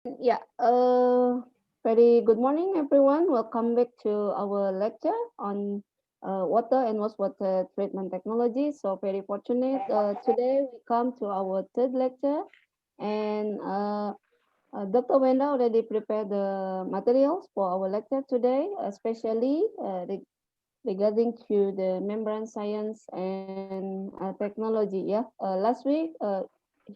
Yeah, very good morning, everyone. Welcome back to our lecture on water and wastewater treatment technology. So very fortunate. Today we come to our third lecture, and Dr. Wenda already prepared the materials for our lecture today, especially regarding to the membrane science and technology. Yeah, last week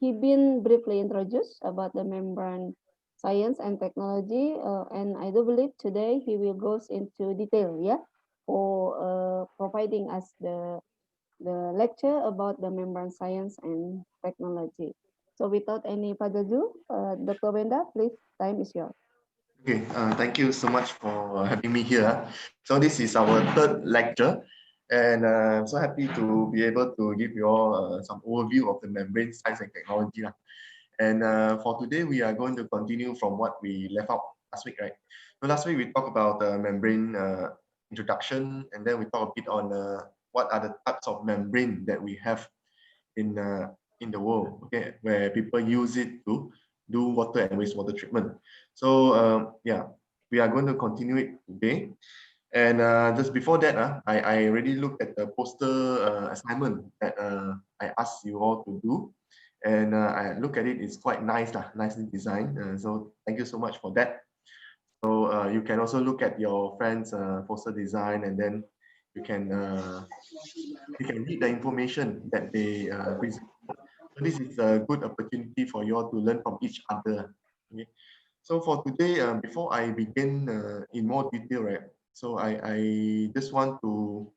he been briefly introduced about the membrane science and technology, and I do believe today he will goes into detail. Yeah, for providing us the lecture about the membrane science and technology. So without any further ado, Dr. Wenda, please, time is yours. Okay, thank you so much for having me here. So this is our third lecture, and I'm so happy to be able to give you all some overview of the membrane science and technology. And for today, we are going to continue from what we left out last week, right? So last week we talked about the membrane introduction, and then we talked a bit on what are the types of membrane that we have in the world, okay, where people use it to do water and wastewater treatment. So yeah, we are going to continue it today. And just before that, I already looked at the poster assignment that I asked you all to do. And I look at it, it's quite nice, nicely designed. So thank you so much for that. So you can also look at your friend's poster design, and then you can uh, you can read the information that they present. So this is a good opportunity for you all to learn from each other. Okay. So for today, before I begin in more detail, right? So I just want to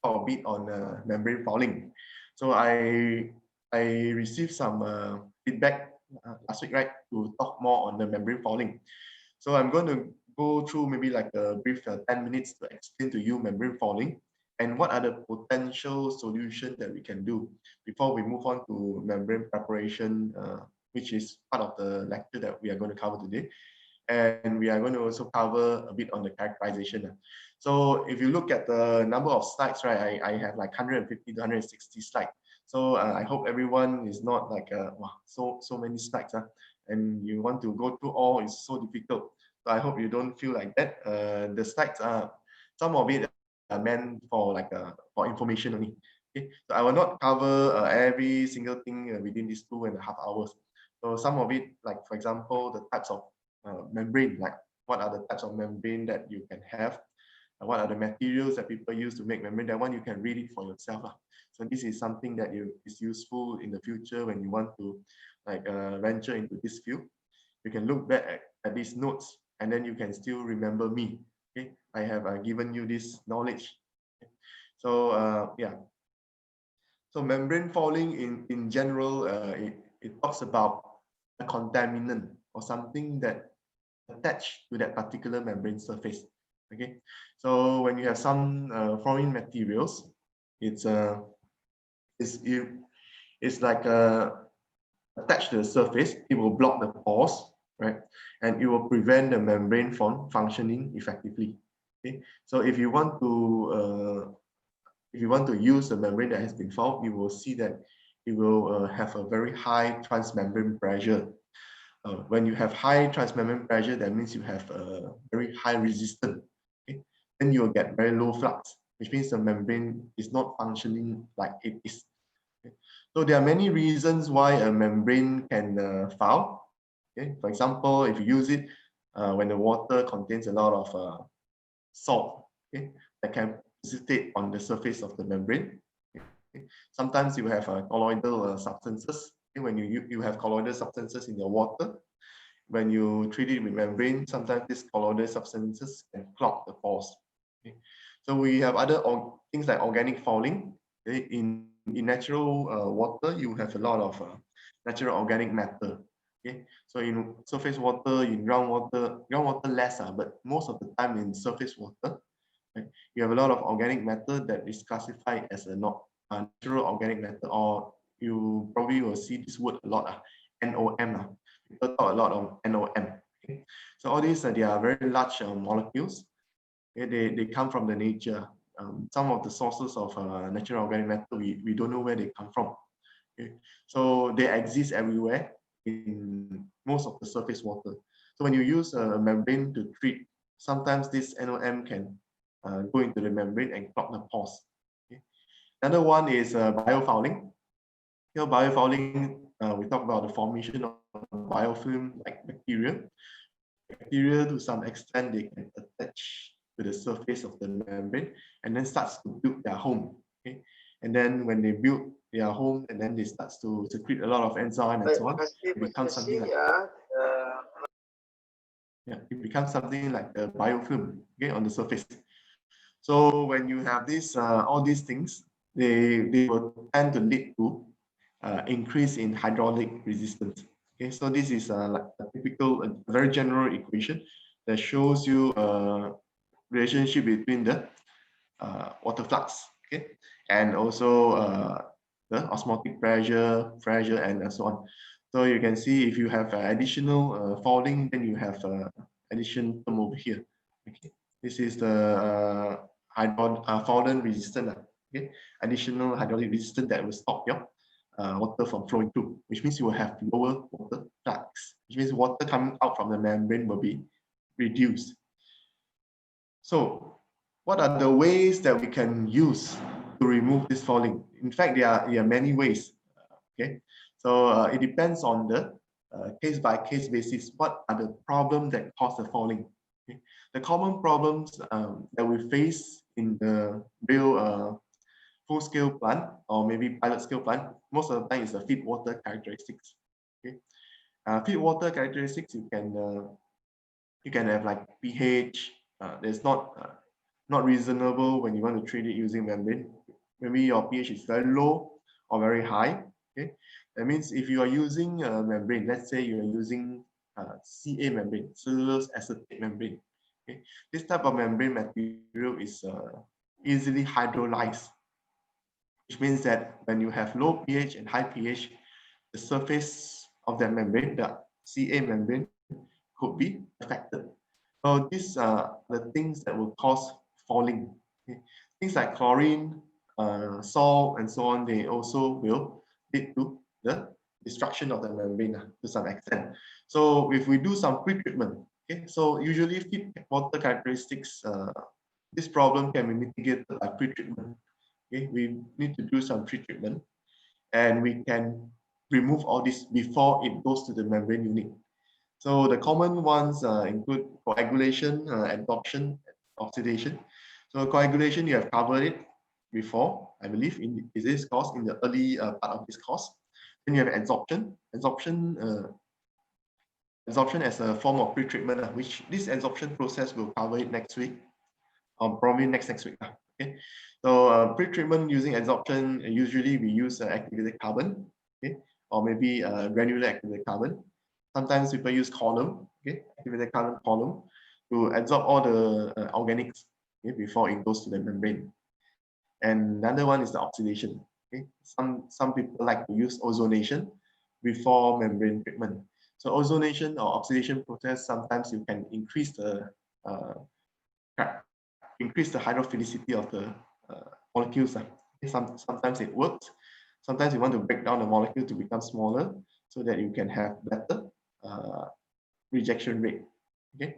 talk a bit on membrane fouling. So I received some feedback last week, right, to talk more on the membrane fouling. So I'm going to go through maybe like a brief 10 minutes to explain to you membrane fouling and what are the potential solutions that we can do before we move on to membrane preparation, which is part of the lecture that we are going to cover today. And we are going to also cover a bit on the characterization. So if you look at the number of slides, right, I have like 150 to 160 slides. So I hope everyone is not like, wow, so many slides, and you want to go through all is so difficult. So I hope you don't feel like that. The slides are, some of it are meant for like for information only. Okay, so I will not cover every single thing within these 2.5 hours. So some of it, like for example, the types of membrane, like what are the types of membrane that you can have, what are the materials that people use to make membrane, that one you can read it for yourself. So this is something that is useful in the future when you want to like venture into this field. You can look back at these notes and then you can still remember me. Okay, I have given you this knowledge. Okay. So yeah, so membrane fouling in general, it talks about a contaminant or something that attached to that particular membrane surface. Okay, so when you have some foreign materials, it's it's it, it's like attached to the surface. It will block the pores, right, and it will prevent the membrane from functioning effectively. Okay, so if you want to use the membrane that has been fouled, you will see that it will have a very high transmembrane pressure. When you have high transmembrane pressure, that means you have a very high resistance. Okay? Then you will get very low flux, which means the membrane is not functioning like it is. Okay? So there are many reasons why a membrane can foul. Okay? For example, if you use it when the water contains a lot of salt, okay, that can precipitate on the surface of the membrane. Okay. Sometimes you have colloidal substances. Okay. When you have colloidal substances in your water, when you treat it with membrane, sometimes these colloidal substances can clog the pores. Okay. So we have other things like organic fouling. Okay. In natural water, you have a lot of natural organic matter. Okay, so in surface water, in groundwater less, but most of the time in surface water, right, you have a lot of organic matter that is classified as a not natural organic matter, or you probably will see this word a lot, NOM. People talk a lot of NOM. Okay? So all these they are very large molecules. Okay? They come from the nature. Some of the sources of natural organic matter, we don't know where they come from. Okay? So they exist everywhere in most of the surface water. So when you use a membrane to treat, sometimes this NOM can go into the membrane and clog the pores. Okay. Another one is biofouling. Here, biofouling, we talk about the formation of biofilm like bacteria. Bacteria, to some extent, they can attach to the surface of the membrane and then starts to build their home. Okay? And then when they build their home, and then they start to secrete a lot of enzyme and so on, it becomes something like it becomes something like a biofilm, okay, on the surface. So when you have this, all these things, they will tend to lead to increase in hydraulic resistance. Okay, so this is like a typical, very general equation that shows you a relationship between the water flux, okay, and also the osmotic pressure, and so on. So you can see if you have additional fouling, then you have addition term over here. Okay, this is the foulant resistant. Okay, additional hydraulic resistance that will stop your water from flowing through, which means you will have lower water flux, which means water coming out from the membrane will be reduced. So what are the ways that we can use to remove this fouling? In fact, there are many ways. Okay, so it depends on the case by case basis. What are the problems that cause the fouling? Okay. The common problems that we face in the real full scale plant or maybe pilot scale plant, most of the time is the feed water characteristics. Okay, feed water characteristics you can have like pH. There's not reasonable when you want to treat it using membrane. Maybe your pH is very low or very high. Okay, that means if you are using a membrane, let's say you are using CA membrane, cellulose acetate membrane. Okay, this type of membrane material is easily hydrolyzed, which means that when you have low pH and high pH, the surface of that membrane, the CA membrane, could be affected. So these are the things that will cause fouling. Okay. Things like chlorine, salt, and so on, they also will lead to the destruction of the membrane to some extent. So if we do some pre-treatment, okay, so usually feed water characteristics, this problem can be mitigated by pre-treatment. Okay, we need to do some pre-treatment, and we can remove all this before it goes to the membrane unit. So the common ones include coagulation, adsorption, oxidation. So coagulation, you have covered it before, I believe, in this course, in the early part of this course. Then you have adsorption. Adsorption as a form of pre-treatment, which this adsorption process will cover it next week, or probably next week. Okay. So pre-treatment using adsorption, usually we use activated carbon, okay, or maybe granular activated carbon. Sometimes people use column, okay, activated carbon column, to absorb all the organics, okay, before it goes to the membrane. And another one is the oxidation. Okay, some people like to use ozonation before membrane treatment. So ozonation or oxidation process, sometimes you can increase the hydrophilicity of the molecules. Sometimes it works. Sometimes you want to break down the molecule to become smaller so that you can have better uh, rejection rate. Okay,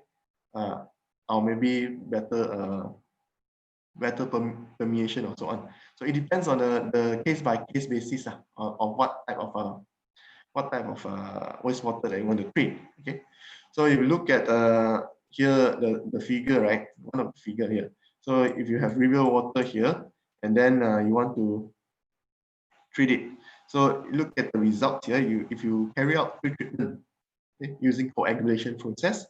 or maybe better permeation or so on. So it depends on the case by case basis of what type of wastewater that you want to treat. Okay, so if you look at here the figure, right, one of the figure here. So if you have river water here, and then you want to treat it. So look at the results here. If you carry out pre-treatment, okay, using coagulation process,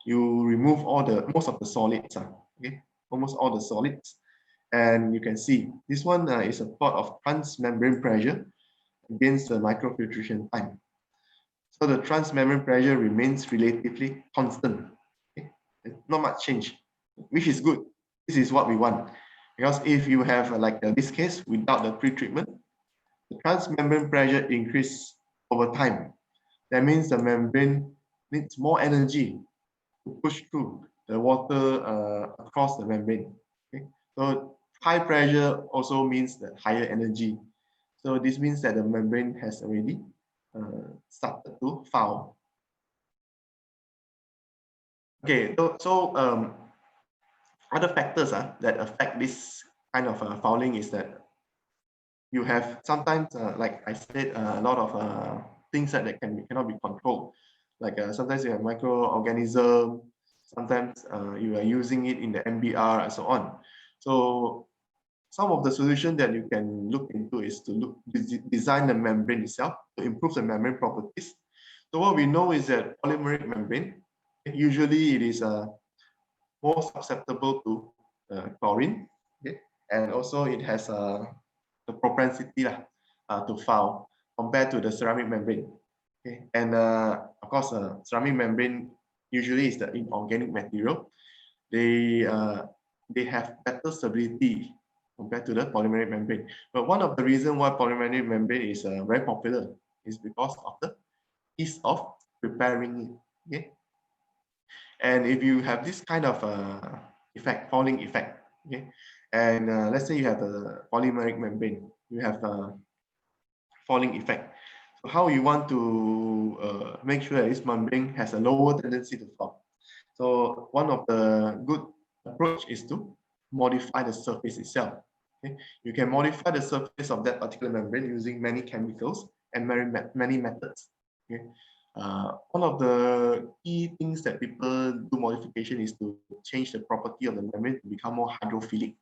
you remove most of the solids, okay, almost all the solids, and you can see this one is a plot of transmembrane pressure against the microfiltration time. So the transmembrane pressure remains relatively constant. Okay? Not much change, which is good. This is what we want. Because if you have like this case without the pre-treatment, the transmembrane pressure increase over time. That means the membrane needs more energy to push through the water across the membrane. Okay? So high pressure also means that higher energy. So this means that the membrane has already started to foul. Okay, other factors that affect this kind of fouling is that you have sometimes, like I said, a lot of things that cannot be controlled. Like sometimes you have microorganism, sometimes you are using it in the MBR and so on. So some of the solution that you can look into is to design the membrane itself to improve the membrane properties. So what we know is that polymeric membrane, usually it is more susceptible to chlorine, okay? And also it has the propensity to foul compared to the ceramic membrane. Okay? And of course, ceramic membrane usually is the inorganic material. They uh, they have better stability compared to the polymeric membrane. But one of the reasons why polymeric membrane is very popular is because of the ease of preparing it. Okay? And if you have this kind of effect, falling effect, okay, and let's say you have a polymeric membrane, you have a falling effect. So how you want to make sure that this membrane has a lower tendency to fall? So one of the good approach is to modify the surface itself. Okay? You can modify the surface of that particular membrane using many chemicals and many methods. Okay? One of the key things that people do modification is to change the property of the membrane to become more hydrophilic.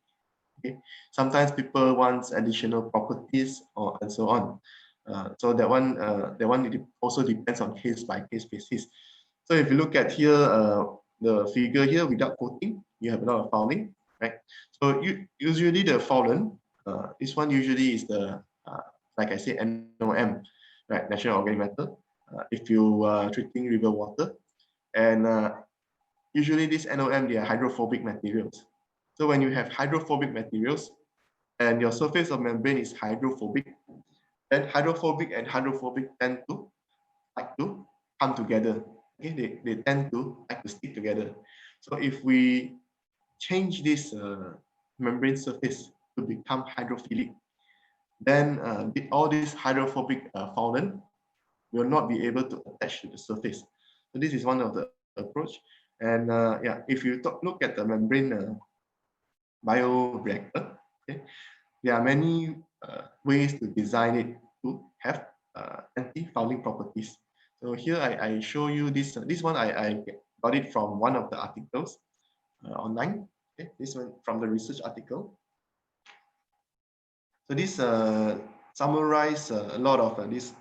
Okay? Sometimes people want additional properties or and so on. So that one it also depends on case by case basis. So if you look at here, the figure here without coating, you have a lot of fouling, right? So usually the foulant, this one usually is the, like I said, NOM, right? National Organic Matter. If you are treating river water, and usually this NOM, they are hydrophobic materials. So when you have hydrophobic materials and your surface of membrane is hydrophobic, then hydrophobic and hydrophobic tend to like to come together. Okay, they tend to like to stick together. So if we change this membrane surface to become hydrophilic, then all these hydrophobic foulant will not be able to attach to the surface. So this is one of the approach. And yeah, if you look at the membrane bioreactor, okay, there are many ways to design it to have anti-fouling properties. So here I show you this. This one I got it from one of the articles online. Okay, this one from the research article. So this summarize a lot of these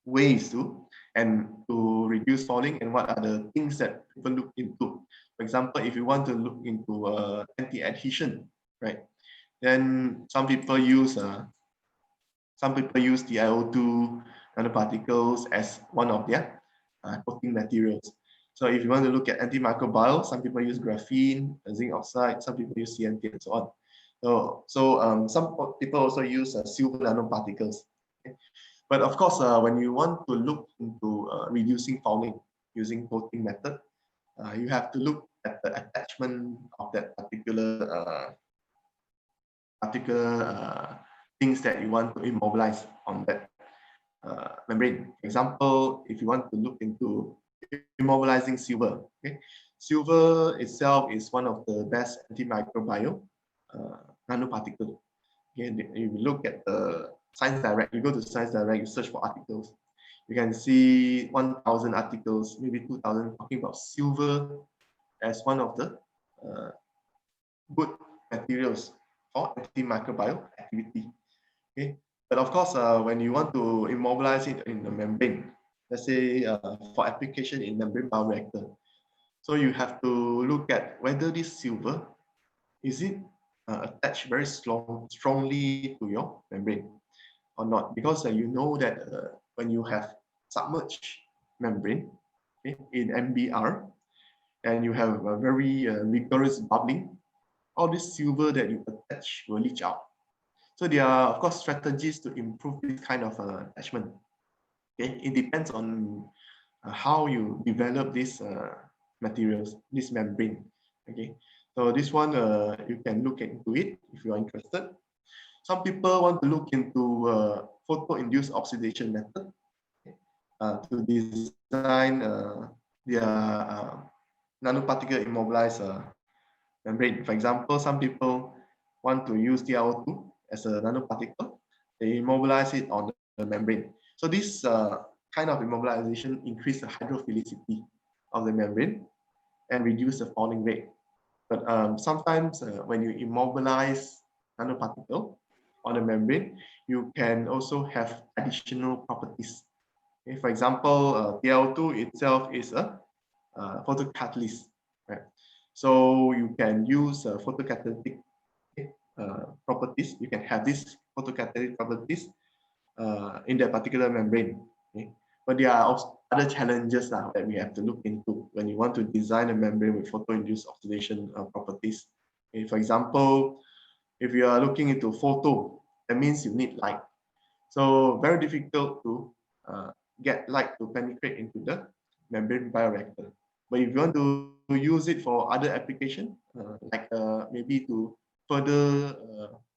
ways to reduce fouling and what are the things that people look into. For example, if you want to look into anti-adhesion, right? Then some people use the TiO2 nanoparticles as one of their coating materials. So if you want to look at antimicrobial, some people use graphene, zinc oxide, some people use CNT and so on. Some people also use silver nanoparticles. Okay? But of course, when you want to look into reducing fouling using coating method, you have to look at the attachment of that particular things that you want to immobilize on that membrane. Example, if you want to look into immobilizing silver, okay, silver itself is one of the best antimicrobial nanoparticle. Okay, if you look at the Science Direct, you go to Science Direct, you search for articles, you can see 1,000 articles, maybe 2,000 talking about silver as one of the uh, good materials for antimicrobial activity. Okay, but of course, when you want to immobilize it in the membrane, let's say for application in membrane bioreactor, so you have to look at whether this silver is it attached very strongly to your membrane or not, because you know that when you have submerged membrane, okay, in MBR and you have a very rigorous bubbling, all this silver that you attach will leach out. So there are, of course, strategies to improve this kind of attachment. Okay, it depends on how you develop these materials, this membrane. Okay, so this one you can look into it if you are interested. Some people want to look into photo-induced oxidation method to design their nanoparticle immobilized membrane. For example, some people want to use TiO2 as a nanoparticle. They immobilize it on the membrane. So this kind of immobilization increase the hydrophilicity of the membrane and reduce the falling rate. But sometimes when you immobilize nanoparticle on the membrane, you can also have additional properties. Okay, for example, TiO2 itself is a photocatalyst, right? So you can use photocatalytic properties. You can have these photocatalytic properties in that particular membrane. Okay? But there are also other challenges that we have to look into when you want to design a membrane with photo-induced oxidation properties. Okay? For example, if you are looking into photo, that means you need light. So very difficult to get light to penetrate into the membrane bioreactor. But if you want to use it for other application, like maybe to further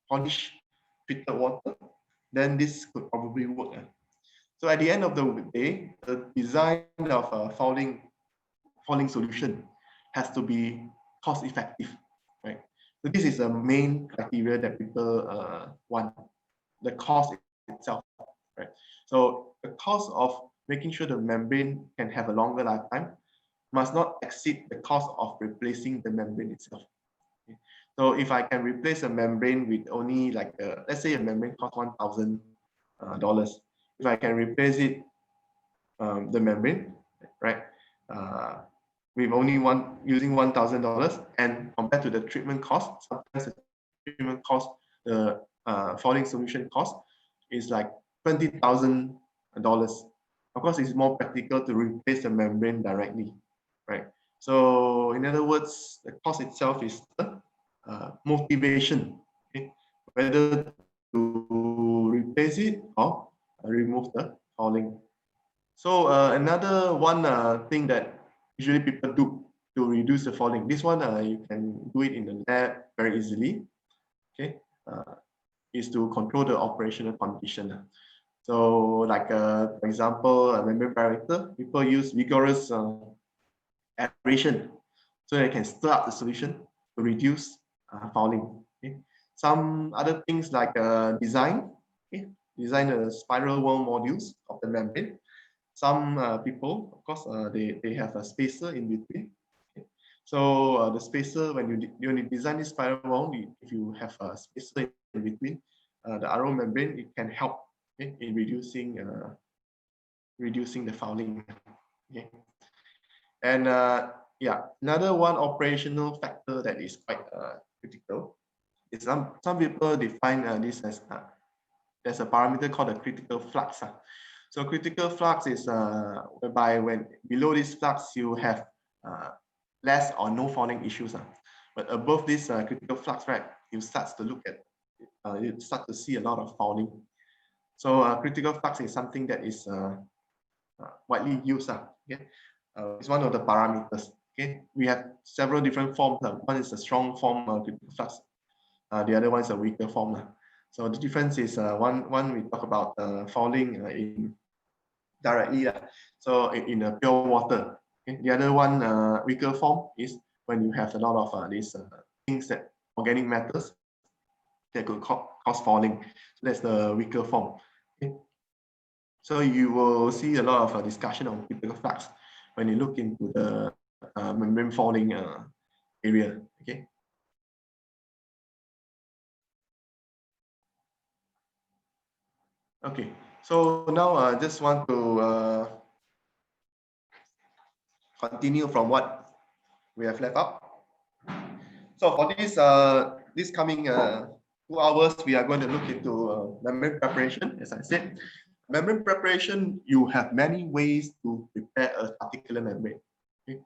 polish treated water, then this could probably work. So at the end of the day, the design of a fouling solution has to be cost effective, right? So this is the main criteria that people want, the cost itself, right? So the cost of making sure the membrane can have a longer lifetime must not exceed the cost of replacing the membrane itself. Okay? So if I can replace a membrane with only like, let's say a membrane costs $1,000. If I can replace it, the membrane, right, with only using $1,000, and compared to the treatment cost, sometimes the treatment cost, the fouling solution cost is like $20,000. Of course, it's more practical to replace the membrane directly, right? So in other words, the cost itself is the motivation, okay? Whether to replace it or remove the fouling. So another one thing that usually people do to reduce the fouling. This one you can do it in the lab very easily. Okay, is to control the operational condition. So like for example, a membrane bioreactor, people use vigorous aeration so they can stir up the solution to reduce fouling. Okay. Some other things like design. Okay. Design the spiral worm modules of the membrane. Some people, of course, they have a spacer in between. Okay. So the spacer, when you design this spiral wound, if you have a spacer in between the RO membrane, it can help, okay, in reducing the fouling. Okay. And yeah, another one operational factor that is quite critical is some people define this as there's a parameter called the critical flux. So critical flux is whereby when below this flux you have less or no fouling issues. But above this critical flux, right, you start to look at, you start to see a lot of fouling. So critical flux is something that is widely used. Okay? It's one of the parameters. Okay, we have several different forms. One is a strong form of critical flux. The other one is a weaker form. So the difference is one we talk about fouling in directly. So in a pure water. Okay? The other one, weaker form, is when you have a lot of these things that organic matters that could cause fouling. So that's the weaker form. Okay? So you will see a lot of discussion on critical flux when you look into the membrane fouling area. Okay. Okay. So now I just want to continue from what we have left out. So for this coming 2 hours, we are going to look into membrane preparation. As I said, membrane preparation, you have many ways to prepare a particular membrane. Okay?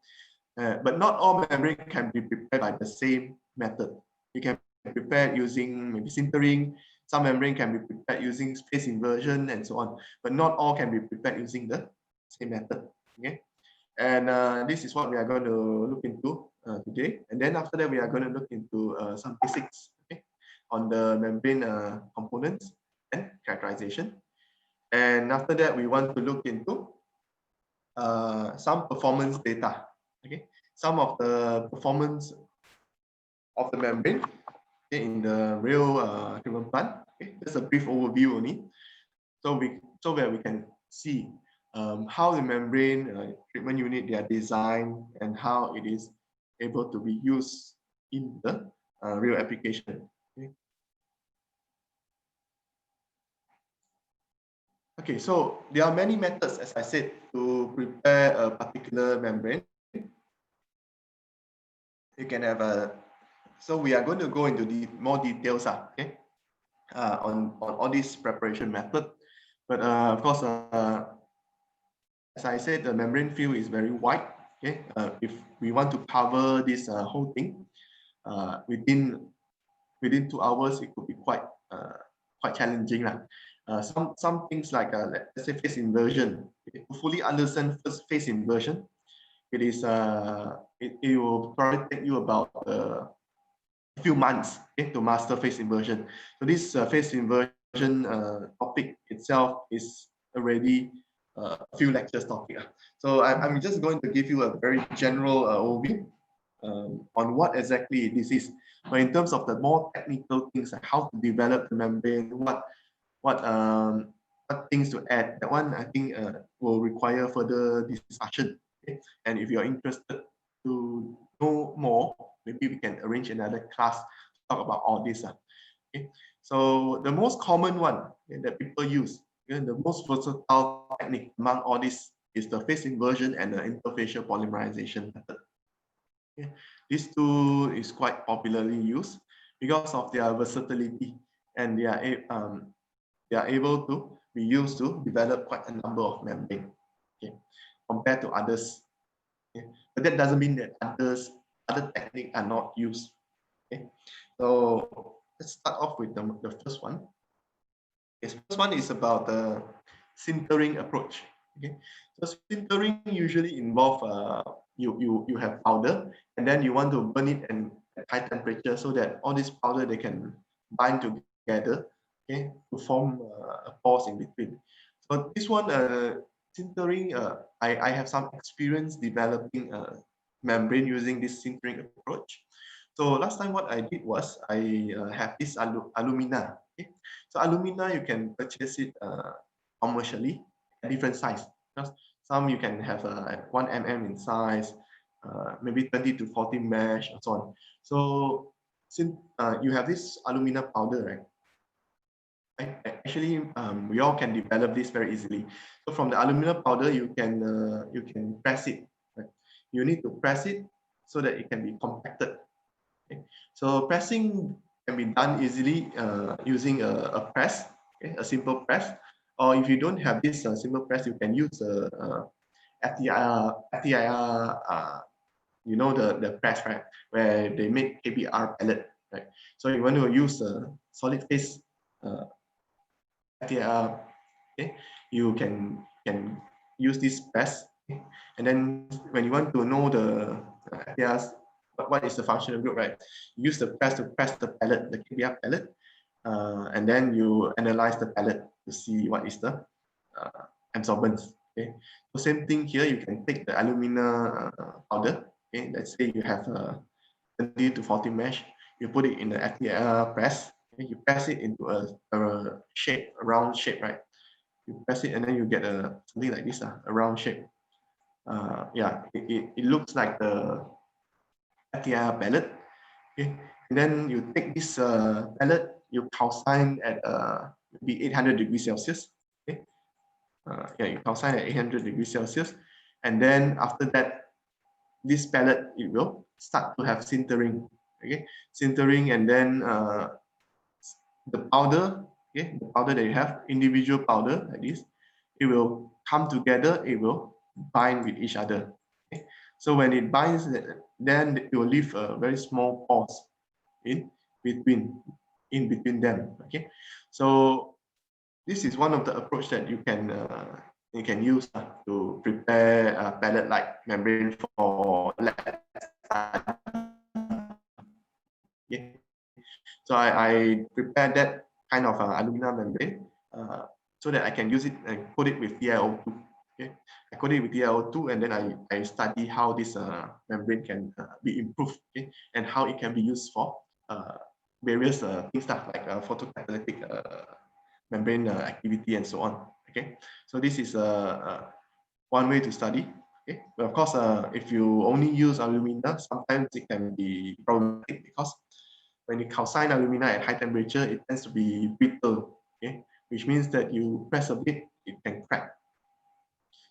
But not all membrane can be prepared by the same method. You can prepare using maybe sintering. Some membrane can be prepared using space inversion and so on. But not all can be prepared using the same method. Okay. And this is what we are going to look into today. And then after that, we are going to look into some basics, okay, on the membrane components and characterization. And after that, we want to look into some performance data. Okay, some of the performance of the membrane, okay, in the real treatment plant. Okay, just a brief overview only. So where we can see how the membrane treatment unit, they are designed and how it is able to be used in the real application. Okay. Okay, so there are many methods, as I said, to prepare a particular membrane. You can have a, so we are going to go into more details, okay, on all this preparation method. But of course, as I said, the membrane field is very wide. Okay, if we want to cover this whole thing within 2 hours, it could be quite challenging lah. Some things like let's say phase inversion. Okay, to fully understand first phase inversion, it will probably take you about a few months, okay, to master phase inversion. So this phase inversion topic itself is already a few lectures topic. So I'm just going to give you a very general overview on what exactly this is. But in terms of the more technical things, like how to develop the membrane, what things to add, that one I think will require further discussion. Okay? And if you're interested to know more, maybe we can arrange another class to talk about all this. Okay? So the most common one, okay, that people use, okay, the most versatile technique among all this is the phase inversion and the interfacial polymerization method. Okay? These two is quite popularly used because of their versatility, and they are able to be used to develop quite a number of membrane, okay, compared to others. Okay? But that doesn't mean that other techniques are not used. Okay? So let's start off with the first one. Yes, first one is about the sintering approach. Okay, so sintering usually involve you have powder, and then you want to burn it at high temperature so that all this powder they can bind together, okay, to form a pores in between. So this one, sintering, I have some experience developing a membrane using this sintering approach. So last time what I did was I have this alumina. Okay? So alumina, you can purchase it commercially at different size. Because some you can have 1 mm in size, maybe 20 to 40 mesh, and so on. So since you have this alumina powder, right? Actually, we all can develop this very easily. So from the alumina powder, you can press it. Right? You need to press it so that it can be compacted. Okay? So pressing can be done easily using a press, okay? A simple press. Or if you don't have this simple press, you can use a FTIR, you know, the press, right? Where they make KBR pellet, right? So you want to use a solid phase FTIR, okay? You can use this press, okay? And then when you want to know the FTIRs, what is the functional group, right? You use the press to press the pellet, the KBR pellet, and then you analyze the pellet to see what is the absorbance. Okay, so same thing here. You can take the alumina powder. Okay, let's say you have 20 to 40 mesh. You put it in the FTIR press. Okay, you press it into a shape, a round shape, right? You press it and then you get something like this, a round shape. Yeah, it looks like the FTIR pellet. Okay, and then you take this pellet, you calcine at maybe 800 degrees Celsius. Okay, yeah, you calcine at 800 degrees Celsius, and then after that, this pellet it will start to have sintering. Okay, sintering, and then the powder, okay, the powder that you have, individual powder like this, it will come together. It will bind with each other. Okay? So when it binds, then it will leave a very small pores in between them. Okay, so this is one of the approach that you can use to prepare a pellet like membrane for lab study. Okay. So I prepared that kind of alumina membrane so that I can use it and coat it with TiO2. Okay, code it with TiO2, and then I study how this membrane can be improved, okay, and how it can be used for various things like photocatalytic membrane activity and so on. Okay, so this is one way to study. Okay, but of course, if you only use alumina, sometimes it can be problematic because when you calcine alumina at high temperature, it tends to be brittle. Okay, which means that you press a bit, it can crack.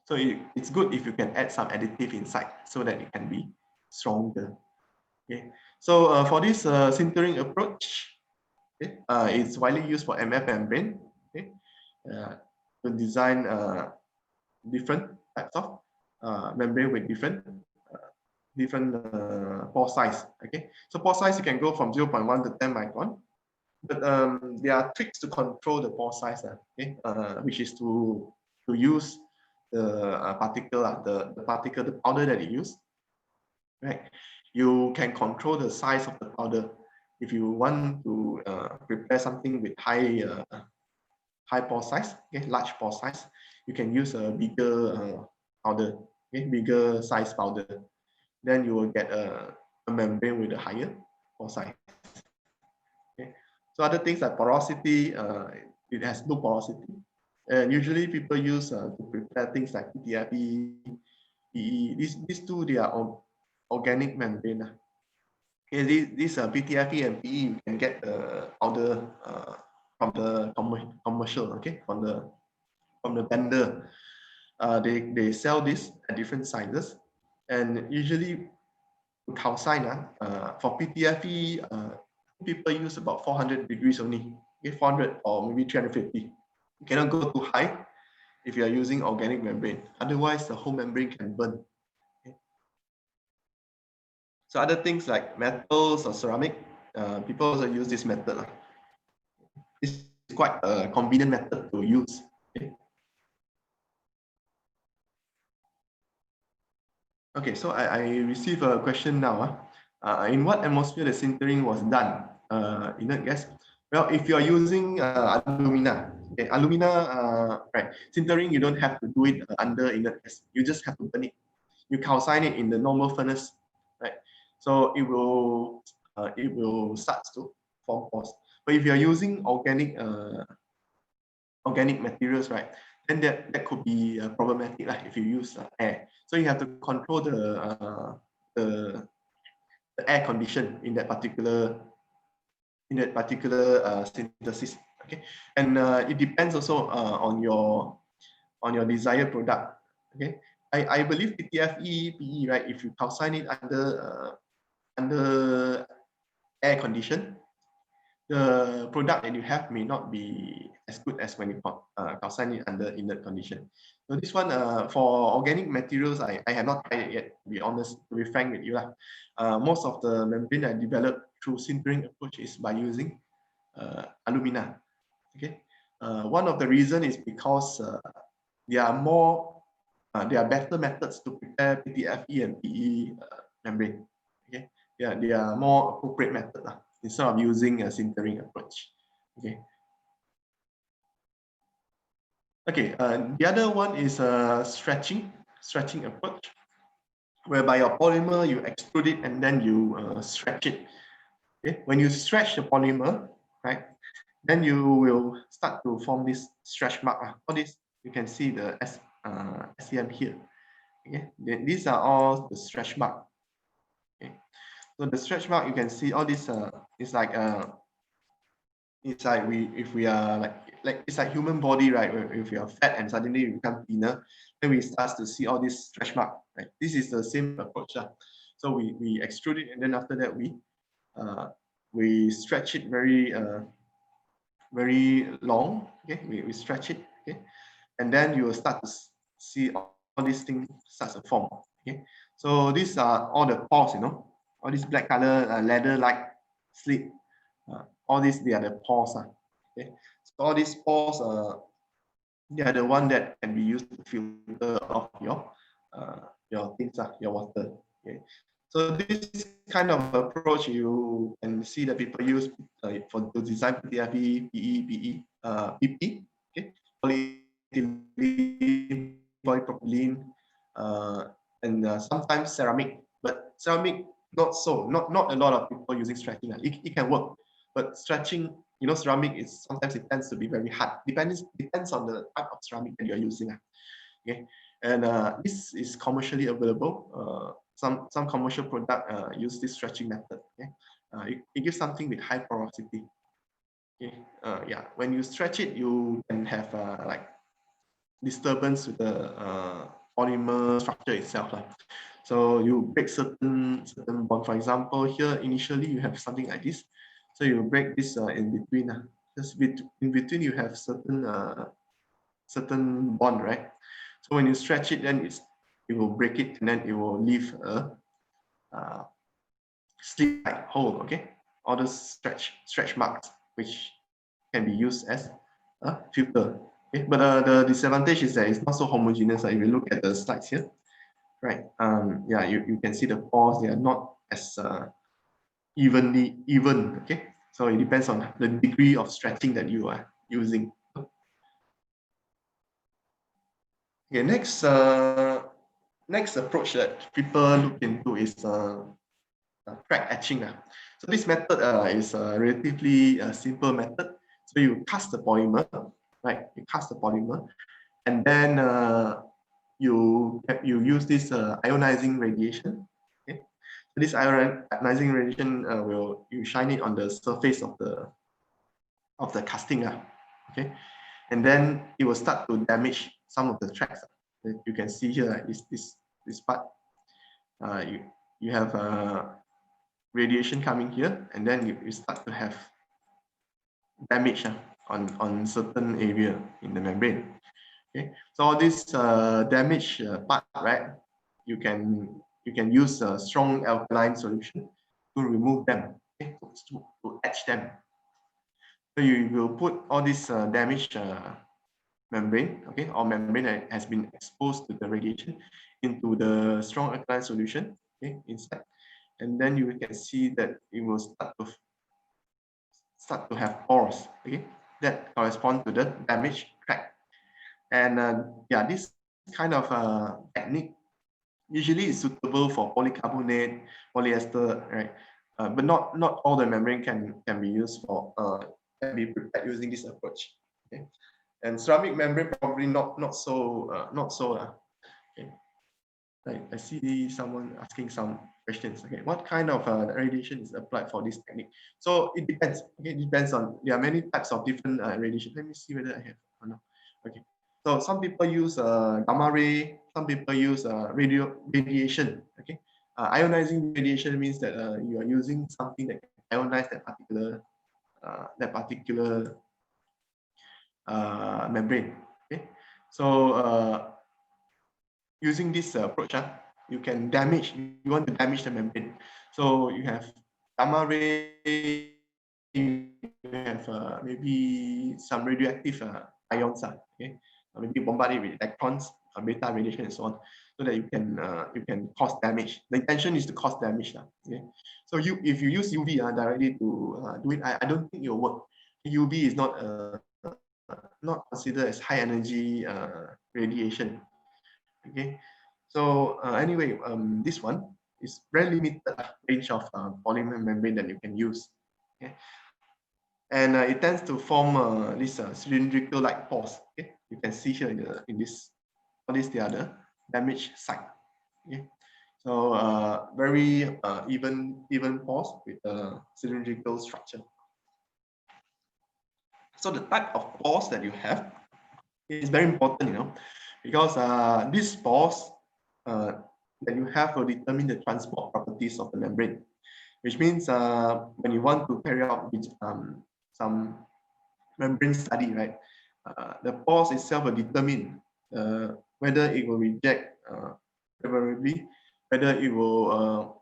So it's good if you can add some additive inside so that it can be stronger. Okay, so for this sintering approach, okay, it's widely used for MF membrane. Okay, to design different types of membrane with different pore size. Okay, so pore size you can go from 0.1 to 10 micron, but there are tricks to control the pore size. Okay, which is to use the particle, the powder that you use. Right, you can control the size of the powder. If you want to prepare something with high pore size, okay, large pore size, you can use a bigger powder, okay, bigger size powder. Then you will get a membrane with a higher pore size. Okay. So other things like porosity, it has no porosity. And usually people use to prepare things like PTFE, PE. These two, they are organic membrane. Okay, these PTFE and PE, you can get the powder from the commercial, okay, from the vendor. They sell this at different sizes, and usually calcine for PTFE, people use about 400 degrees only, okay, 400 or maybe 350. You cannot go too high if you are using organic membrane. Otherwise, the whole membrane can burn. Okay. So other things like metals or ceramic, people also use this method. It's quite a convenient method to use. Okay. Okay, so I receive a question now. In what atmosphere the sintering was done? Inert gas. Well, if you are using alumina, okay, alumina, right, sintering, you don't have to do it under inert gas. You just have to burn it. You calcine it in the normal furnace, right? So it will start to form pores. But if you are using organic materials, right, then that could be problematic if you use air. So you have to control the air condition in that particular synthesis. Okay, and it depends also on your desired product. Okay, I believe PTFE, PE, right? If you calcine it under air condition, the product that you have may not be as good as when you calcine it under inert condition. So this one, for organic materials, I have not tried it yet, to be honest, to be frank with you. Most of the membrane I developed through sintering approach is by using alumina. Okay, one of the reason is because there are better methods to prepare PTFE and PE membrane. Okay, yeah, they are more appropriate method instead of using a sintering approach. Okay. Okay. The other one is a stretching approach, whereby your polymer you extrude it and then you stretch it. Okay. When you stretch the polymer, right, then you will start to form this stretch mark. All this you can see the SEM here. Okay. These are all the stretch mark. Okay. So the stretch mark, you can see all this. It's like if we are like it's like human body, right? If we are fat and suddenly we become thinner, then we start to see all this stretch mark. Right. This is the same approach. So we extrude it, and then after that we stretch it very long. Okay, we stretch it. Okay, and then you will start to see all these things start to form. Okay, so these are all the pores, all these black color leather-like slit. All these, they are the pores. Okay, so all these pores, they are the one that can be used to filter off your things, your water. Okay, so this kind of approach you can see that people use for to design PTFE, PE, PP, okay, polyethylene, polypropylene, and sometimes ceramic, but ceramic not so, not a lot of people using stretching. It can work, but stretching, ceramic is sometimes it tends to be very hard. Depends on the type of ceramic that you're using. Okay, and this is commercially available. Some commercial product use this stretching method. Okay, it gives something with high porosity. Okay, yeah, when you stretch it, you can have like disturbance with the polymer structure itself. So you break certain bond. For example, here initially you have something like this. So you break this in between. Just in between you have certain bond, right? So when you stretch it, then it will break it, and then it will leave a slit-like hole. Okay, all those stretch marks, which can be used as a filter. Okay, but the disadvantage is that it's not so homogeneous. If you look at the slides here, right? Yeah, you can see the pores. They are not as evenly even. Okay, so it depends on the degree of stretching that you are using. Okay, next approach that people look into is track etching. So this method is a relatively simple method. So you cast the polymer, right? You cast the polymer, and then you use this ionizing radiation. Okay, so this ionizing radiation will you shine it on the surface of the casting. Okay, and then it will start to damage some of the tracks. You can see here, like this part. You have radiation coming here, and then you start to have damage on certain area in the membrane. Okay, so all this damage part, right? You can use a strong alkaline solution to remove them, okay, to etch them. So you will put all this damaged membrane, okay, or membrane that has been exposed to the radiation into the strong alkaline solution, okay, inside, and then you can see that it will start to have pores, okay, that correspond to the damaged crack. And yeah, this kind of technique usually is suitable for polycarbonate, polyester, right? But not all the membrane can be used for can be prepared using this approach. Okay, and ceramic membrane probably not so. Okay, I see someone asking some questions. Okay, what kind of radiation is applied for this technique? So it depends. Okay, it depends on, there are many types of different radiation. Let me see whether I have or not. Okay, so some people use gamma ray. Some people use radiation. Okay, ionizing radiation means that you are using something that can ionize that particular membrane. Okay, so using this approach, you want to damage the membrane. So you have gamma ray, you have maybe some radioactive ions, okay, maybe bombarded with electrons, beta radiation, and so on, so that you can cause damage. The intention is to cause damage, okay. So if you use UV directly to do it, I don't think it will work. UV is not considered as high energy radiation. Okay, so anyway, this one is very limited range of polymer membrane that you can use. Okay, and it tends to form this cylindrical-like pores. Okay, you can see here in this, all this the other damaged site. Okay, so very even pores with a cylindrical structure. So the type of pores that you have is very important, because these pores that you have will determine the transport properties of the membrane, which means when you want to carry out some membrane study, right, the pores itself will determine whether it will reject favorably, whether it will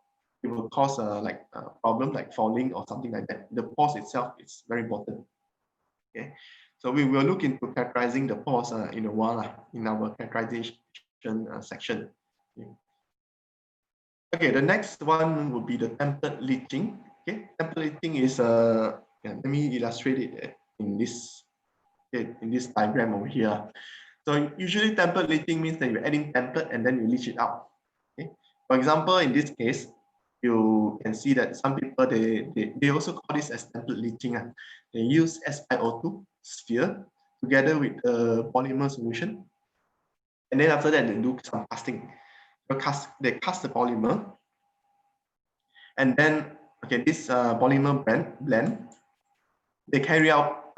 cause like a problem like falling or something like that. The pores itself is very important. Okay, so we will look into characterizing the pores in a while in our characterization section. Okay. Okay, the next one will be the tempered leaching. Okay, tempered leaching is let me illustrate it in this diagram over here. So usually template leaching means that you're adding template and then you leach it out. Okay? For example, in this case, you can see that some people, they also call this as template leaching. They use SiO2 sphere together with a polymer solution. And then after that, they do some casting. They cast the polymer. And then, okay, this polymer blend, they carry out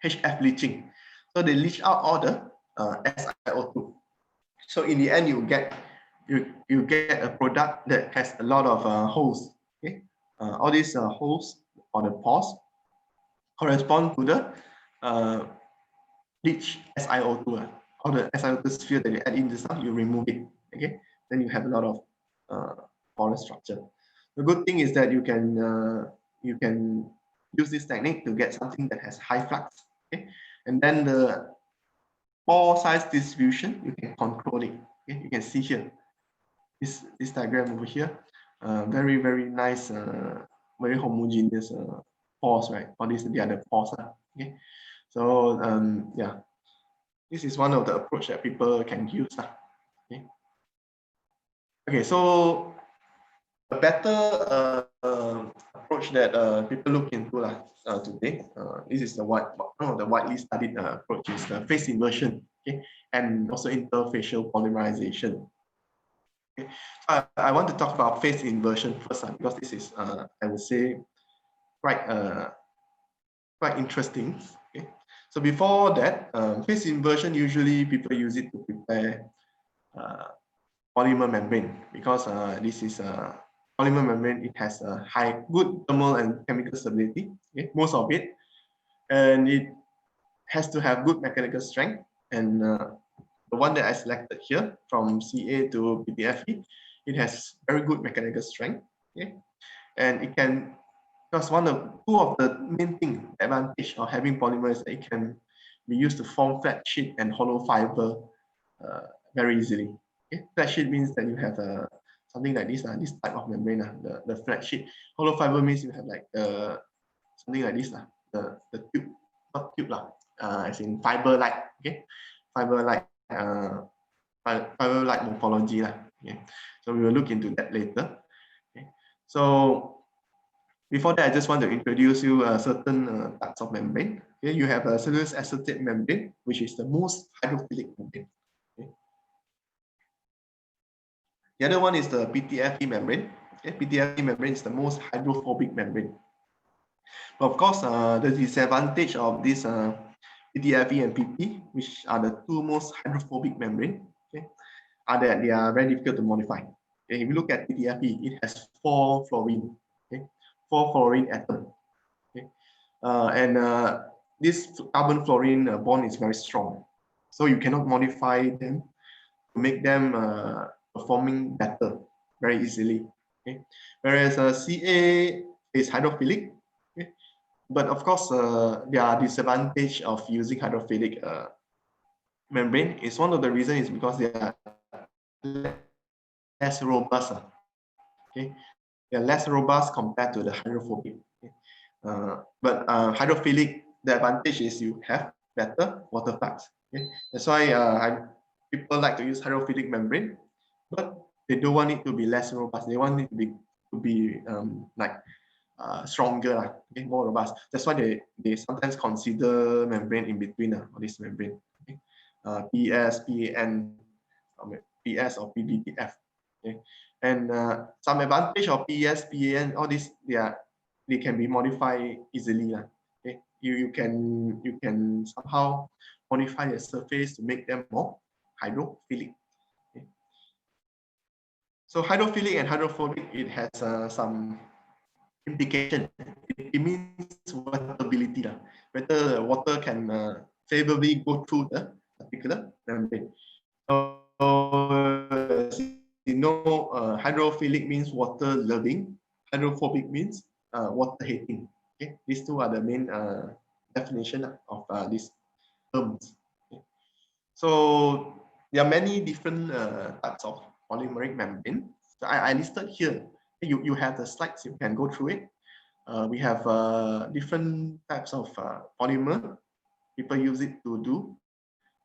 HF leaching. So they leach out all the SiO2. So in the end, you get a product that has a lot of holes. Okay, all these holes or the pores correspond to the leach SiO2. All the SiO2 sphere that you add in just now, you remove it. Okay, then you have a lot of porous structure. The good thing is that you can use this technique to get something that has high flux. Okay, and then the pore size distribution you can control it. Okay, you can see here this diagram over here. Very nice, very homogeneous pores, right? All these the other pores. Okay, so yeah, this is one of the approach that people can use. Okay. Okay, so a better approach that people look into today. This is one of the widely studied approach is the phase inversion, okay, and also interfacial polymerization. Okay. I want to talk about phase inversion first because this is, I would say, quite quite interesting. Okay. So before that, phase inversion usually people use it to prepare polymer membrane because this is a polymer membrane. It has a good thermal and chemical stability. Okay, most of it, and it has to have good mechanical strength. And the one that I selected here from CA to PTFE, it has very good mechanical strength. Okay, and it can, because two of the main advantage of having polymer is that it can be used to form flat sheet and hollow fiber very easily. Okay? Flat sheet means that you have something like this type of membrane, the flat sheet. Hollow fiber means you have like something like this, the tube, not tube as in fiber-like, okay? Fiber-like, fiber-like morphology okay? So we will look into that later. Okay? So before that, I just want to introduce you certain types of membrane. Okay, you have a cellulose acetate membrane, which is the most hydrophilic membrane. Okay. The other one is the PTFE membrane. Okay, PTFE membrane is the most hydrophobic membrane. But of course, the disadvantage of this PTFE and PP, which are the two most hydrophobic membrane, okay, are that they are very difficult to modify. Okay, if you look at PTFE, it has 4 fluorine, okay, 4 fluorine atoms. Okay, and this carbon fluorine bond is very strong, so you cannot modify them to make them performing better very easily. Okay, whereas Ca is hydrophilic. Okay, but of course, there are disadvantage of using hydrophilic membrane. Is one of the reasons is because they are less robust. Okay, they are less robust compared to the hydrophobic. Okay? But hydrophilic, the advantage is you have better water flux. Okay? That's why people like to use hydrophilic membrane, but they don't want it to be less robust. They want it to be like stronger, okay, more robust. That's why they sometimes consider membrane in between all this membrane. Okay? PS, PAN, PS or PBTF. Okay? And some advantage of PS, PAN, all this they can be modified easily. Okay? You can somehow modify the surface to make them more hydrophilic. Okay? So hydrophilic and hydrophobic, it has some implication. It means workability, whether the water can favorably go through the particular membrane. So you know, hydrophilic means water loving, hydrophobic means water hating. Okay, these two are the main definition of these terms. Okay. So there are many different types of polymeric membrane. So I listed here. You have the slides, you can go through it. We have different types of polymer. People use it to do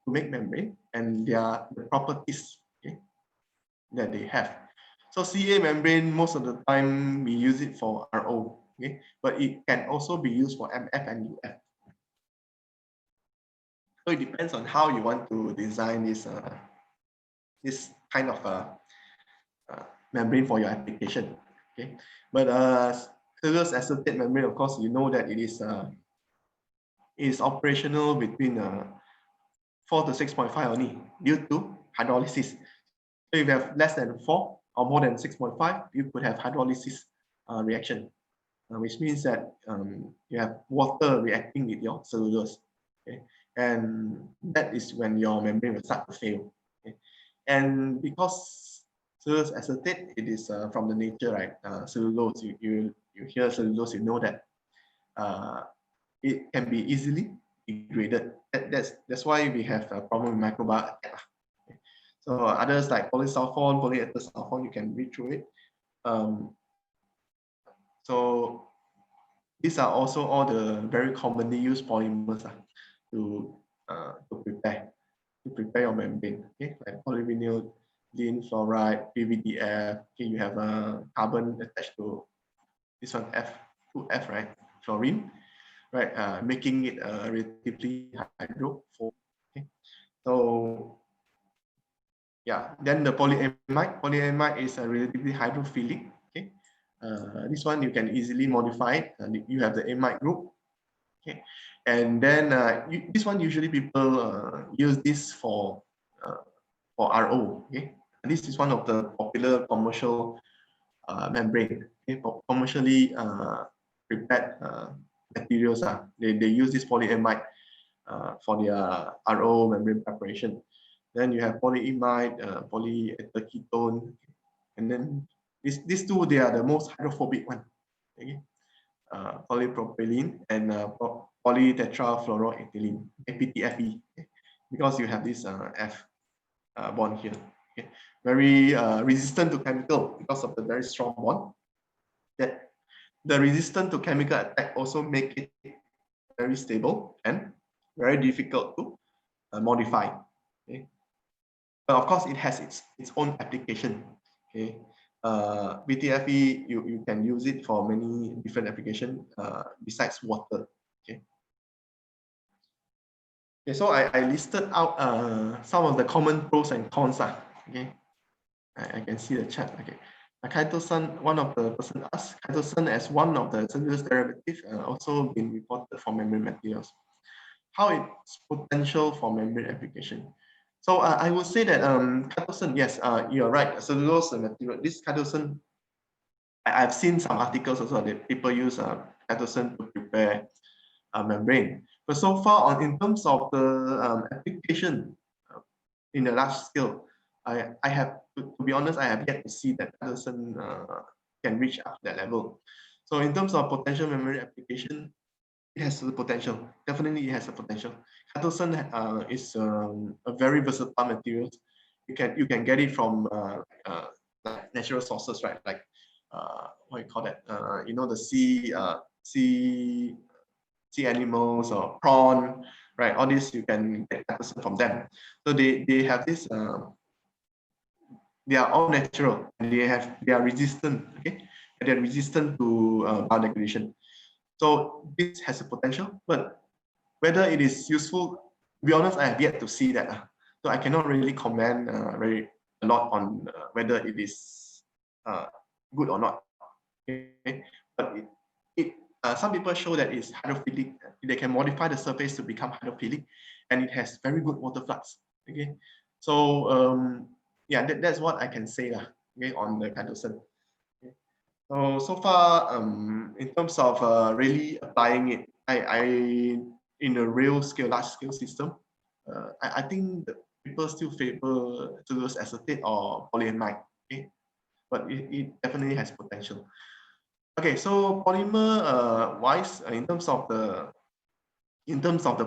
to make membrane and their the properties, okay, that they have. So CA membrane, most of the time we use it for RO, okay, but it can also be used for MF and UF. So it depends on how you want to design this kind of membrane for your application. Okay, but cellulose acetate membrane, of course, you know that it is operational between 4 to 6.5 only due to hydrolysis. So if you have less than 4 or more than 6.5, you could have hydrolysis reaction, which means that you have water reacting with your cellulose. Okay? And that is when your membrane will start to fail. Okay? And because cellulose acetate, it is from the nature, right? Cellulose, you hear cellulose, you know that it can be easily degraded. That's why we have a problem with microbial attack. Okay? So others like polysulfone, polyether sulfone, you can read through it. So these are also all the very commonly used polymers to prepare your membrane. Okay, like polyvinyl fluoride, PVDF. Okay, you have a carbon attached to this one F, 2F, right? Fluorine, right? Making it relatively hydrophobic. Okay, so yeah, then the polyamide. Polyamide is a relatively hydrophilic. Okay, this one you can easily modify it. You have the amide group. Okay, and then this one usually people use this for RO. Okay, this is one of the popular commercial membrane. Okay, for commercially prepared materials. They use this polyamide for their RO membrane preparation. Then you have polyimide, polyether ketone, and then these two, they are the most hydrophobic one. Okay, polypropylene and polytetrafluoroethylene, PTFE, okay? Because you have this F bond here. Okay? Very resistant to chemical because of the very strong bond. That the resistance to chemical attack also make it very stable and very difficult to modify. Okay? But of course, it has its own application. Okay, BTFE, you can use it for many different applications besides water. Okay. Okay, so I listed out some of the common pros and cons. Okay, I can see the chat. Okay, chitosan, one of the person asked, chitosan as one of the cellulose derivative also been reported for membrane materials. How its potential for membrane application? So I would say that chitosan, yes, you're right. Cellulose material, this chitosan, I've seen some articles also that people use chitosan to prepare membrane. But so far, in terms of the application in the large scale, I have to be honest, I have yet to see that chitosan can reach up that level. So in terms of potential membrane application, it has the potential. Definitely, it has the potential. Chitosan is a very versatile material. You can get it from like natural sources, right? Like what you call that? The sea animals or prawn, right? All these you can get chitosan from them. So they have this. They are all natural and they are resistant. Okay, and they're resistant to biodegradation. So this has a potential, but whether it is useful, to be honest, I have yet to see that. So I cannot really comment very a lot on whether it is good or not. Okay, but some people show that it's hydrophilic. They can modify the surface to become hydrophilic, and it has very good water flux. Okay, so yeah, that's what I can say okay, on the chitosan. Okay. So far, in terms of really applying it, I in a real scale, large scale system, I think that people still favor cellulose acetate or polyamide. Okay, but it definitely has potential. Okay, so polymer wise, in terms of the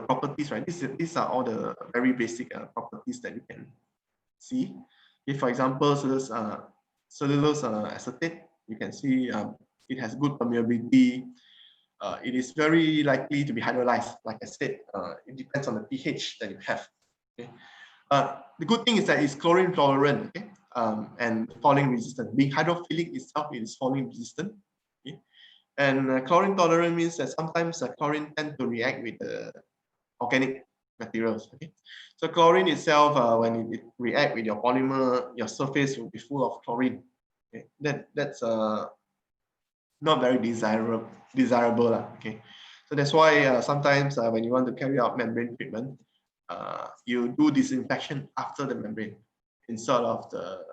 properties, right? These are all the very basic properties that you can see. If, for example, cellulose acetate, you can see it has good permeability. It is very likely to be hydrolyzed. Like I said, it depends on the pH that you have. Okay. The good thing is that it's chlorine tolerant, okay, and falling resistant. Being hydrophilic itself, it is falling resistant. Okay. And chlorine tolerant means that sometimes chlorine tend to react with organic materials. Okay, so chlorine itself, when it react with your polymer, your surface will be full of chlorine. Okay, that's not very desirable lah. Okay, so that's why sometimes when you want to carry out membrane treatment, you do disinfection after the membrane instead of the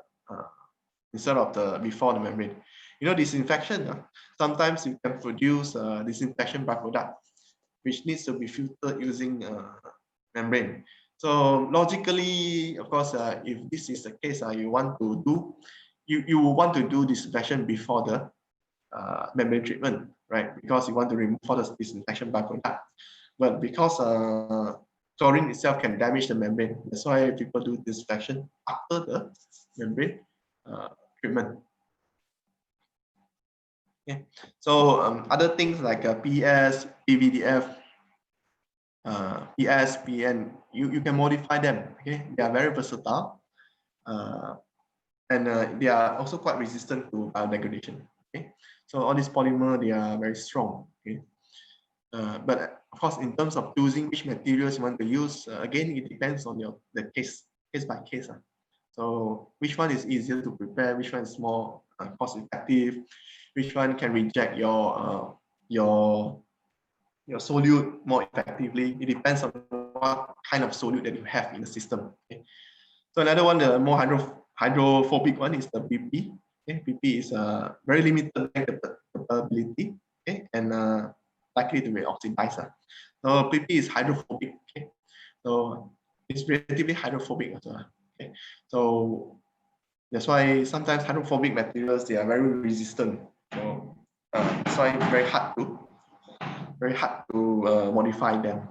before the membrane. You know, disinfection, sometimes you can produce disinfection byproduct which needs to be filtered using membrane. So logically, of course, if this is the case, you want to do, you want to do disinfection before the membrane treatment, right? Because you want to remove all the disinfection byproduct. But because chlorine itself can damage the membrane, that's why people do disinfection after the membrane treatment. Okay. So other things like PS, PVDF, PS, PN, you can modify them. Okay, they are very versatile, and they are also quite resistant to biodegradation. Okay, so all these polymer, they are very strong. Okay, but of course, in terms of choosing which materials you want to use, again, it depends on the case by case. So which one is easier to prepare, which one is more cost effective, which one can reject your solute more effectively. It depends on what kind of solute that you have in the system. Okay. So another one, the more hydrophobic one is the PP. Okay. PP is very limited capability, okay, and likely to be oxidized. So PP is hydrophobic. Okay. So it's relatively hydrophobic as well. Okay. So that's why sometimes hydrophobic materials, they are very resistant. So that's why it's very hard to modify them.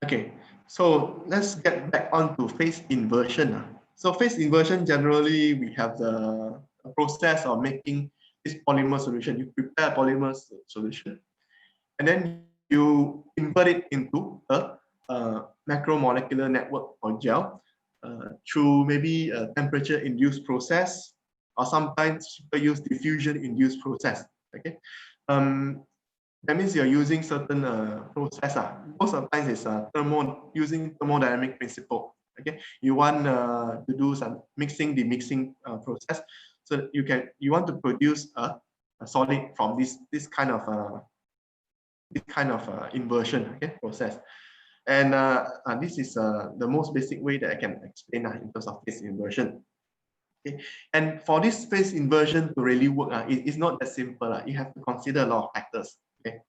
Okay, so let's get back on to phase inversion. So phase inversion, generally we have the process of making this polymer solution. You prepare a polymer solution, and then you invert it into a macromolecular network or gel through maybe a temperature-induced process, or sometimes people use diffusion-induced process. Okay, that means you're using certain process. Most of the times it's using thermodynamic principle. Okay, you want to do some mixing, demixing process, so you want to produce a solid from this kind of inversion, okay, process. And this is the most basic way that I can explain in terms of phase inversion. Okay, and for this phase inversion to really work, it's not that simple. You have to consider a lot of factors. Okay,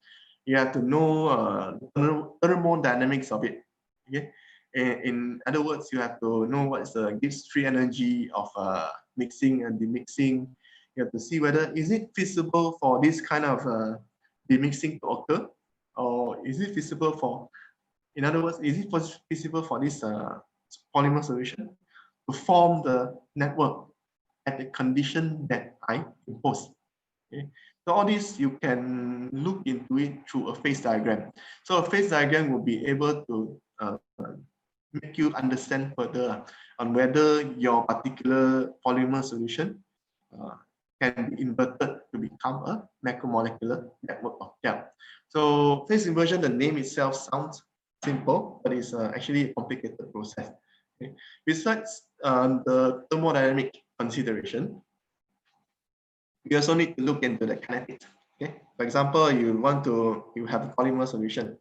you have to know thermodynamics of it. Okay, in other words, you have to know what is the Gibbs free energy of mixing and demixing. You have to see whether is it feasible for this kind of demixing to occur, or is it feasible for, in other words, is it feasible for this polymer solution to form the network at the condition that I impose. Okay. So all this you can look into it through a phase diagram. So a phase diagram will be able to make you understand further on whether your particular polymer solution can be inverted to become a macromolecular network of gel. So phase inversion, the name itself sounds simple, but it's actually a complicated process. Okay. Besides the thermodynamic consideration, you also need to look into the kinetics. Okay, for example, you have a polymer solution.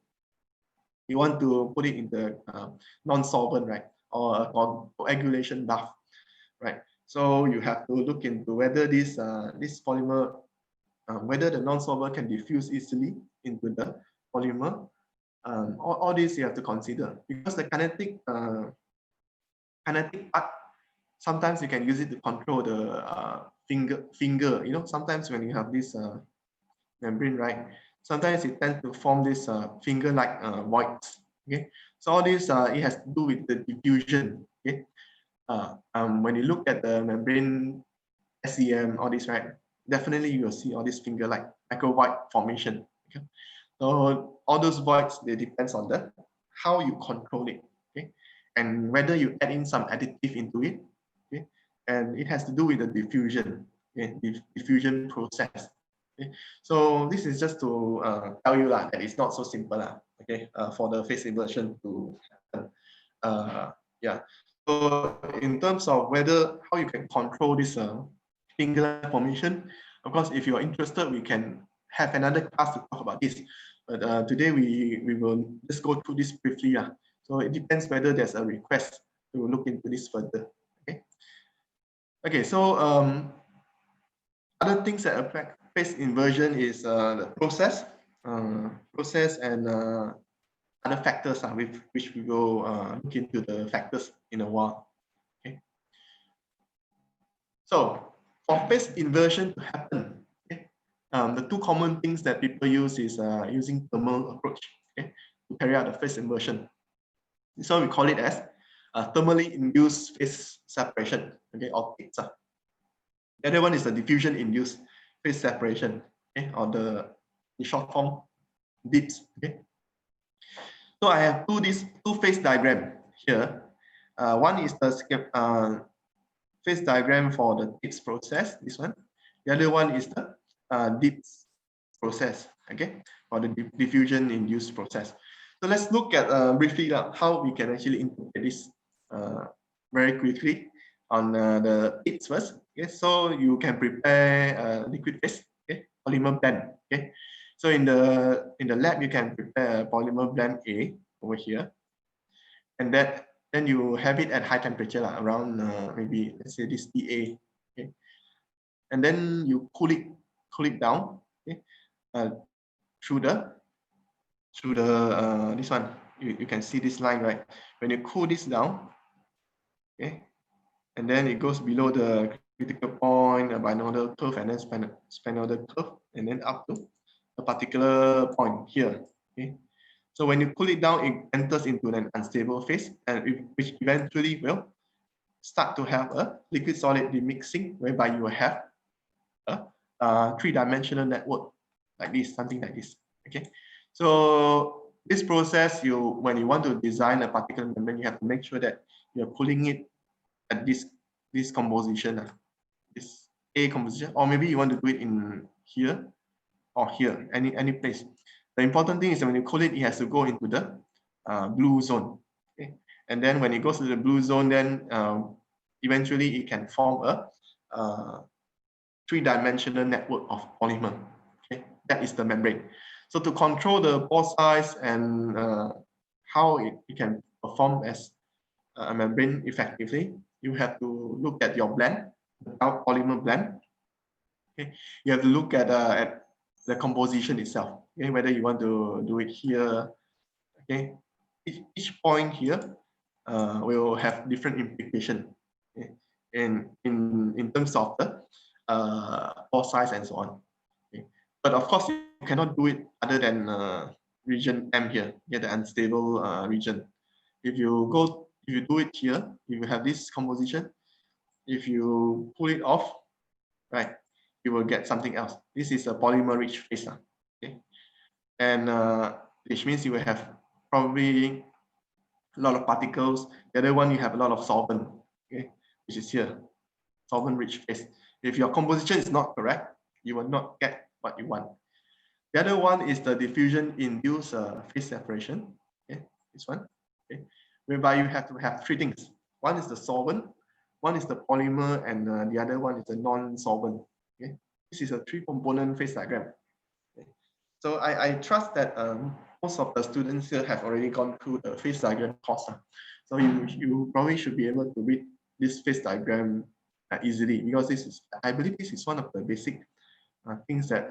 You want to put it in the non-solvent, right, or a coagulation bath, right? So you have to look into whether this polymer, whether the non-solvent can diffuse easily into the polymer. All this you have to consider, because the kinetic part, sometimes you can use it to control the finger. You know, sometimes when you have this membrane, right, sometimes it tends to form this finger-like voids. Okay, so all this it has to do with the diffusion. Okay, when you look at the membrane SEM, all this, right, definitely you will see all this finger-like micro void formation. Okay, so all those voids, they depends on the how you control it, okay, and whether you add in some additive into it, okay, and it has to do with the diffusion, okay, diffusion process. Okay. So this is just to tell you that it's not so simple, okay, for the phase inversion to happen. Yeah. So in terms of whether how you can control this singular formation, of course, if you are interested, we can have another class to talk about this. But today we will just go through this briefly. So it depends whether there's a request to look into this further. Okay. Okay. So other things that affect phase inversion is the process and other factors with which we will look into the factors in a while. Okay. So for phase inversion to happen, okay, the two common things that people use is using thermal approach, okay, to carry out the phase inversion. So we call it as thermally induced phase separation, okay, or TIPS. The other one is the diffusion induced phase separation, okay, or the short form DIPS. Okay. So I have two phase diagram here. One is the phase diagram for the DIPS process, this one. The other one is the DIPS process, okay, for the diffusion induced process. So let's look at briefly how we can actually integrate this very quickly on the DIPS first. Okay, so you can prepare liquid phase, okay, polymer blend. Okay, so in the lab you can prepare polymer blend A over here, and then you have it at high temperature, around maybe let's say this TA, okay, and then you cool it down, okay, through the this one. You can see this line, right? When you cool this down, okay, and then it goes below the critical point, binodal curve, and then sphenoidal curve, and then up to a particular point here. Okay, so when you cool it down, it enters into an unstable phase, and which eventually will start to have a liquid solid demixing, whereby you will have a three-dimensional network like this, something like this. Okay, so this process, when you want to design a particular membrane, you have to make sure that you're cooling it at this composition, this A composition, or maybe you want to do it in here or here, any place. The important thing is that when you cool it, it has to go into the blue zone. Okay, and then when it goes to the blue zone, then eventually it can form a three-dimensional network of polymer. Okay, that is the membrane. So to control the pore size and how it can perform as a membrane effectively, you have to look at your blend, the polymer blend. Okay, you have to look at the composition itself. Okay, whether you want to do it here. Okay, each point here will have different implication. Okay? In terms of the pore size and so on. Okay? But of course, you cannot do it other than region M here, the unstable region. If you do it here, you have this composition. If you pull it off, right, you will get something else. This is a polymer-rich phase, okay, and which means you will have probably a lot of particles. The other one, you have a lot of solvent, okay, which is here, solvent-rich phase. If your composition is not correct, you will not get what you want. The other one is the diffusion-induced phase separation. Okay, this one, okay, whereby you have to have three things. One is the solvent, one is the polymer, and the other one is the non-solvent. Okay, this is a three-component phase diagram. Okay. So I trust that most of the students here have already gone through the phase diagram course. So you probably should be able to read this phase diagram easily, because I believe this is one of the basic things that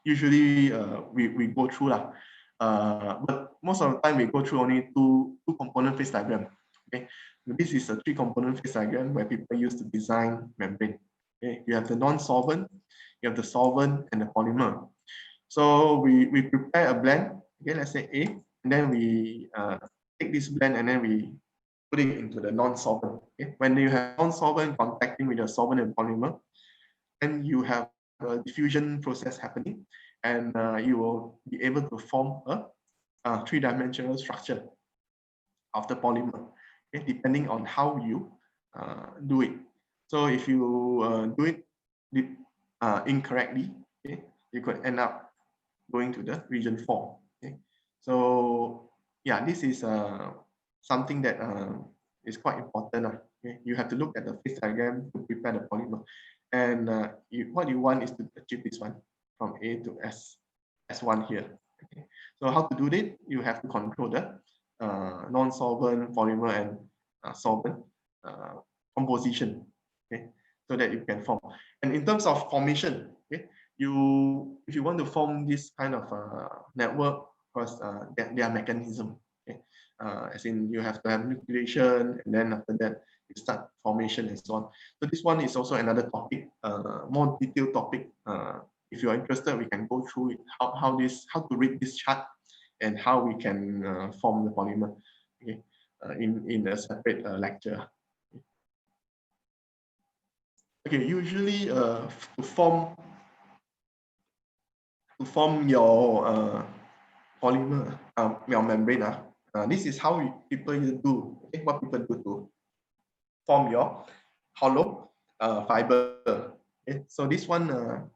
usually we go through lah. But most of the time we go through only two component phase diagram. Okay, this is a three component phase diagram where people use to design membrane. Okay, you have the non-solvent, you have the solvent, and the polymer. So we prepare a blend. Okay, let's say A, and then we take this blend and then we put it into the non-solvent. Okay, when you have non-solvent contacting with the solvent and polymer, then you have a diffusion process happening, and you will be able to form a three-dimensional structure of the polymer, okay, depending on how you do it. So if you do it incorrectly, okay, you could end up going to the region 4. Okay, so yeah, this is something that is quite important. Okay, you have to look at the phase diagram to prepare the polymer, and what you want is to achieve this one from A to S1 here. Okay, so how to do it? You have to control the non-solvent polymer and solvent composition. Okay, so that you can form. And in terms of formation, okay, if you want to form this kind of network, because there are mechanism. Okay, as in you have to have nucleation, and then after that you start formation and so on. So this one is also another topic, more detailed topic. If you are interested, we can go through it, how to read this chart and how we can form the polymer. Okay, in a separate lecture. Okay, usually to form your polymer, your membrane, this is how people do. Okay, what people do to form your hollow fiber. Okay, so this one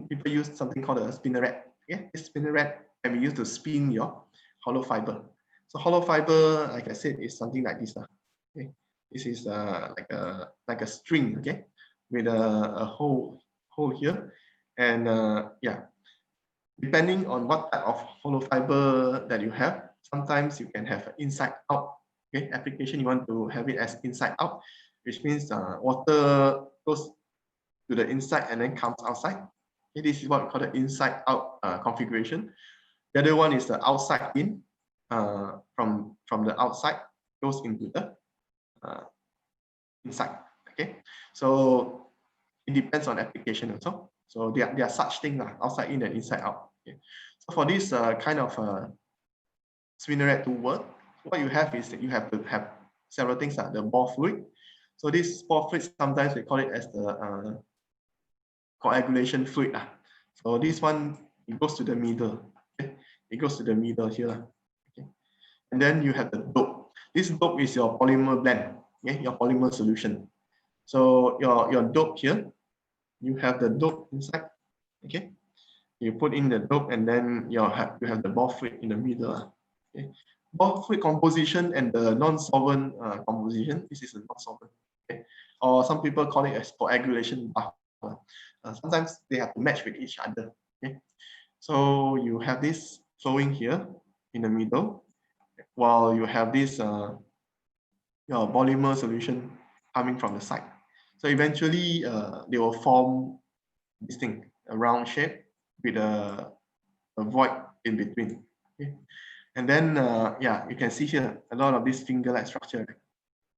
people use something called a spinneret. Okay, this spinneret can be used to spin your hollow fiber. So hollow fiber, like I said, is something like this. Okay, this is like a string. Okay, with a hole here, and yeah, depending on what type of hollow fiber that you have, sometimes you can have inside out. Okay, application you want to have it as inside out, which means water goes to the inside and then comes outside. Okay, this is what we call the inside out configuration. The other one is the outside in, from the outside goes into the inside. Okay, so it depends on application also. So there are such things, outside in and inside out. Okay. So for this kind of spinneret to work, what you have is that you have to have several things, the ball fluid. So this ball fluid, sometimes we call it as the coagulation fluid. So this one, it goes to the middle. Okay. It goes to the middle here. Okay. And then you have the dope. This dope is your polymer blend, okay, your polymer solution. So your dope here, you have the dope inside. Okay, you put in the dope, and then you have the ball fluid in the middle. Okay, ball fluid composition and the non-solvent composition. This is a non-solvent. Okay, or some people call it as coagulation bath. Sometimes they have to match with each other. Okay, so you have this flowing here in the middle, while you have this your polymer solution coming from the side. So eventually, they will form this thing, a round shape with a void in between. Okay. And then, yeah, you can see here a lot of this finger-like structure.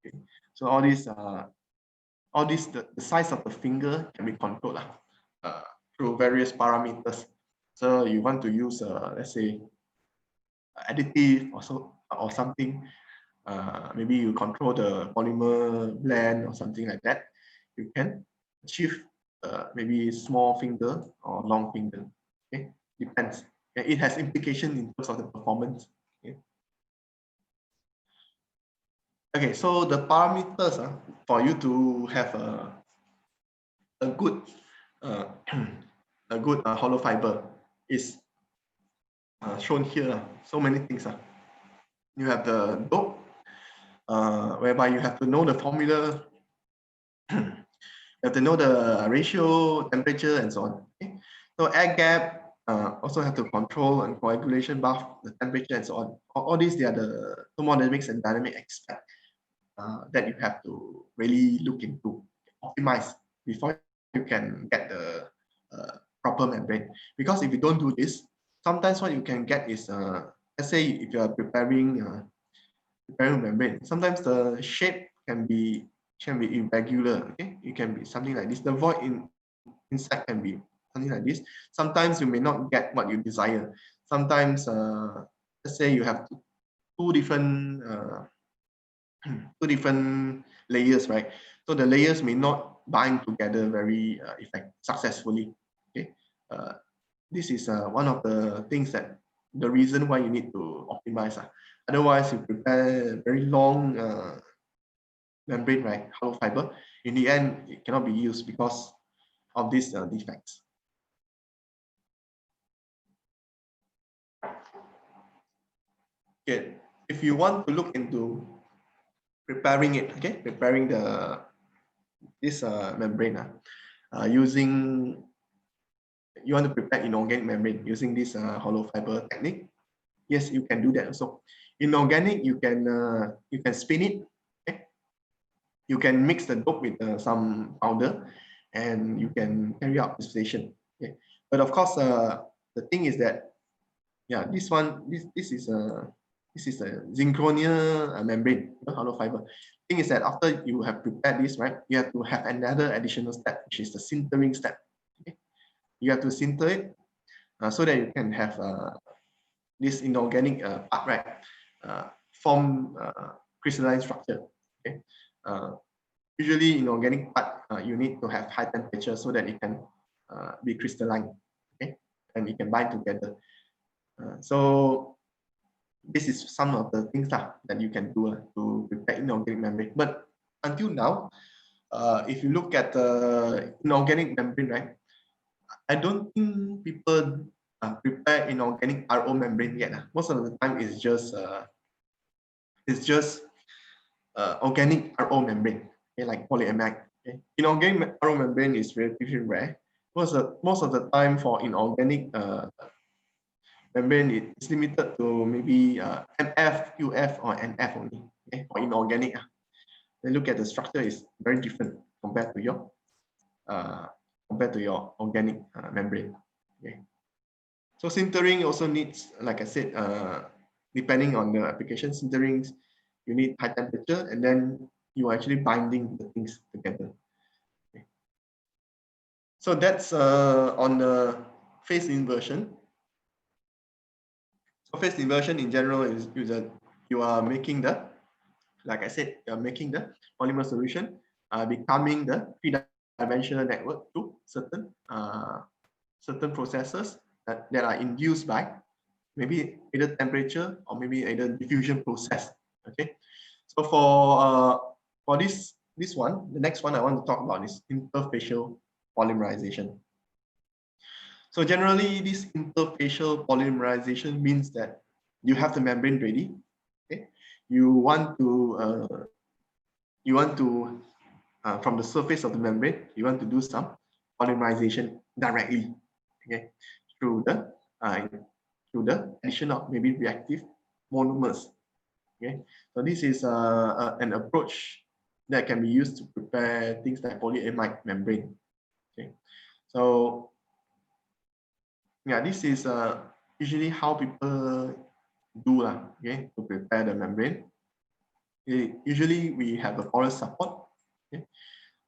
Okay. So all these, the size of the finger can be controlled through various parameters. So you want to use, let's say, additive or something. Maybe you control the polymer blend or something like that. You can achieve maybe small finger or long finger. Okay, depends. Okay? It has implication in terms of the performance. Okay, okay, so the parameters for you to have a good uh, a good hollow fiber is shown here. So many things. You have the dope, whereby you have to know the formula. You have to know the ratio, temperature, and so on. Okay? So air gap, also have to control and coagulation bath, the temperature, and so on. All these, they are the thermodynamics and dynamic aspect that you have to really look into, optimize before you can get the proper membrane. Because if you don't do this, sometimes what you can get is, let's say if you are preparing membrane, sometimes the shape can be irregular. Okay, it can be something like this. The void inside can be something like this. Sometimes you may not get what you desire. Sometimes, let's say you have two different two different layers, right? So the layers may not bind together very successfully. Okay, this is one of the things that the reason why you need to optimize. Otherwise, you prepare a very long membrane, right, hollow fiber. In the end, it cannot be used because of these defects. Okay, if you want to look into preparing it, okay, preparing this membrane, using, you want to prepare inorganic membrane using this hollow fiber technique. Yes, you can do that also. Inorganic, you can spin it. Okay? You can mix the dope with some powder, and you can carry out distillation. Okay? But of course, the thing is that, yeah, this is a synchronia membrane, hollow fiber. Thing is that after you have prepared this, right, you have to have another additional step, which is the sintering step. Okay? You have to sinter it so that you can have this inorganic part, right, form crystalline structure. Okay, usually inorganic part you need to have high temperature so that it can be crystalline. Okay, and it can bind together. So this is some of the things that you can do to prepare inorganic membrane. But until now, if you look at the inorganic membrane, right, I don't think people prepare inorganic RO membrane yet. Most of the time, it's just organic RO membrane, okay, like polymeric. Okay. Inorganic RO membrane is relatively rare. Most of the time for inorganic membrane, it's limited to maybe MF, UF, or NF only. Okay, for inorganic, then look at the structure is very different uh, compared to your organic membrane. Okay. So sintering also needs, like I said, depending on the application, sintering, you need high temperature, and then you are actually binding the things together. Okay. So that's on the phase inversion. So phase inversion in general is that you are making the, like I said, you're making the polymer solution becoming the three-dimensional network to certain processes that are induced by maybe either temperature or maybe either diffusion process. Okay, so for this one, the next one I want to talk about is interfacial polymerization. So generally, this interfacial polymerization means that you have the membrane ready. Okay, you want to from the surface of the membrane, you want to do some polymerization directly. Okay, through the uh, through the addition of maybe reactive monomers. Okay, so this is an approach that can be used to prepare things like polyamide membrane. Okay, so yeah, this is usually how people do okay, to prepare the membrane. Usually we have a porous support. Okay,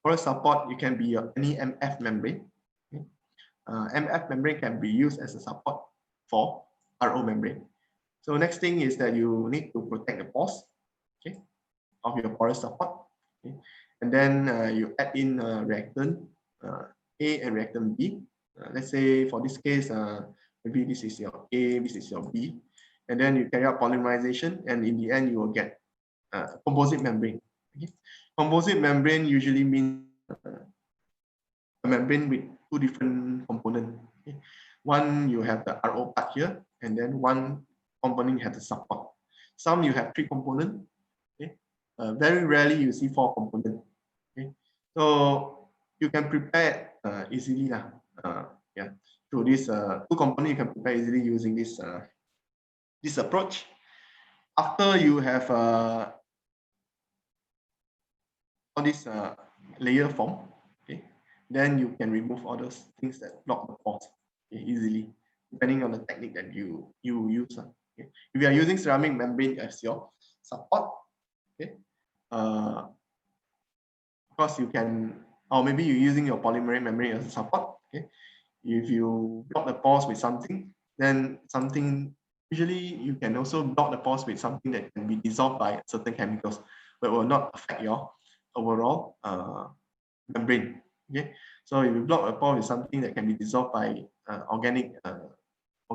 porous support, it can be any MF membrane. Okay, MF membrane can be used as a support for RO membrane. So next thing is that you need to protect the pores, okay, of your porous support. Okay. And then you add in reactant A and reactant B. Let's say for this case, maybe this is your A, this is your B. And then you carry out polymerization, and in the end, you will get composite membrane. Okay. Composite membrane usually means a membrane with two different components. Okay. One, you have the RO part here, and then one component you have the support. Some you have three components. Okay. Very rarely you see four components. Okay. So you can prepare easily yeah. Through this two components, you can prepare easily using this approach. After you have all this layer form, okay, then you can remove all those things that block the pores, okay, easily, depending on the technique that you use. Okay. If you are using ceramic membrane as your support, okay, of course you can, or maybe you're using your polymeric membrane as a support. Okay, if you block the pores with something, then something, usually you can also block the pores with something that can be dissolved by certain chemicals, but will not affect your overall membrane. Okay, so if you block a pore with something that can be dissolved by organic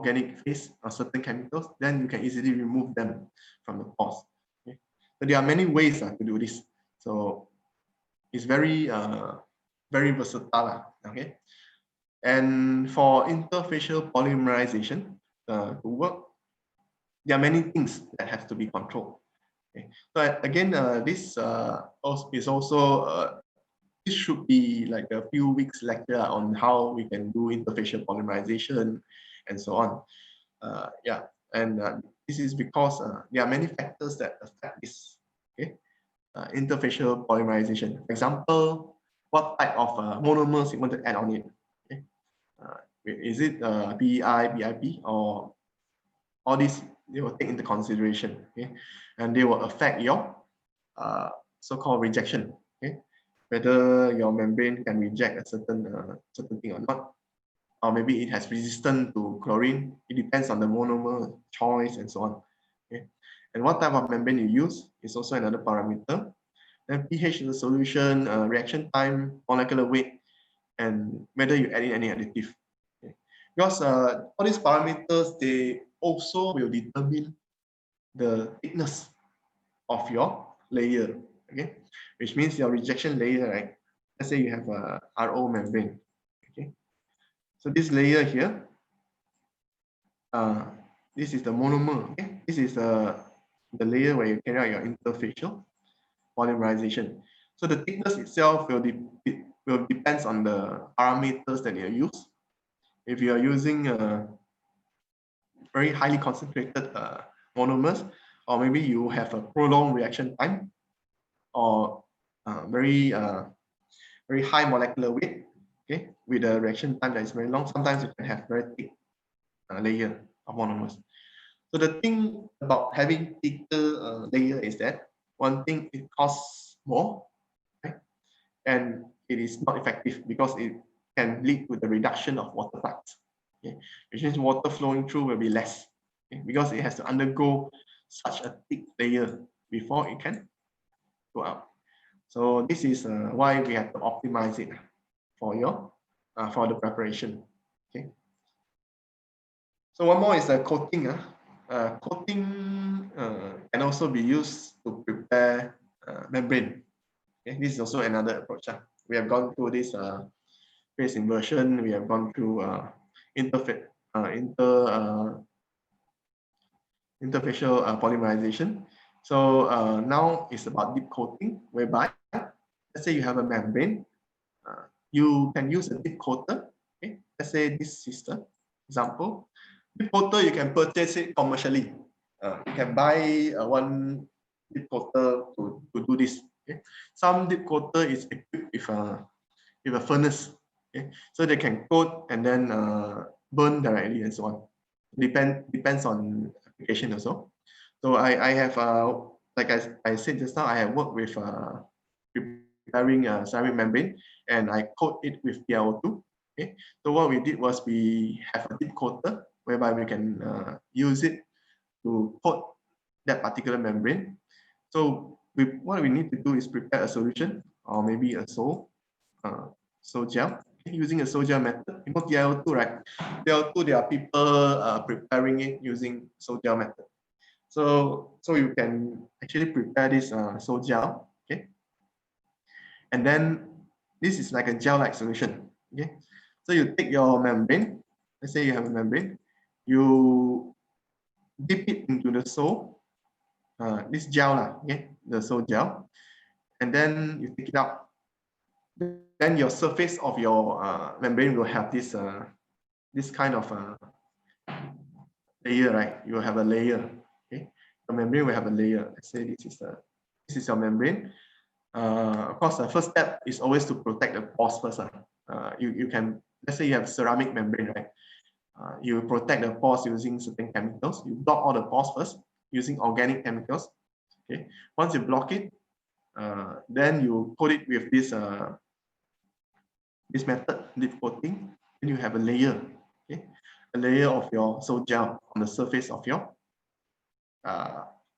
organic phase or certain chemicals, then you can easily remove them from the pores. Okay? So there are many ways to do this. So it's very very versatile. Okay. And for interfacial polymerization to work, there are many things that have to be controlled. Okay. So again, this is also this should be like a few weeks lecture on how we can do interfacial polymerization and so on. Yeah, and this is because there are many factors that affect this. Okay, interfacial polymerization. For example, what type of monomers you want to add on it. Okay, is it PEI, BIP, or all these they will take into consideration. Okay, and they will affect your so-called rejection. Okay, whether your membrane can reject a certain thing or not, or maybe it has resistance to chlorine. It depends on the monomer choice and so on. Okay, and what type of membrane you use is also another parameter. Then pH in the solution, reaction time, molecular weight, and whether you add in any additive. Okay. Because all these parameters, they also will determine the thickness of your layer. Okay, which means your rejection layer, right? Let's say you have a RO membrane. Okay, so this layer here, this is the monomer. Okay, this is the layer where you carry out your interfacial polymerization. So the thickness itself will depends on the parameters that you use. If you are using very highly concentrated monomers, or maybe you have a prolonged reaction time, or very high molecular weight, okay, with a reaction time that is very long. Sometimes you can have very thick layer of monomers. So the thing about having thicker layer is that one thing, it costs more, right? And it is not effective because it can lead to the reduction of water flux. Okay? Which means water flowing through will be less, okay? Because it has to undergo such a thick layer before it can go out. So this is why we have to optimize it for your for the preparation. Okay. So one more is the coating. Coating can also be used to prepare membrane. Okay. This is also another approach. We have gone through this phase inversion. We have gone through interface interfacial polymerization. So now it's about deep coating, whereby let's say you have a membrane, you can use a deep coater. Okay, let's say this is the example. Deep coater, you can purchase it commercially. You can buy one deep coater to do this. Okay, some deep coater is equipped with a furnace. Okay, so they can coat and then burn directly and so on. Depends on application also. So I have like I said just now, I have worked with preparing a ceramic membrane, and I coat it with PiO2. Okay, so what we did was we have a deep coater whereby we can use it to coat that particular membrane. So what we need to do is prepare a solution, or maybe a sol gel, using a sol gel method. You know PiO2, right? PiO2, there are people preparing it using sol gel method. So you can actually prepare this sol gel, okay? And then this is like a gel-like solution, okay? So you take your membrane, let's say you have a membrane, you dip it into the sol, this gel, okay? The sol gel, and then you take it out. Then your surface of your membrane will have this kind of layer, right? You will have a layer, okay? The membrane will have a layer. Let's say this is your membrane. Of course, the first step is always to protect the pores first. You can, let's say you have ceramic membrane, right? You protect the pores using certain chemicals. You block all the pores first using organic chemicals. Okay. Once you block it, then you coat it with this method, deep coating. Then you have a layer, okay, a layer of your sol gel on the surface of your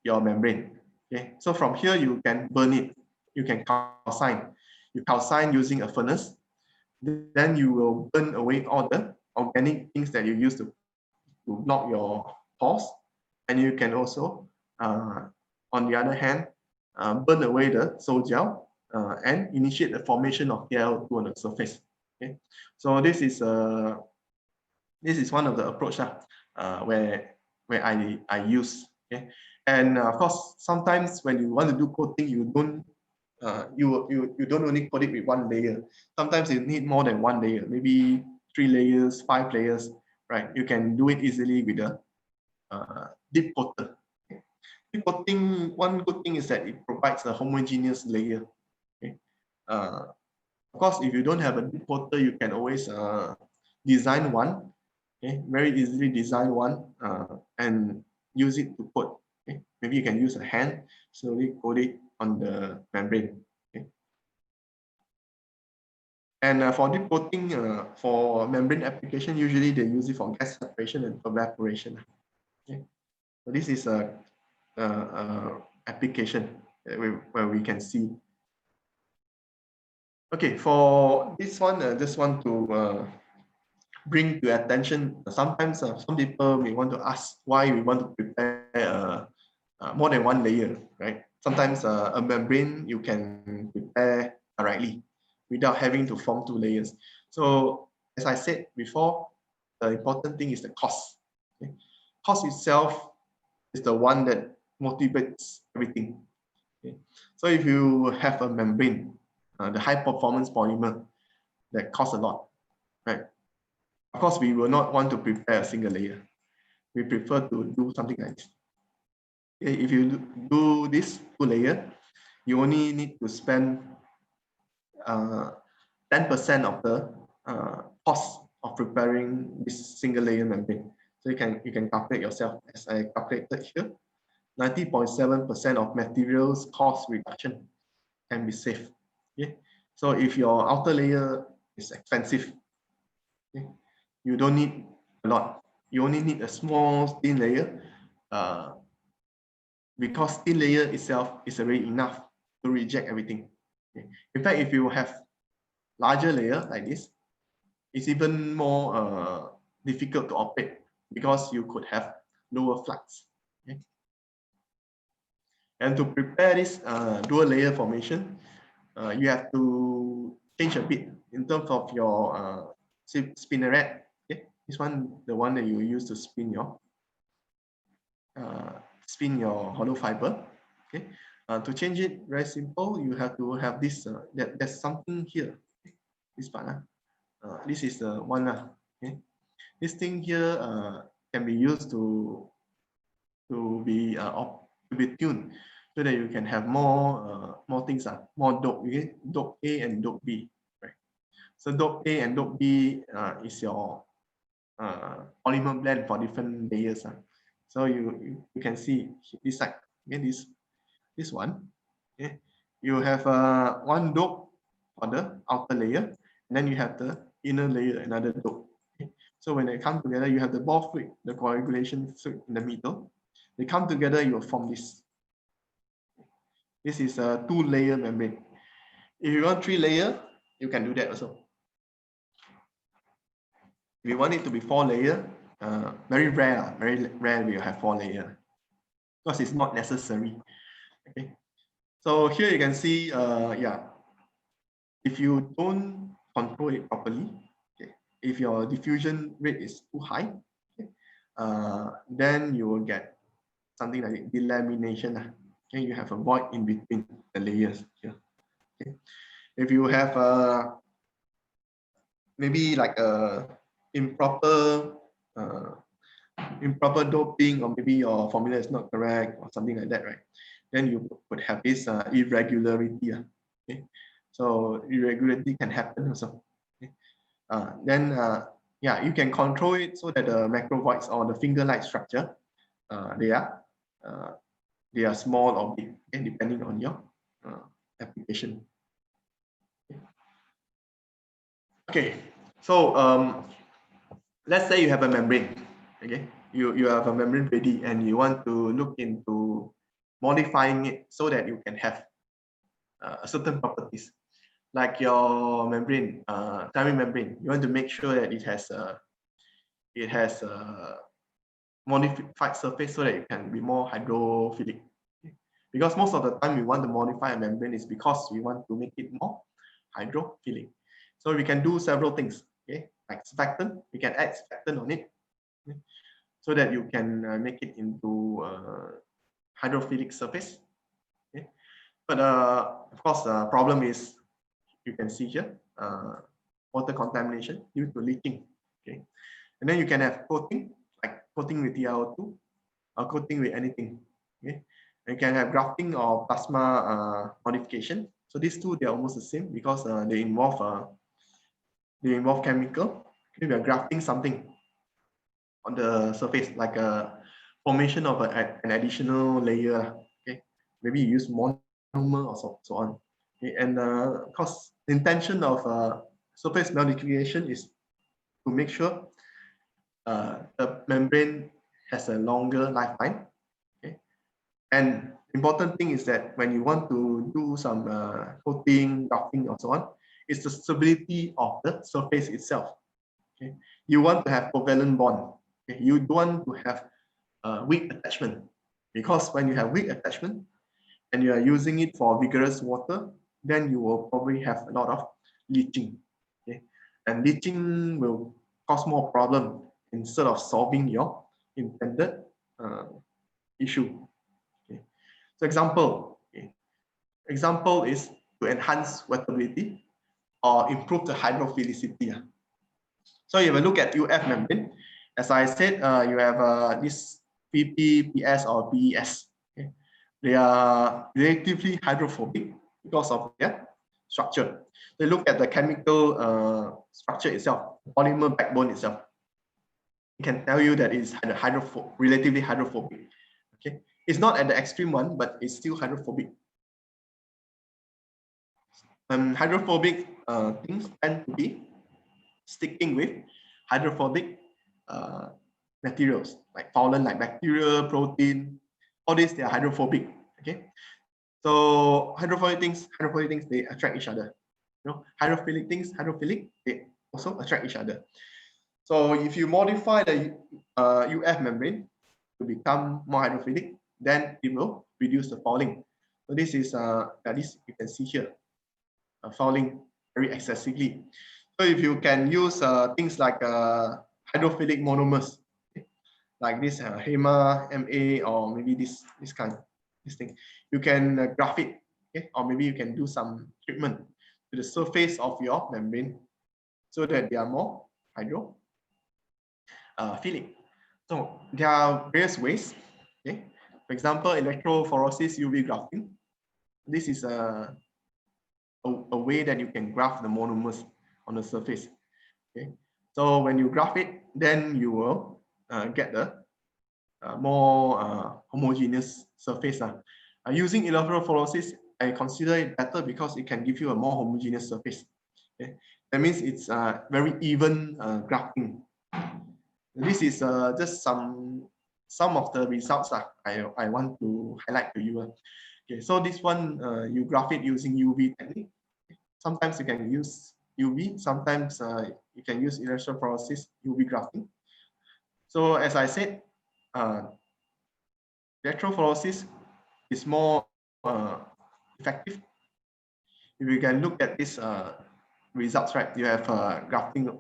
membrane. Okay, so from here you can burn it. You can calcine. You calcine using a furnace. Then you will burn away all the organic things that you used to to block your pores, and you can also, on the other hand, burn away the soil gel and initiate the formation of TiO2 on the surface. Okay, so this is one of the approach where I use. Okay, and of course sometimes when you want to do coating, you don't you don't only coat it with one layer. Sometimes you need more than one layer, maybe 3 layers, 5 layers, right? You can do it easily with a deep coater. Deep coating, one good thing is that it provides a homogeneous layer. Okay? Of course, if you don't have a deep coater, you can always design one. Okay, very easily design one and use it to coat. Okay? Maybe you can use a hand, slowly coat it on the membrane. Okay? And for deep coating, for membrane application, usually they use it for gas separation and evaporation. Okay? So this is a application where we can see. Okay, for this one, I just want to bring to your attention. Sometimes some people may want to ask why we want to prepare more than one layer, right? Sometimes a membrane you can prepare directly without having to form 2 layers. So as I said before, the important thing is the cost. Okay? Cost itself is the one that motivates everything. Okay? So if you have a membrane, the high performance polymer that costs a lot, right? Of course, we will not want to prepare a single layer. We prefer to do something like this. Okay? If you do this 2 layer, you only need to spend 10% of the cost of preparing this single layer membrane. So you can calculate yourself as I calculated here. 90.7% of materials cost reduction can be saved. Okay? So if your outer layer is expensive, okay, you don't need a lot. You only need a small thin layer because thin layer itself is already enough to reject everything. Okay? In fact, if you have larger layer like this, it's even more difficult to operate because you could have lower flux. Okay? And to prepare this dual layer formation, you have to change a bit in terms of your spinneret. Okay? This one, the one that you use to spin your hollow fiber. Okay, to change it, very simple. You have to have this. There's something here. This part. This is the one. Okay, this thing here can be used to be tuned so that you can have more things. More dope. Okay, dope A and dope B. Right. So dope A and dope B is your polymer blend for different layers. So you can see this side. Okay, this one. Okay, you have one dope for the outer layer, and then you have the inner layer, another dope. Okay? So when they come together, you have the ball fluid, the coagulation fluid in the middle. They come together, you will form this. This is a 2-layer membrane. If you want 3-layer, you can do that also. If you want it to be 4-layer, very rare we have 4-layer because it's not necessary. Okay, so here you can see, yeah, if you don't control it properly, okay, if your diffusion rate is too high, okay, then you will get something like delamination. Okay, you have a void in between the layers here. Okay, if you have maybe like a improper improper doping, or maybe your formula is not correct or something like that, right? Then you would have this irregularity. Okay, so irregularity can happen also. Okay? Then yeah, you can control it so that the macro voids or the finger-like structure, they are small or big, okay, depending on your application. Okay, so let's say you have a membrane. Okay, you have a membrane ready and you want to look into modifying it so that you can have certain properties, like your membrane, timing membrane. You want to make sure that it has modified surface so that it can be more hydrophilic. Because most of the time we want to modify a membrane is because we want to make it more hydrophilic. So we can do several things, okay? Like surfactant, we can add surfactant on it, okay? So that you can make it into hydrophilic surface. Okay? But of course, the problem is you can see here water contamination due to leaching. Okay, and then you can have coating, like coating with TiO2 or coating with anything. Okay, and you can have grafting or plasma modification. So these two, they're almost the same because they involve chemical. Okay, we are grafting something on the surface, like a formation of an additional layer. Okay, maybe you use monomer or so on. Okay, and of course, the intention of surface modification is to make sure the membrane has a longer lifetime. Okay, and important thing is that when you want to do some coating, grafting, or so on, it's the stability of the surface itself. Okay, you want to have covalent bond. Okay? You don't want to have weak attachment, because when you have weak attachment and you are using it for vigorous water, then you will probably have a lot of leaching. Okay, and leaching will cause more problem instead of solving your intended uh, issue. Okay, so example. Okay. Example is to enhance wettability or improve the hydrophilicity. So if you look at UF membrane, as I said, you have this PP, PS, or PES. Okay? They are relatively hydrophobic because of their structure. They look at the chemical structure itself, polymer backbone itself. It can tell you that it's relatively hydrophobic. Okay, it's not at the extreme one, but it's still hydrophobic. Hydrophobic things tend to be sticking with hydrophobic uh, materials like pollen, like bacteria, protein. All these, they are hydrophobic. Okay, so hydrophilic things, they attract each other. You know, hydrophilic, they also attract each other. So if you modify the UF membrane to become more hydrophilic, then it will reduce the fouling. So this is at least you can see here, fouling very excessively. So if you can use things like hydrophilic monomers, okay, like this HEMA, MA, or maybe this thing, you can graph it, okay, or maybe you can do some treatment to the surface of your membrane so that they are more hydrophilic. So there are various ways. Okay, for example, electrophoresis UV grafting. This is a way that you can graph the monomers on the surface. Okay, so when you graph it, then you will get the more homogeneous surface. Using electrophoresis, I consider it better because it can give you a more homogeneous surface. Okay, that means it's very even grafting. This is just some of the results I want to highlight to you. Okay, so this one you graph it using UV technique. Sometimes you can use UV, sometimes you can use electrophoresis UV grafting. So as I said, electrophoresis is more effective. If you can look at these results, right, you have grafting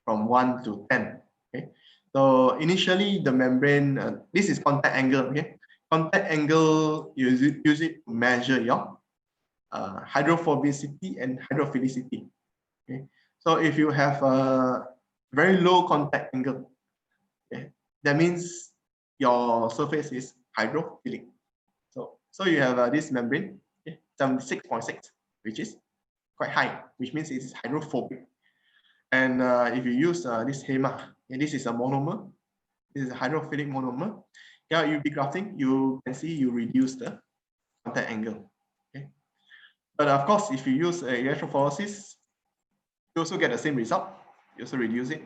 from 1 to 10. Okay, so initially the membrane, this is contact angle. Okay, contact angle, use it to measure your hydrophobicity and hydrophilicity. Okay, so if you have a very low contact angle, okay, that means your surface is hydrophilic. So you have this membrane, okay, 76.6, which is quite high, which means it is hydrophobic. And if you use this HEMA, okay, this is a monomer, this is a hydrophilic monomer. Yeah, UV grafting, you can see you reduce the contact angle. Okay, but of course, if you use electrophoresis, you also get the same result. You also reduce it,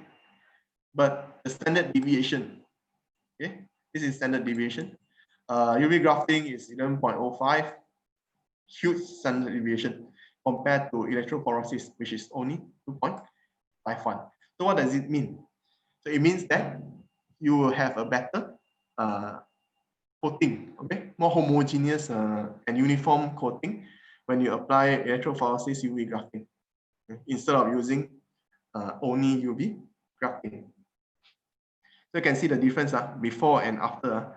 but the standard deviation, okay, this is standard deviation. UV grafting is 11.05, huge standard deviation compared to electrophoresis, which is only 2.51. So what does it mean? So it means that you will have a better coating, okay, more homogeneous and uniform coating when you apply electrophoresis UV graphene, okay, instead of using only UV graphene. So you can see the difference before and after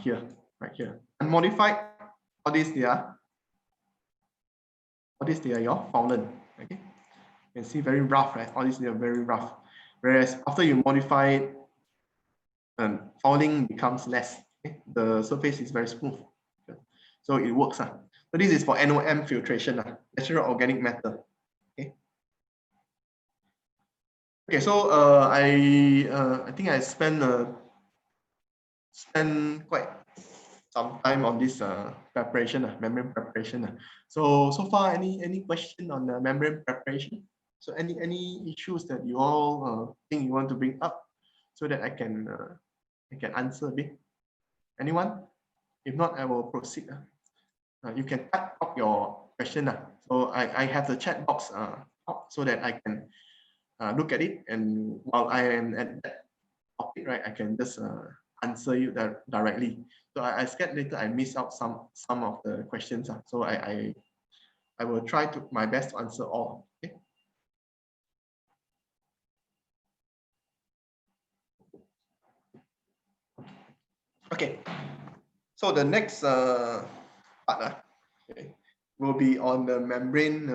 here, right here. Unmodified, all these they are your foulen. Okay, you can see very rough, right? All these they are very rough. Whereas after you modify it, fouling becomes less. Okay? The surface is very smooth. Okay? So it works. So this is for NOM filtration, natural organic matter. Okay. Okay, so I think I spent quite some time on this preparation, membrane preparation. So far, any question on the membrane preparation? So any issues that you all think you want to bring up, so that I can answer a bit. Anyone? If not, I will proceed. You can type up your question. So I have the chat box up so that I can look at it, and while I am at that topic, right, I can just answer you directly. So I scared later I miss out some of the questions. So I will try to my best to answer all. Okay. Okay. So the next part okay, will be on the membrane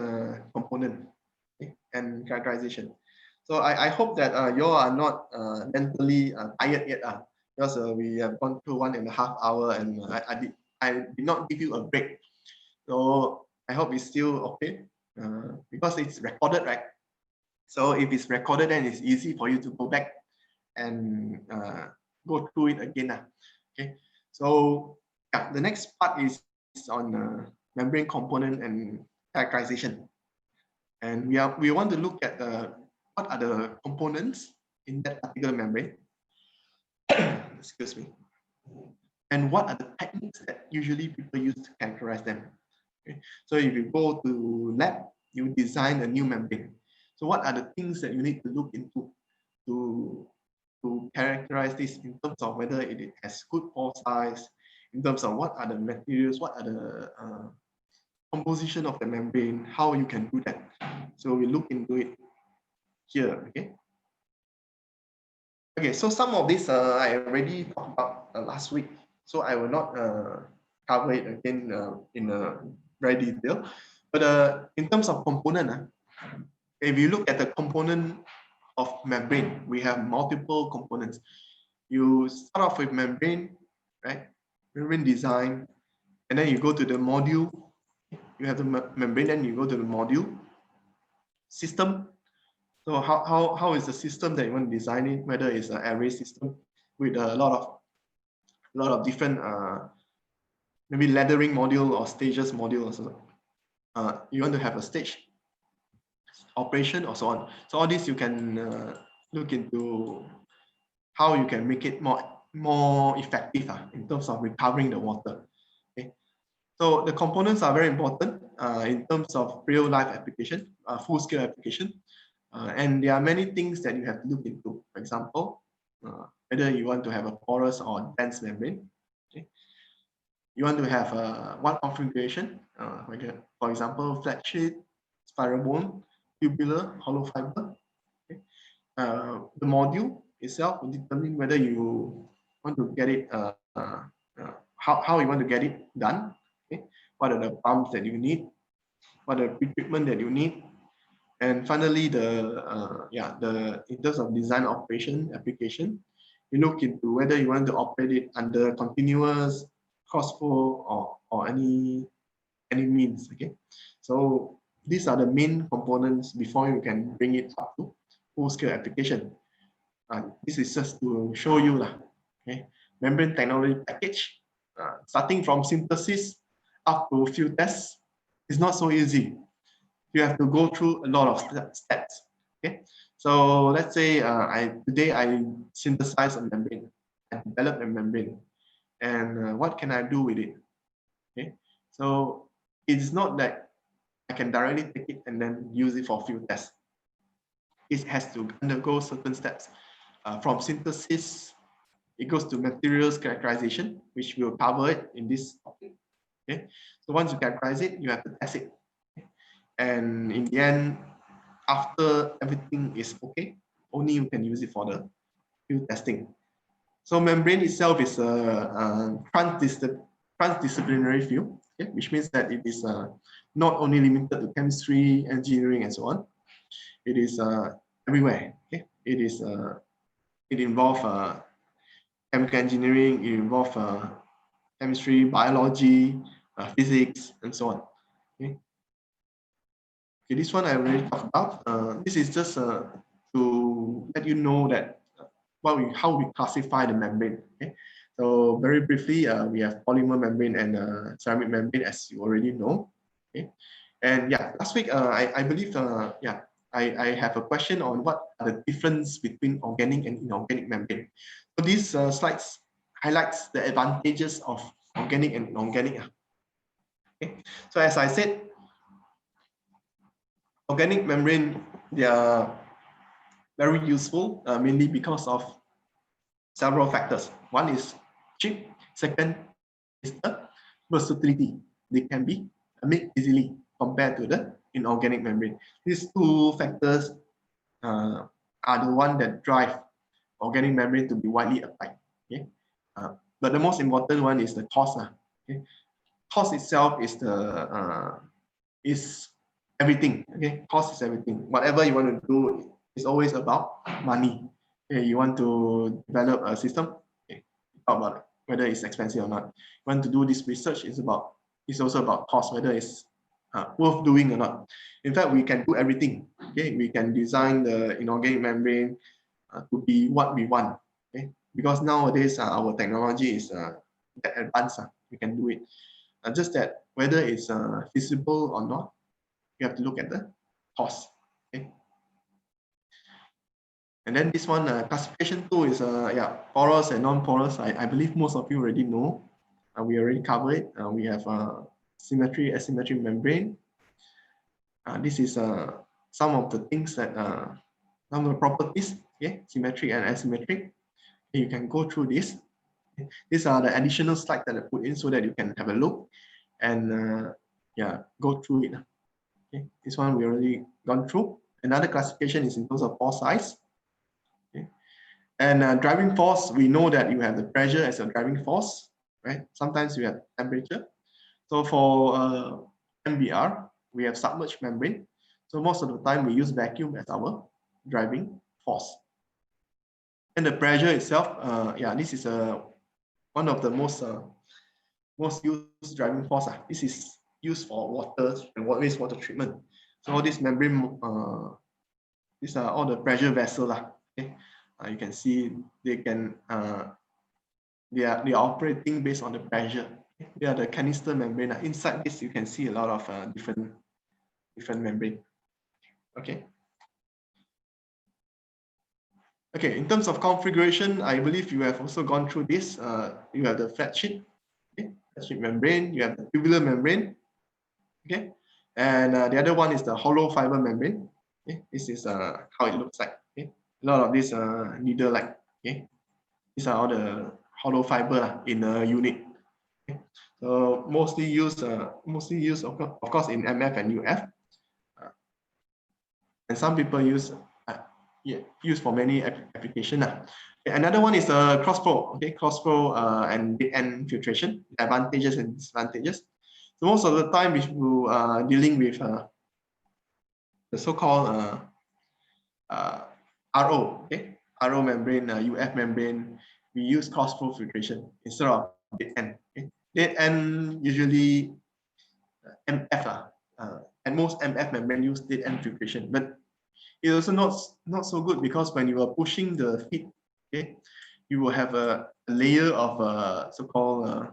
component, okay, and characterization. So I hope that you all are not mentally tired yet, because we have gone through 1.5 hours, and I did not give you a break. So I hope it's still okay, because it's recorded, right? So if it's recorded, then it's easy for you to go back and go through it again. Okay. So yeah, the next part is on membrane component and characterization, and we want to look at what are the components in that particular membrane. Excuse me. And what are the techniques that usually people use to characterize them? Okay. So if you go to lab, you design a new membrane. So what are the things that you need to look into to characterize this, in terms of whether it has good pore size, in terms of what are the materials, what are the composition of the membrane, how you can do that. So we look into it here. Okay. Okay, so some of this I already talked about last week, so I will not cover it again in very detail. But in terms of component, if you look at the component of membrane, we have multiple components. You start off with membrane, right? Membrane design, and then you go to the module. You have the membrane, then you go to the module system. So how is the system that you want to design it? Whether it's an array system with a lot of different maybe laddering module or stages module or so. You want to have a stage operation or so on. So all this you can look into how you can make it more effective in terms of recovering the water. Okay. So the components are very important in terms of real life application, full scale application. And there are many things that you have to look into. For example, whether you want to have a porous or dense membrane. Okay. You want to have one configuration, for example, flat sheet, spiral bone, tubular, hollow fiber. Okay. The module itself will determine whether you want to get it, how you want to get it done. Okay. What are the pumps that you need? What are the equipment that you need? And finally, in terms of design operation application, you look into whether you want to operate it under continuous, crossflow, or any means. Okay, so these are the main components before you can bring it up to full scale application. This is just to show you lah. Okay, membrane technology package, starting from synthesis up to field tests, is not so easy. You have to go through a lot of steps. Okay, so let's say today I synthesize a membrane, I develop a membrane, and what can I do with it? Okay, so it's not that I can directly take it and then use it for field tests. It has to undergo certain steps from synthesis it goes to materials characterization, which we'll cover it in this topic. Okay, so once you characterize it, you have to test it, and in the end, after everything is okay, only you can use it for the field testing. So membrane itself is a transdisciplinary field, okay, which means that it is not only limited to chemistry, engineering, and so on. It is everywhere. Okay, it involves chemical engineering, it involves chemistry, biology, physics, and so on. Okay. Okay, this one I already talked about. This is just to let you know that how we classify the membrane. Okay, so very briefly, we have polymer membrane and ceramic membrane, as you already know. Okay, and yeah, last week I believe yeah, I have a question on what are the difference between organic and inorganic membrane. So these slides highlights the advantages of organic and inorganic. Okay, so as I said, organic membrane, they are very useful, mainly because of several factors. One is cheap. Second is the versatility. They can be made easily compared to the inorganic membrane. These two factors are the one that drive organic membrane to be widely applied. Okay, but the most important one is the cost. Okay, cost itself is everything. Okay, cost is everything. Whatever you want to do is always about money. Okay, you want to develop a system, okay, talk about whether it's expensive or not. You want to do this research, it's also about cost, whether it's worth doing or not. In fact, we can do everything. Okay, we can design the inorganic membrane to be what we want. Okay, because nowadays our technology is that advanced. We can do it. Just that whether it's feasible or not, you have to look at the cost. Okay. And then this one, classification 2 is yeah, porous and non-porous. I believe most of you already know. We already covered it. We have symmetry, asymmetry membrane. This is some of the things that some of the properties, okay, symmetric and asymmetric. You can go through this. These are the additional slides that I put in so that you can have a look and yeah, go through it. Okay, this one we already gone through. Another classification is in terms of pore size. Okay. And driving force, we know that you have the pressure as a driving force, right? Sometimes you have temperature. So for MBR, we have submerged membrane. So most of the time we use vacuum as our driving force. And the pressure itself, yeah, this is one of the most used driving force. This is used for water and wastewater treatment. So all this membrane, these are all the pressure vessels. Okay, you can see they can they are operating based on the pressure. They are the canister membrane. Inside this, you can see a lot of different membrane. Okay. Okay, in terms of configuration, I believe you have also gone through this. You have the flat sheet, okay, flat sheet membrane. You have the tubular membrane, okay, and the other one is the hollow fiber membrane. Okay, this is how it looks like. Okay, a lot of this needle-like. Okay, these are all the hollow fiber in a unit. Okay. So mostly used of course in MF and UF, and some people use yeah, used for many application. Okay, another one is cross flow. Okay, cross flow and dead end filtration, advantages and disadvantages. So most of the time, if you are dealing with the so-called RO, okay, RO membrane, UF membrane, we use cross flow filtration instead of dead end. Okay. Dead end usually MF at most MF membrane use dead end filtration, but it's also not so good because when you are pushing the feed, okay, you will have a layer of so-called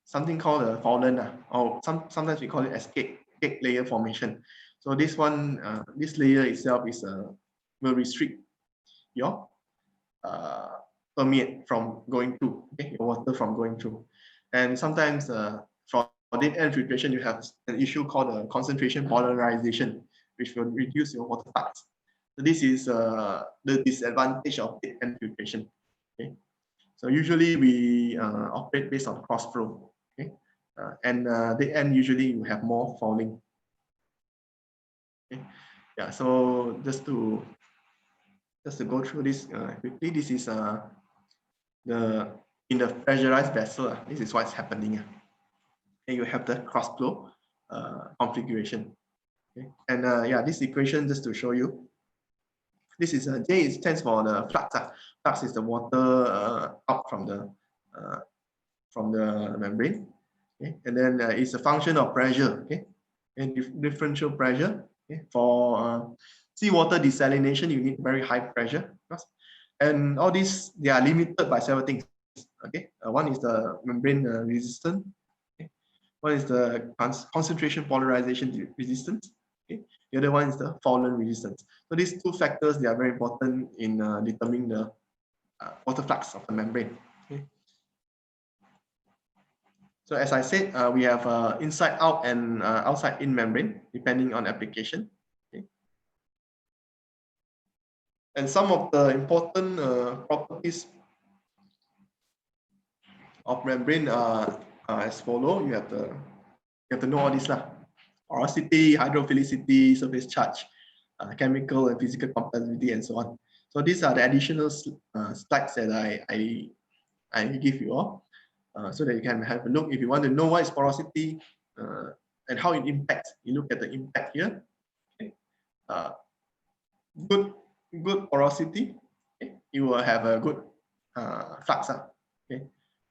something called a fallen, or sometimes we call it as cake layer formation. So this one, this layer itself is will restrict your permeate from going through, okay, your water from going through, and sometimes for dead end filtration, you have an issue called concentration polymerization, which will reduce your water flux. So this is the disadvantage of dead end filtration. Okay, so usually we operate based on cross flow. Okay, and the end usually you have more falling. Okay, yeah. So just to go through this quickly, this is the in the pressurized vessel. This is what's happening. And you have the cross flow configuration. Okay, and yeah, this equation just to show you. This is J stands for the flux. Flux is the water out uh, from the membrane. Okay, and then it's a function of pressure. Okay, and differential pressure. Okay, for seawater desalination, you need very high pressure. And all these they are limited by several things. Okay, one is the membrane resistance. Okay, one is the concentration polarization resistance. Okay, the other one is the Foulant resistance. So these two factors they are very important in determining the water flux of the membrane. Okay. So as I said, we have inside out and outside in membrane depending on application. Okay. And some of the important properties of membrane are as follow. You have to know all this lah. Porosity, hydrophilicity, surface charge, chemical and physical compatibility, and so on. So these are the additional slides that I give you all, so that you can have a look. If you want to know what is porosity and how it impacts, you look at the impact here. Okay. Good porosity, okay, you will have a good flux. Okay.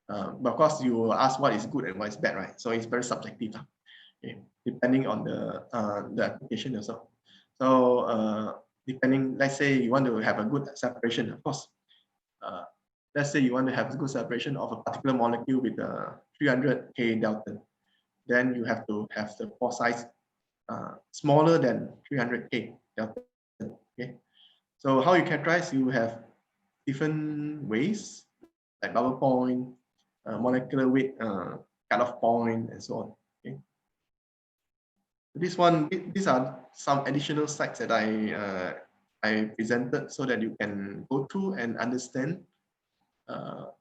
But of course, you will ask what is good and what is bad, right? So it's very subjective, okay, depending on the application also. So depending, let's say you want to have a good separation, of course. Let's say you want to have a good separation of a particular molecule with a 300 K delta, then you have to have the pore size smaller than 300 K delta. Okay. So how you characterize, you have different ways like bubble point, molecular weight, cutoff point, and so on. Okay. This one, these are some additional slides that I presented so that you can go through and understand all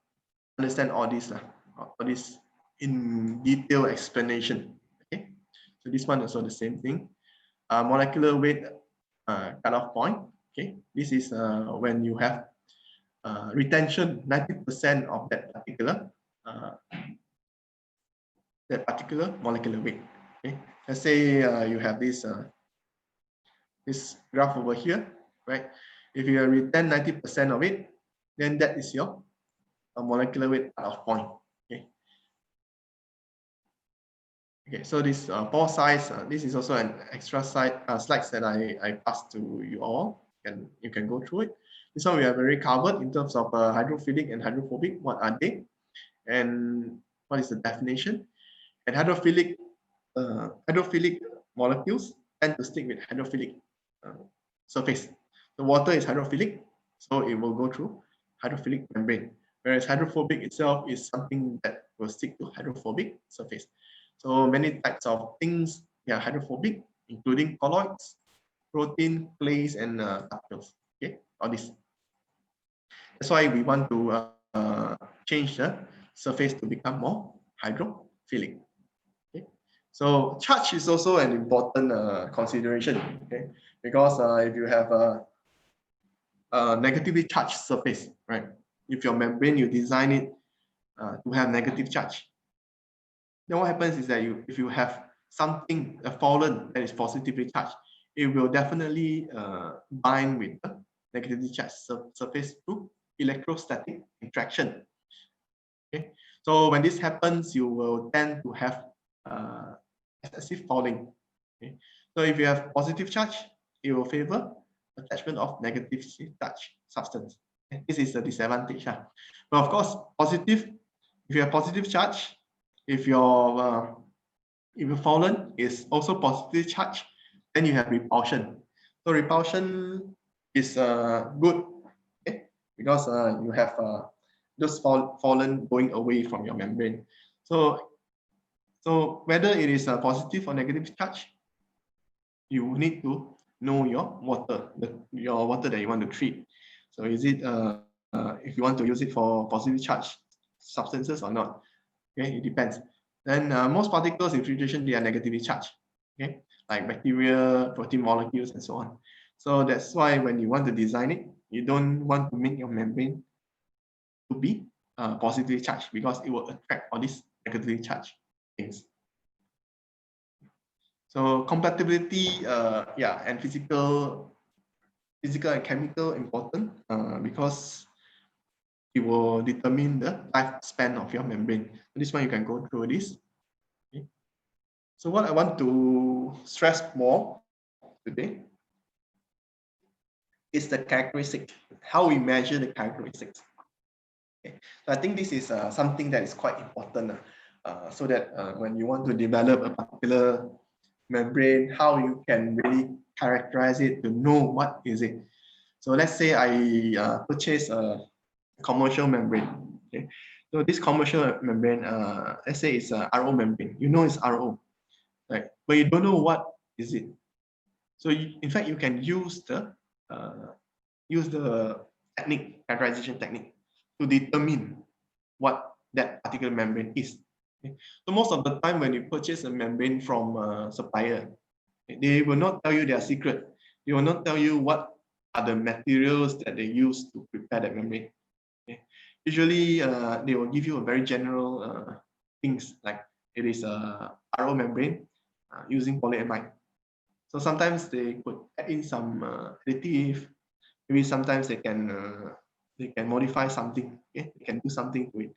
this in detail explanation. Okay, so this one also the same thing. Molecular weight cutoff point. Okay, this is when you have retention 90% of that particular molecular weight. Okay, let's say you have this graph over here, right? If you retain 90% of it, then that is your molecular weight cutoff point. Okay. Okay, so this pore size, this is also an extra slides that I passed to you all, and you can go through it. This one we have already covered in terms of hydrophilic and hydrophobic. What are they, and what is the definition? And hydrophilic molecules tend to stick with hydrophilic surface. The water is hydrophilic, so it will go through hydrophilic membrane. Whereas hydrophobic itself is something that will stick to hydrophobic surface. So many types of things are hydrophobic, including colloids, protein, clays, and particles. Okay, all this. That's why we want to change the surface to become more hydrophilic. Okay, so charge is also an important consideration. Okay, because if you have a negatively charged surface, right? If your membrane you design it to have negative charge, then what happens is that if you have something, a Foulant that is positively charged, it will definitely bind with the negatively charged surface through electrostatic interaction. Okay, so when this happens, you will tend to have excessive fouling. Okay, so if you have positive charge, it will favor attachment of negative charge substance. Okay? This is the disadvantage. But of course, if you have positive charge, if your Foulant is also positive charge, then you have repulsion. So repulsion is good, okay? Because you have those Foulant going away from your membrane. So whether it is a positive or negative charge, you need to know your water that you want to treat. So is it if you want to use it for positively charged substances or not. Okay, it depends. Then most particles in filtration, they are negatively charged. Okay, like bacteria, protein molecules, and so on. So that's why when you want to design it, you don't want to make your membrane to be positively charged because it will attract all these negatively charged things. So compatibility, yeah, and physical and chemical important because it will determine the lifespan of your membrane. So this one you can go through this. Okay. So what I want to stress more today is the characteristic, how we measure the characteristics. Okay. So I think this is something that is quite important so that when you want to develop a particular membrane, how you can really characterize it to know what is it. So let's say I purchase a commercial membrane. Okay, so this commercial membrane, let's say it's a RO membrane. You know it's RO, right? But you don't know what is it. So in fact, you can use the technique, characterization technique, to determine what that particular membrane is. Okay? So most of the time, when you purchase a membrane from a supplier, they will not tell you their secret. They will not tell you what are the materials that they use to prepare that membrane. Okay. Usually, they will give you a very general things like it is a RO membrane using polyamide. So sometimes they could add in some additive. Maybe sometimes they can modify something. Okay? They can do something to it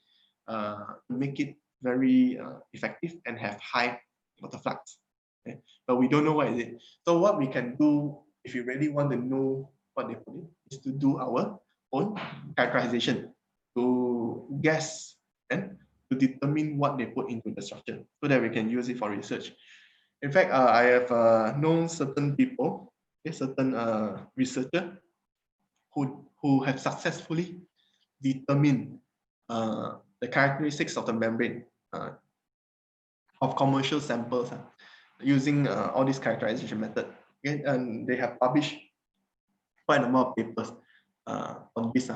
to make it very effective and have high water flux. Okay? But we don't know what is it. So what we can do if you really want to know what they put in is to do our own characterization to guess and to determine what they put into the structure so that we can use it for research. In fact, I have known certain people, certain researchers who have successfully determined the characteristics of the membrane of commercial samples using all these characterization method. Okay? And they have published quite a number of papers on this.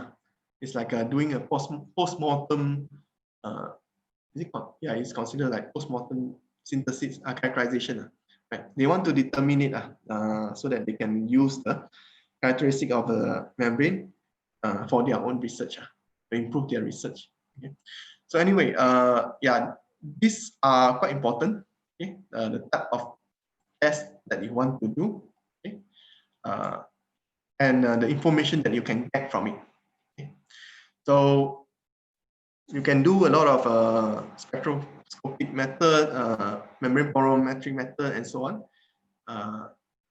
It's like doing a post-mortem, is it called? Yeah, it's considered like post-mortem synthesis characterization. Right? They want to determine it so that they can use the characteristic of the membrane for their own research to improve their research. Okay? So anyway, yeah, these are quite important. Okay? The type of test that you want to do, okay? And the information that you can get from it. Okay? So you can do a lot of spectroscopic method, membrane porometric method, and so on.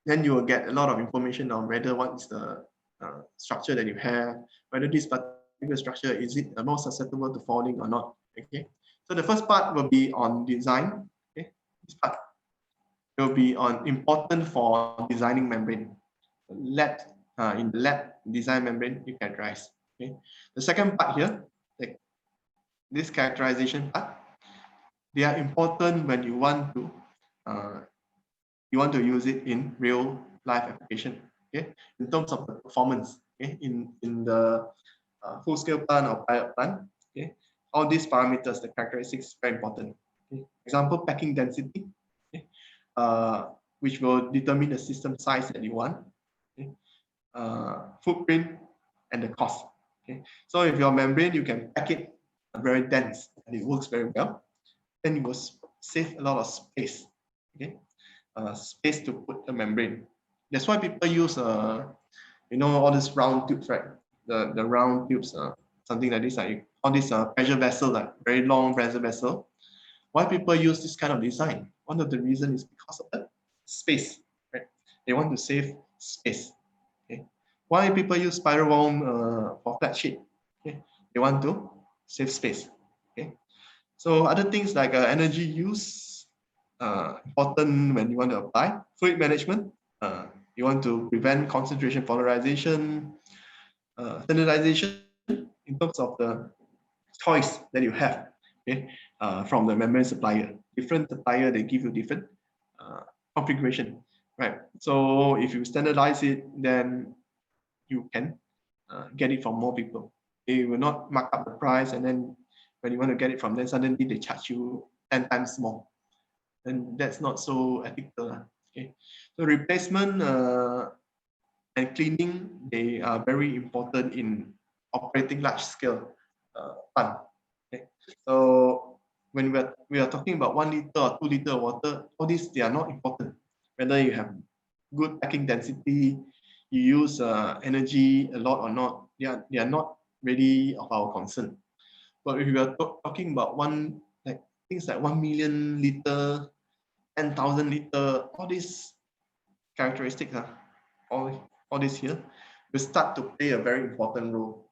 Then you will get a lot of information on whether what is the structure that you have, whether this particular structure is it more susceptible to falling or not. Okay. So the first part will be on design. Okay. This part will be on important for designing membrane. Lab in the lab design membrane you characterize. Okay. The second part here, like this characterization part, they are important when uh, you want to use it in real life application. Okay, in terms of the performance. Okay, in the full scale plant or pilot plant. Okay, all these parameters, the characteristics, very important. Okay. Example, packing density, okay, which will determine the system size that you want. Okay. Footprint and the cost. Okay, so if your membrane you can pack it very dense and it works very well, then you will save a lot of space. Okay, space to put the membrane. That's why people use all these round tubes, right? The round tubes, something like this, like all these pressure vessel, like very long pressure vessel. Why people use this kind of design? One of the reasons is because of the space, right? They want to save space. Okay. Why people use spiral wound for flat sheet? Okay. They want to save space. Okay. So other things like energy use, important when you want to apply. Fluid management, you want to prevent concentration polarization, standardization in terms of the choice that you have, okay, from the membrane supplier. Different supplier, they give you different configuration, right? So if you standardize it, then you can get it from more people. they will not mark up the price, and then when you want to get it from them, suddenly they charge you 10 times more. And that's not so ethical. Okay, so replacement and cleaning, they are very important in operating large scale plant. Okay, so when we are talking about 1 liter or 2 liter water, all these, they are not important. Whether you have good packing density, you use energy a lot or not, they are not really of our concern. But if we are talking about things like 1 million liter, 10,000 liter, all these characteristics, all this here will start to play a very important role.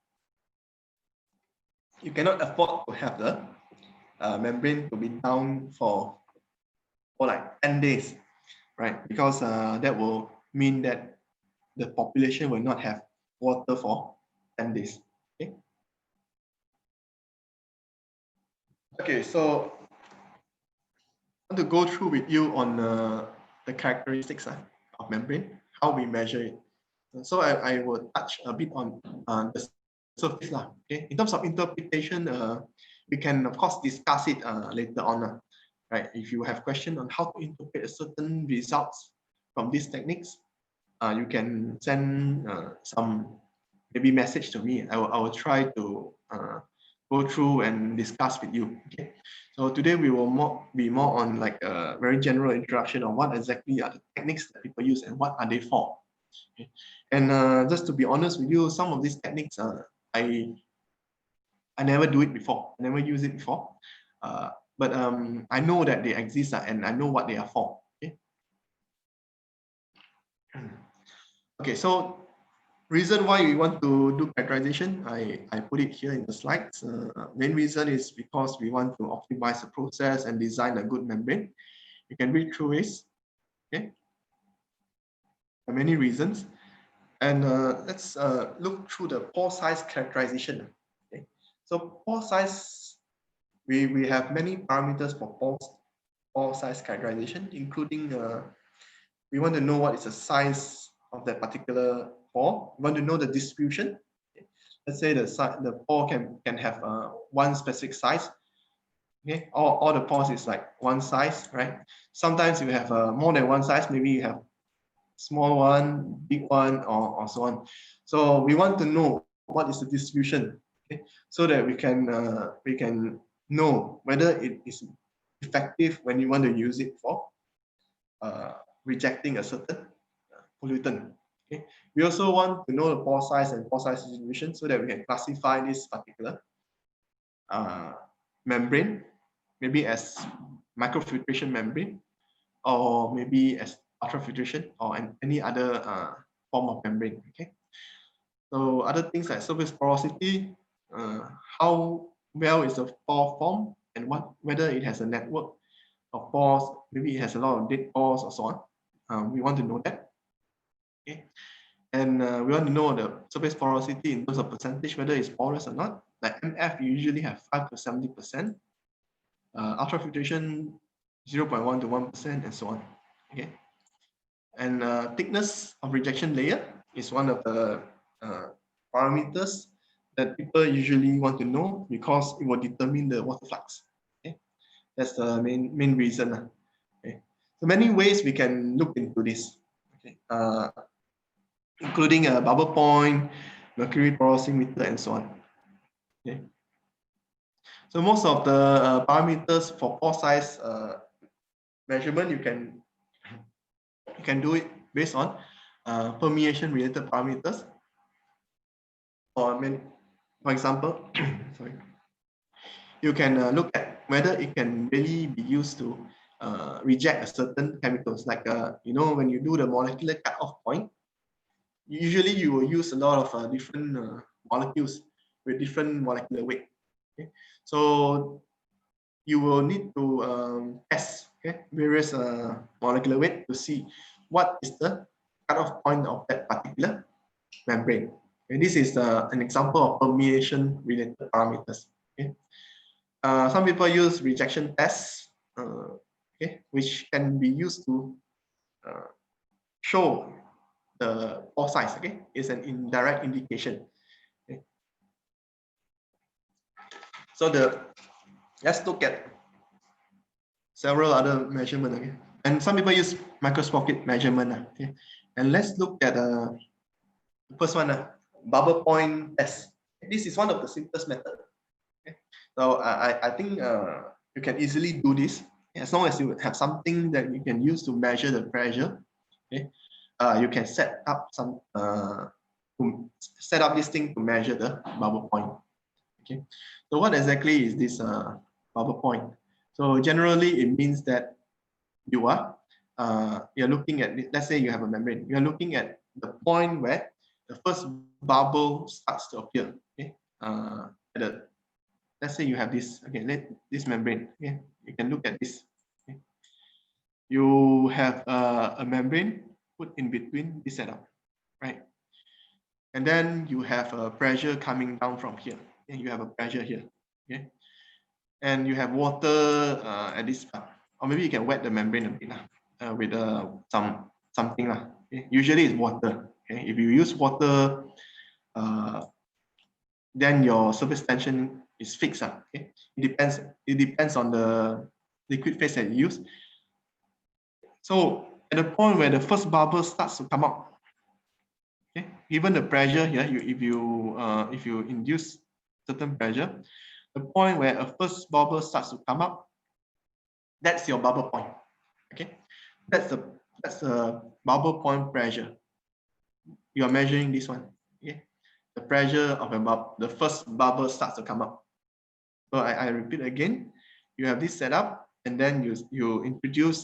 You cannot afford to have the membrane to be down for like 10 days, right? Because that will mean that the population will not have water for 10 days. Okay, okay, so I want to go through with you on the characteristics of membrane, how we measure it. So I will touch a bit on the surface. Okay? In terms of interpretation, we can of course discuss it later on. Right? If you have questions on how to interpret a certain results from these techniques, you can send some maybe message to me. I will try to go through and discuss with you. Okay. So today we will be more on like a very general introduction on what exactly are the techniques that people use and what are they for. Okay. And just to be honest with you, some of these techniques I never do it before. I never use it before. But I know that they exist and I know what they are for. Okay. Okay, so reason why we want to do characterization, I put it here in the slides. Main reason is because we want to optimize the process and design a good membrane. You can read through this. Okay, there are many reasons. And let's look through the pore size characterization. Okay, so pore size, we have many parameters for pore size characterization, including we want to know what is the size of that particular pore. We want to know the distribution. Okay. Let's say the pore can have one specific size. Okay, all the pores is like one size, right? Sometimes you have more than one size. Maybe you have small one, big one, or so on. So we want to know what is the distribution, okay, so that we can know whether it is effective when you want to use it for rejecting a certain pollutant. Okay. We also want to know the pore size and pore size distribution so that we can classify this particular membrane, maybe as microfiltration membrane, or maybe as ultrafiltration or any other form of membrane. Okay. So other things like surface porosity, how well is the pore formed, and whether it has a network of pores, maybe it has a lot of dead pores or so on. We want to know that. Okay. And we want to know the surface porosity in terms of percentage, whether it's porous or not. Like MF, you usually have 5 to 70%. Ultrafiltration, 0.1 to 1%, and so on. Okay. And thickness of rejection layer is one of the parameters that people usually want to know because it will determine the water flux. Okay. That's the main reason. Okay. So many ways we can look into this. Okay. Including a bubble point, mercury porosimeter, and so on. Okay. So most of the parameters for pore size measurement, you can do it based on permeation related parameters. Or for example, sorry, you can look at whether it can really be used to reject a certain chemicals. Like when you do the molecular cutoff point, usually you will use a lot of different molecules with different molecular weight. Okay? So you will need to test, okay, various molecular weight to see what is the cutoff point of that particular membrane. And this is an example of permeation related parameters. Okay? Some people use rejection tests, okay, which can be used to show the pore size. Okay, is an indirect indication. Okay? So let's look at several other measurements. Okay? And some people use microscopic measurement. Okay? And let's look at the first one, bubble point test. This is one of the simplest methods. Okay? So I think you can easily do this as long as you have something that you can use to measure the pressure. Okay? You can set up this thing to measure the bubble point. Okay, so what exactly is this bubble point? So generally, it means that you're looking at, let's say you have a membrane. You're looking at the point where the first bubble starts to appear. Okay, let's say you have this. Okay, this membrane. Okay, you can look at this. Okay. You have a membrane put in between this setup, right? And then you have a pressure coming down from here. Okay? You have a pressure here. Okay, and you have water at this part, or maybe you can wet the membrane a bit with something okay? Usually it's water. Okay, if you use water, then your surface tension is fixed. Okay, it depends on the liquid phase that you use. So at the point where the first bubble starts to come out, okay, given the pressure here, if you induce certain pressure, the point where a first bubble starts to come up, that's your bubble point. Okay, that's the bubble point pressure. You are measuring this one. Okay, the pressure of the first bubble starts to come up. So I repeat again. You have this setup, and then you introduce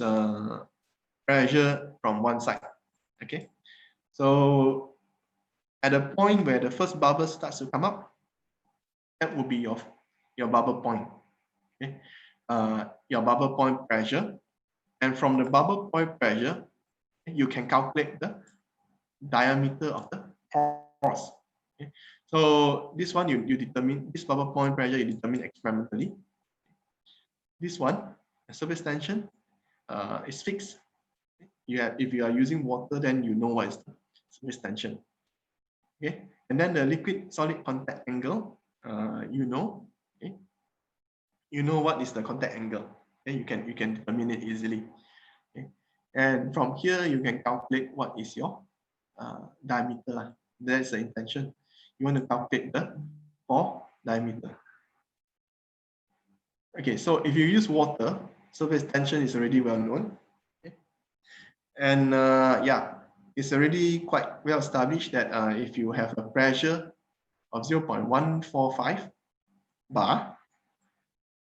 pressure from one side. Okay, so at the point where the first bubble starts to come up, that will be your bubble point. Okay, your bubble point pressure, and from the bubble point pressure, you can calculate the diameter of the pores. Okay? So this one you determine, this bubble point pressure you determine experimentally. This one, the surface tension, is fixed. If you are using water, then you know what is the surface tension. Okay, and then the liquid solid contact angle, you know, okay, you know what is the contact angle. Okay, you can determine it easily. Okay, and from here you can calculate what is your diameter. That's the intention. You want to calculate the pore diameter. Okay, so if you use water, surface tension is already well known. Okay. And yeah, it's already quite well established that if you have a pressure of 0.145 bar,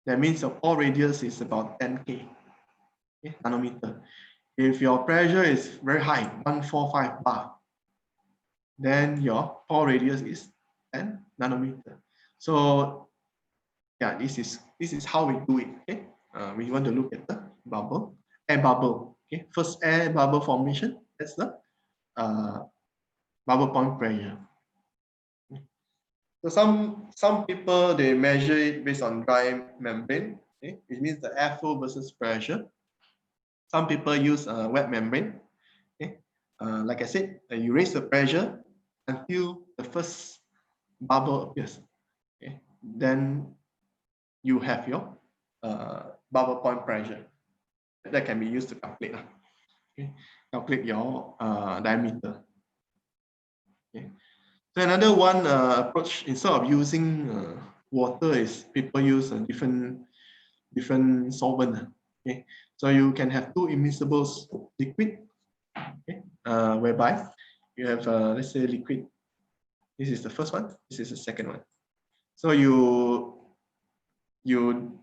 that means the pore radius is about 10K, okay, nanometer. If your pressure is very high, 145 bar, then your pore radius is 10 nanometer. So yeah, this is how we do it. Okay, we want to look at the air bubble. Okay, first air bubble formation. That's the bubble point pressure. So some people they measure it based on dry membrane. Okay, which means the airflow versus pressure. Some people use wet membrane. Okay, like I said, you raise the pressure until the first bubble appears. Okay, then you have your bubble point pressure that can be used to calculate. Okay, calculate your diameter. Okay. So another one approach, instead of using water, is people use a different solvent. Okay, so you can have two immiscible liquid. Okay, whereby you have let's say liquid. This is the first one. This is the second one. So you you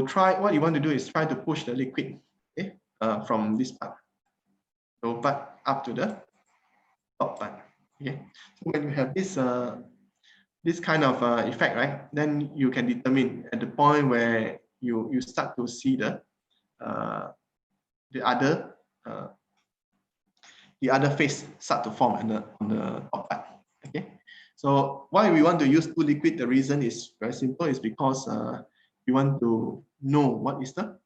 try, what you want to do is try to push the liquid, okay, from this part, low part up to the top part. Okay, so when you have this kind of effect, right, then you can determine at the point where you start to see uh, the other uh, the other phase start to form on the top part. Okay, so why we want to use two liquid, the reason is very simple, is because you want to know what is the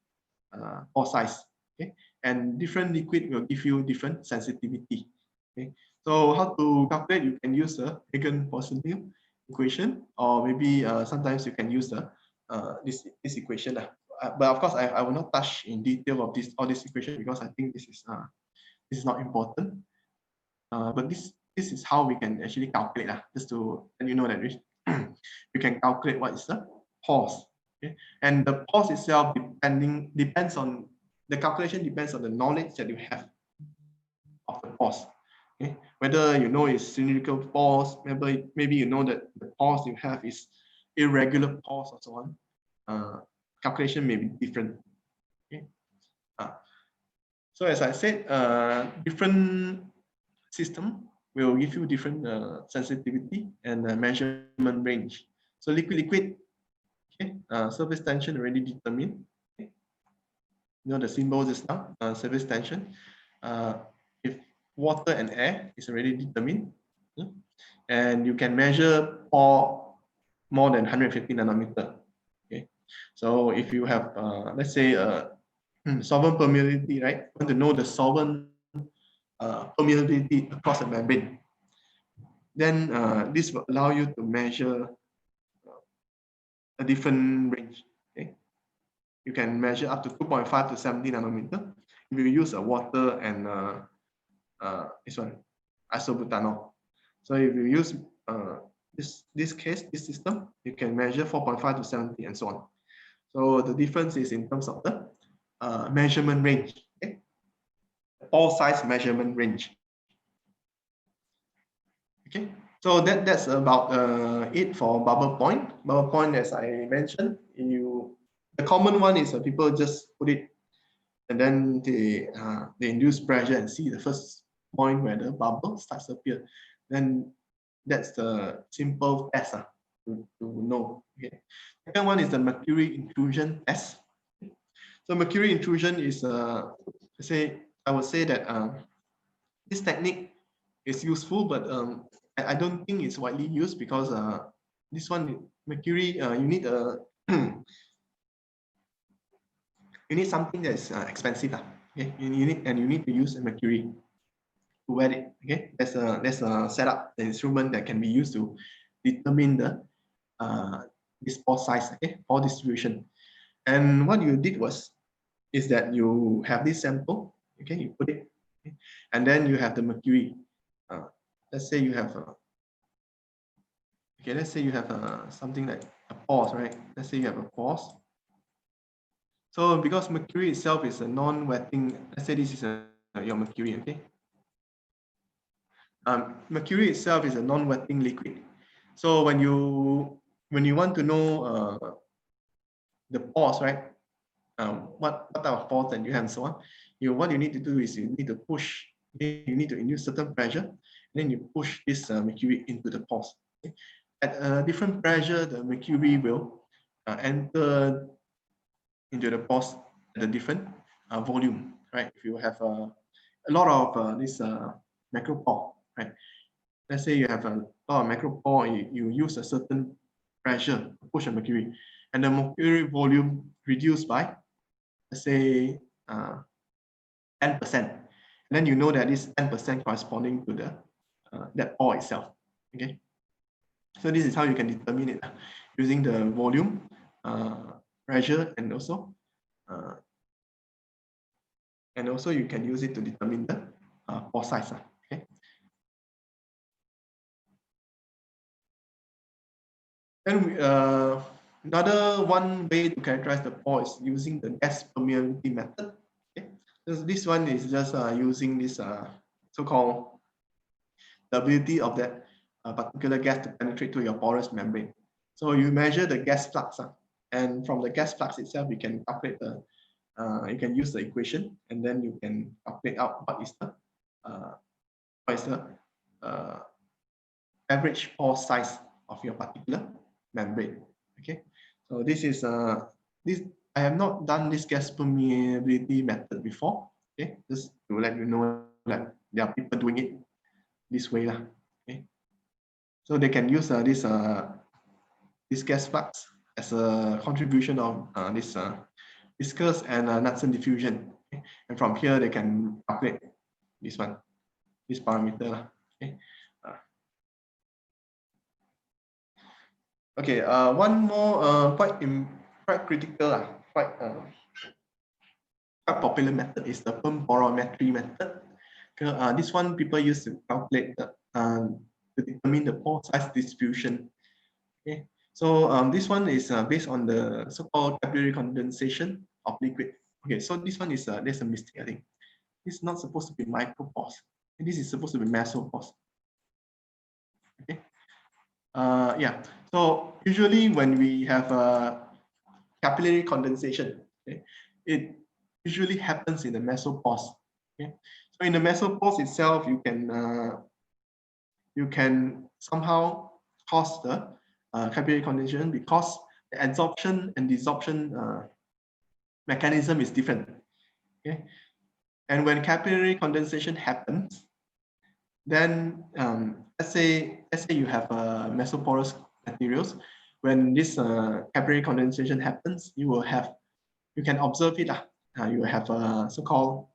pore size. Okay, and different liquid will give you different sensitivity. Okay, so how to calculate? You can use a Hagen percentile. equation, or maybe sometimes you can use the this equation. But of course, I will not touch in detail of all this equation because I think this is not important. But this is how we can actually calculate, just to let you know that we can calculate what is the pause. Okay? And the pause itself depends on the calculation depends on the knowledge that you have of the pause. Okay? Whether you know it's cylindrical pause, maybe you know that the pause you have is irregular pause or so on. Calculation may be different. Okay? So as I said, different system will give you different sensitivity and measurement range. So liquid, okay, surface tension already determined. Okay. You know the symbols is now surface tension. If water and air is already determined, and you can measure for more than 150 nanometer. Okay, so if you have let's say solvent permeability, right? You want to know the solvent permeability across the membrane. Then this will allow you to measure a different range. Okay, you can measure up to 2.5 to 70 nanometer if you use a water and this one isobutanol. So if you use this system, you can measure 4.5 to 70 and so on. So the difference is in terms of the measurement range, okay? All size measurement range. Okay, so that's about it for bubble point. Bubble point, as I mentioned, the common one is people just put it and then they induce pressure and see the first point where the bubble starts to appear. Then that's the simple test to know. Okay. Second one is the mercury intrusion test. So mercury intrusion is I would say that this technique is useful, but I don't think it's widely used because this one mercury you need a you need something that's expensive. Okay, you need to use a mercury to wet it. Okay, there's a setup, the instrument that can be used to determine the this pore size. Okay, pore distribution. And what you did is that you have this sample. Okay, you put it, okay, and then you have the mercury. Let's say you have okay, let's say you have something like a pause, right? Let's say you have a pause. So because mercury itself is a non-wetting, let's say this is your mercury, okay? Mercury itself is a non-wetting liquid. So when you want to know the pores, right? What type of pores that you have and so on, what you need to do is you need to push, you need to induce certain pressure, and then you push this mercury into the pores. Okay? At a different pressure, the mercury will enter into the pores at a different volume, right? If you have a lot of this macropore, right? Let's say you have a lot of macropore, you use a certain pressure to push a mercury, and the mercury volume reduced by, let's say, 10%. And then you know that this 10% corresponding to the that pore itself. Okay. So this is how you can determine it using the volume, pressure, and also you can use it to determine the pore size. Okay. Then another one way to characterize the pore is using the gas permeability method. Okay. So this one is just using this so-called the ability of that particular gas to penetrate to your porous membrane. So you measure the gas flux, and from the gas flux itself, you can calculate you can use the equation, and then you can calculate out what is the average pore size of your particular membrane. Okay, so this is this I have not done this gas permeability method before. Okay, just to let you know that there are people doing it this way. Okay, so they can use this gas flux as a contribution of this viscous and Knudsen diffusion. Okay? And from here, they can calculate this parameter. Okay? Okay, one more quite critical, quite popular method is the porometry method. This one people use to calculate to determine the pore size distribution. Okay, so this one is based on the so-called capillary condensation of liquid. Okay, so this one is there's a mistake, I think. It's not supposed to be micropores. This is supposed to be mesopores. Okay. Yeah. So usually when we have a capillary condensation, okay, it usually happens in the mesopause. Okay. So in the mesopause itself, you can somehow cause the capillary condensation because the absorption and desorption mechanism is different. Okay. And when capillary condensation happens, then let's say you have mesoporous materials. When this capillary condensation happens, you can observe it. You have a so-called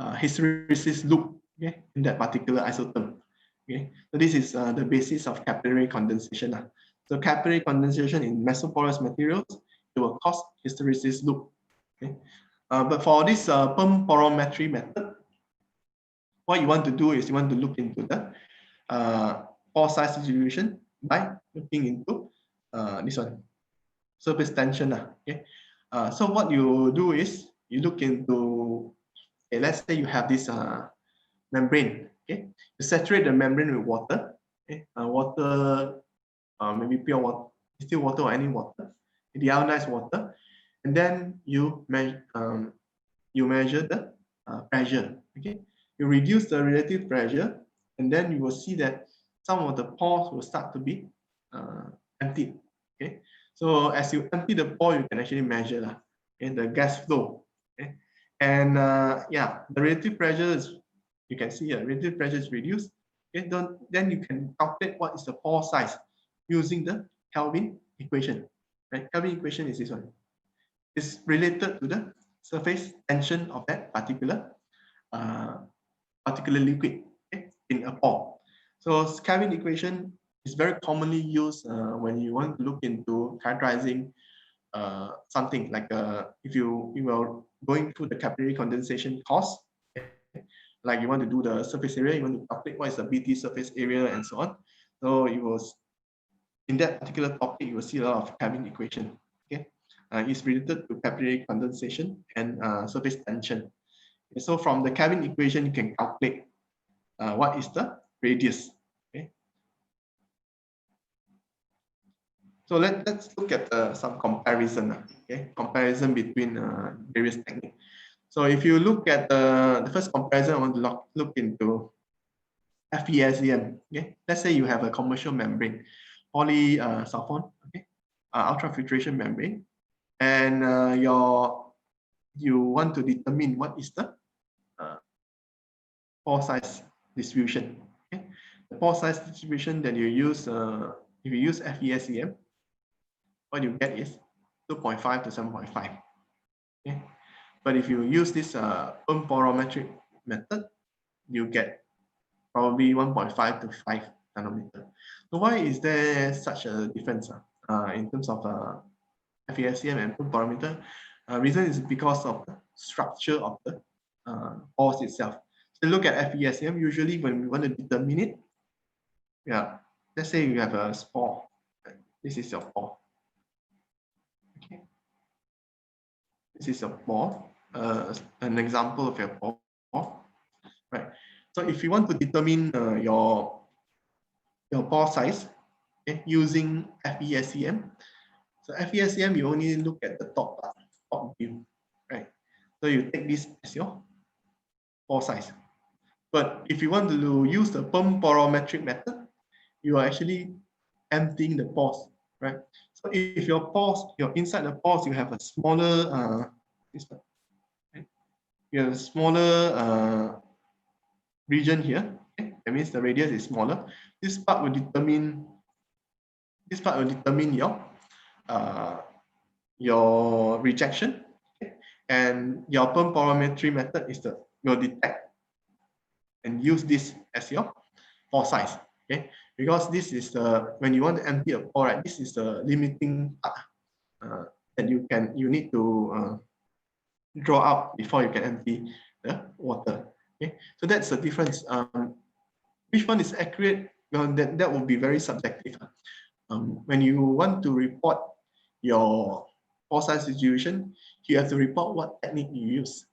hysteresis loop, okay, in that particular isotherm. Okay, so this is the basis of capillary condensation. So capillary condensation in mesoporous materials, it will cause hysteresis loop. Okay, but for this perm porometry method, what you want to do is you want to look into the pore size distribution by looking into this one, surface tension. Okay, so what you do is you look into, okay, let's say you have this membrane. Okay, you saturate the membrane with water. Okay, water, maybe pure water, still water or any water, deionized water, and then you measure the pressure. Okay, you reduce the relative pressure, and then you will see that some of the pores will start to be emptied. Okay, so as you empty the pore, you can actually measure the gas flow. Okay, and yeah, the relative pressure is, you can see here, relative pressure is reduced. Okay, then you can calculate what is the pore size using the Kelvin equation. Right, Kelvin equation is this one. It's related to the surface tension of that uh, particular liquid, okay, in a pore. So Kelvin equation is very commonly used when you want to look into characterizing something like if you are going through the capillary condensation course, okay, like you want to do the surface area, you want to calculate what is the BT surface area and so on. So it was in that particular topic, you will see a lot of Kelvin equation. Okay, it's related to capillary condensation and surface tension. Okay, so from the Kelvin equation, you can calculate what is the radius. Okay, so let's look at some comparison. Okay, comparison between various techniques. So if you look at the first comparison, I want to look into FESEM. Okay, let's say you have a commercial membrane, polysulfone, okay, ultrafiltration membrane, and you want to determine what is the uh, pore size distribution. Okay, the pore size distribution that you use, if you use FESEM, what you get is 2.5 to 7.5. Okay, but if you use this porometric method, you get probably 1.5 to 5 nanometer. So why is there such a difference in terms of FESEM and parameter? Reason is because of the structure of the pores itself. So look at FESM, usually when we want to determine it, yeah, let's say you have a spore. Right? This is your pore. Okay. This is your pore, an example of your pore. Right. So if you want to determine your pore size, okay, using FESEM, so FESEM, you only look at the top view, right? So you take this as your pore size. But if you want to use the perm porometric method, you are actually emptying the pores, right? So if your pores, you're inside the pores, you have a smaller, this one, right? You have a smaller region here. Okay? That means the radius is smaller. This part will determine uh, your rejection, okay? And your perm porometry method is will detect and use this as your pore size. Okay, because this is the when you want to empty a pore, right? This is the limiting part that you need to draw out before you can empty the water. Okay, so that's the difference. Which one is accurate? Well, that will be very subjective. When you want to report your pore size distribution, you have to report what technique you use.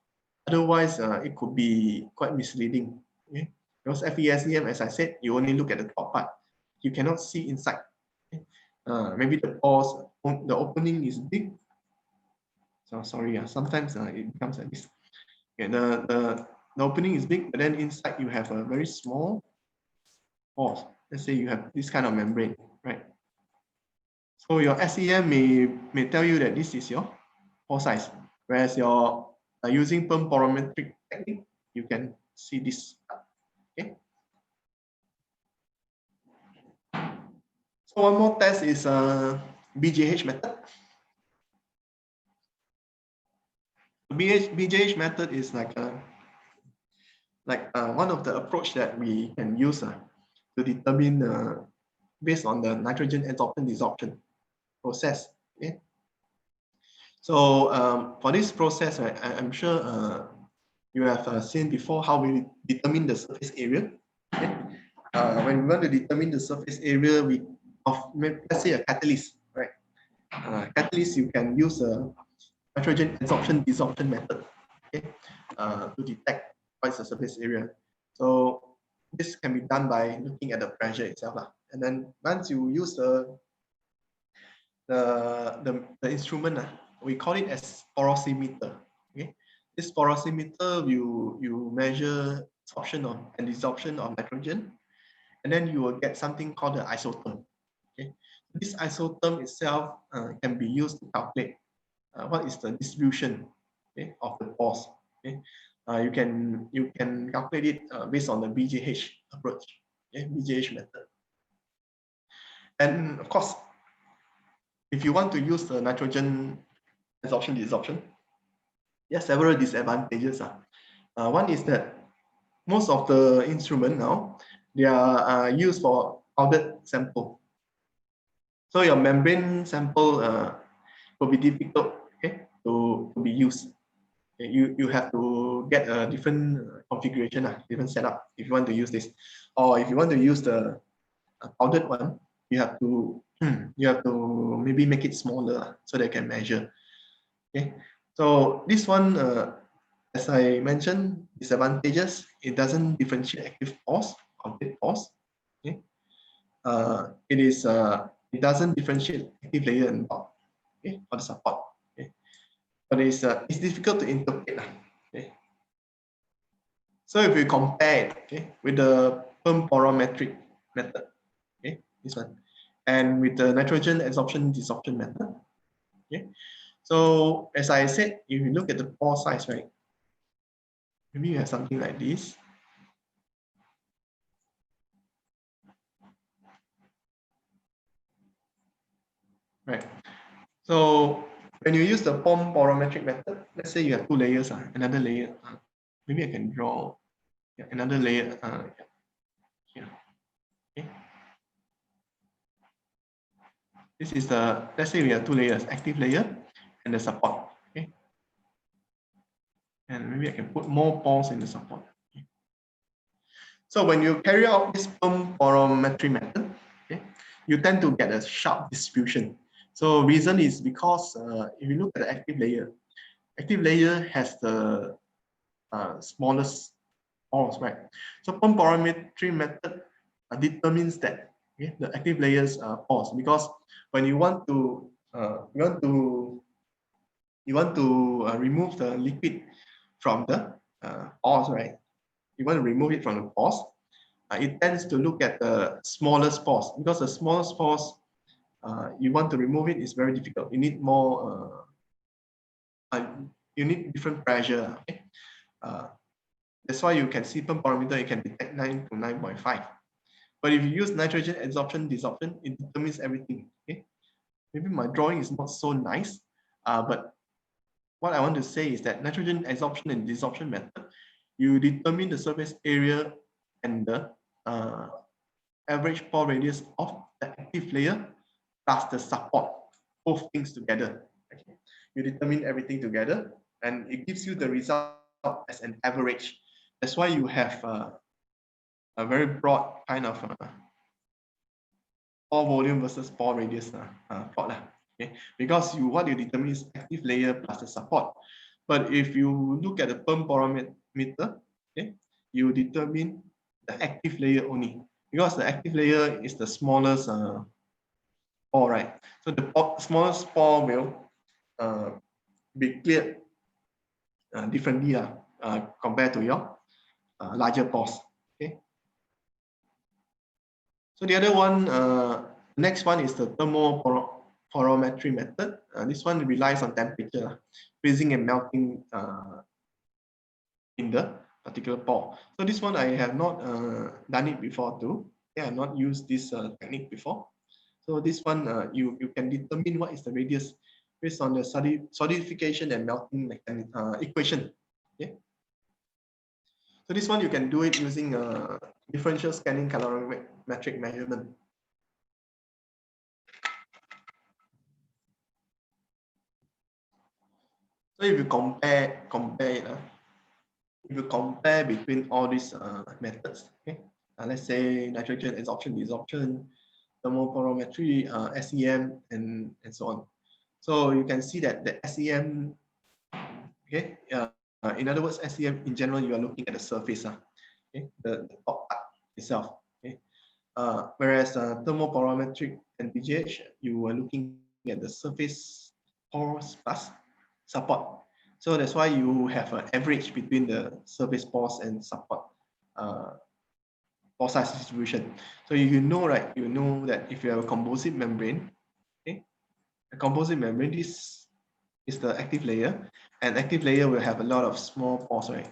Otherwise, it could be quite misleading. Okay? Because FESEM, as I said, you only look at the top part. You cannot see inside. Okay? Maybe the pores, the opening is big. So sorry, sometimes it becomes like this. Okay, the opening is big, but then inside you have a very small pores. Let's say you have this kind of membrane, right? So your SEM may tell you that this is your pore size, whereas you're using perm porometric technique, you can see this. Okay. So one more test is BJH method. BJH method is like one of the approach that we can use to determine based on the nitrogen adsorption desorption process. Okay. So for this process, right, I'm sure you have seen before how we determine the surface area. Okay? When we want to determine the surface area, let's say a catalyst, right? Catalyst, you can use a nitrogen adsorption desorption method, okay, to detect what is the surface area. So this can be done by looking at the pressure itself, and then once you use the instrument, we call it as porosimeter. Okay, this porosimeter you measure absorption and desorption of nitrogen, and then you will get something called the isotherm. Okay, this isotherm itself can be used to calculate what is the distribution, okay, of the pores. Okay, you can calculate it based on the BJH approach, okay, BJH method, and of course, if you want to use the nitrogen adsorption desorption, there are several disadvantages. One is that most of the instrument now they are used for powdered sample. So your membrane sample will be difficult, okay, to be used. Okay, you have to get a different configuration, different setup if you want to use this, or if you want to use the powdered one, you have to maybe make it smaller so they can measure. Okay, so this one, as I mentioned, disadvantages, it doesn't differentiate active pores or dead pores. Okay, it doesn't differentiate active layer and bulk, okay, for the support. Okay, but it's difficult to interpret. Okay, so if we compare it, okay, with the perm porometric method, okay, this one, and with the nitrogen adsorption desorption method, okay. So as I said, if you look at the pore size, right, maybe you have something like this. Right. So when you use the POM porometric method, let's say you have two layers, another layer. Maybe I can draw another layer here. Okay. This is let's say we have two layers, active layer and the support. Okay. And maybe I can put more pores in the support. Okay. So when you carry out this POM porometry method, okay, you tend to get a sharp distribution. So reason is because if you look at the active layer has the smallest pores, right? So POM porometry method determines that, okay, the active layers pores, because when you want to remove the liquid from the pores, right? You want to remove it from the pores. It tends to look at the smallest pores, because the smallest pores you want to remove it is very difficult. You need more. You need different pressure. Okay. That's why you can see PERM parameter, you can detect 9 to 9.5. But if you use nitrogen adsorption, desorption, it determines everything. Okay? Maybe my drawing is not so nice, but what I want to say is that nitrogen adsorption and desorption method, you determine the surface area and the average pore radius of the active layer plus the support, both things together. Okay. You determine everything together, and it gives you the result as an average. That's why you have a very broad kind of pore volume versus pore radius plot. Okay. Because what you determine is active layer plus the support. But if you look at the perm porometer, okay, you determine the active layer only, because the active layer is the smallest pore, right? So the smallest pore will uh, be cleared differently compared to your larger pores. Okay. So the other one, next one is the thermoporometry method. This one relies on temperature, freezing and melting in the particular pore. So this one I have not done it before too. Yeah, I have not used this technique before. So this one you can determine what is the radius based on the solidification and melting equation. Okay. So this one you can do it using differential scanning calorimetric measurement. So if you compare it, if you compare between all these methods, okay, let's say nitrogen adsorption, desorption, thermoporometry, SEM, and so on. So you can see that the SEM, okay, in other words, SEM in general, you are looking at the surface, okay, the top part itself, okay. Whereas thermoporometric and PGH, you are looking at the surface pores plus support. So that's why you have an average between the surface pores and support uh, pore size distribution. So you know, right? You know that if you have a composite membrane, okay, a composite membrane, this is the active layer, and active layer will have a lot of small pores, right?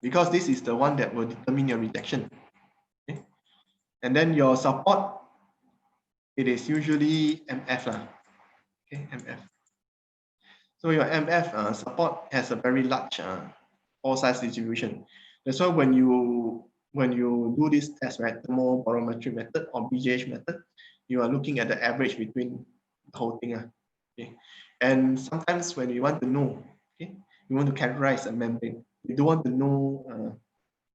Because this is the one that will determine your rejection. Okay? And then your support, it is usually MF lah. Okay, MF. So your MF support has a very large pore size distribution. That's why when you do this test, right, the more thermoporometry method or BGH method, you are looking at the average between the whole thing. Okay. And sometimes when you want to know, okay, you want to characterize a membrane, you don't want to know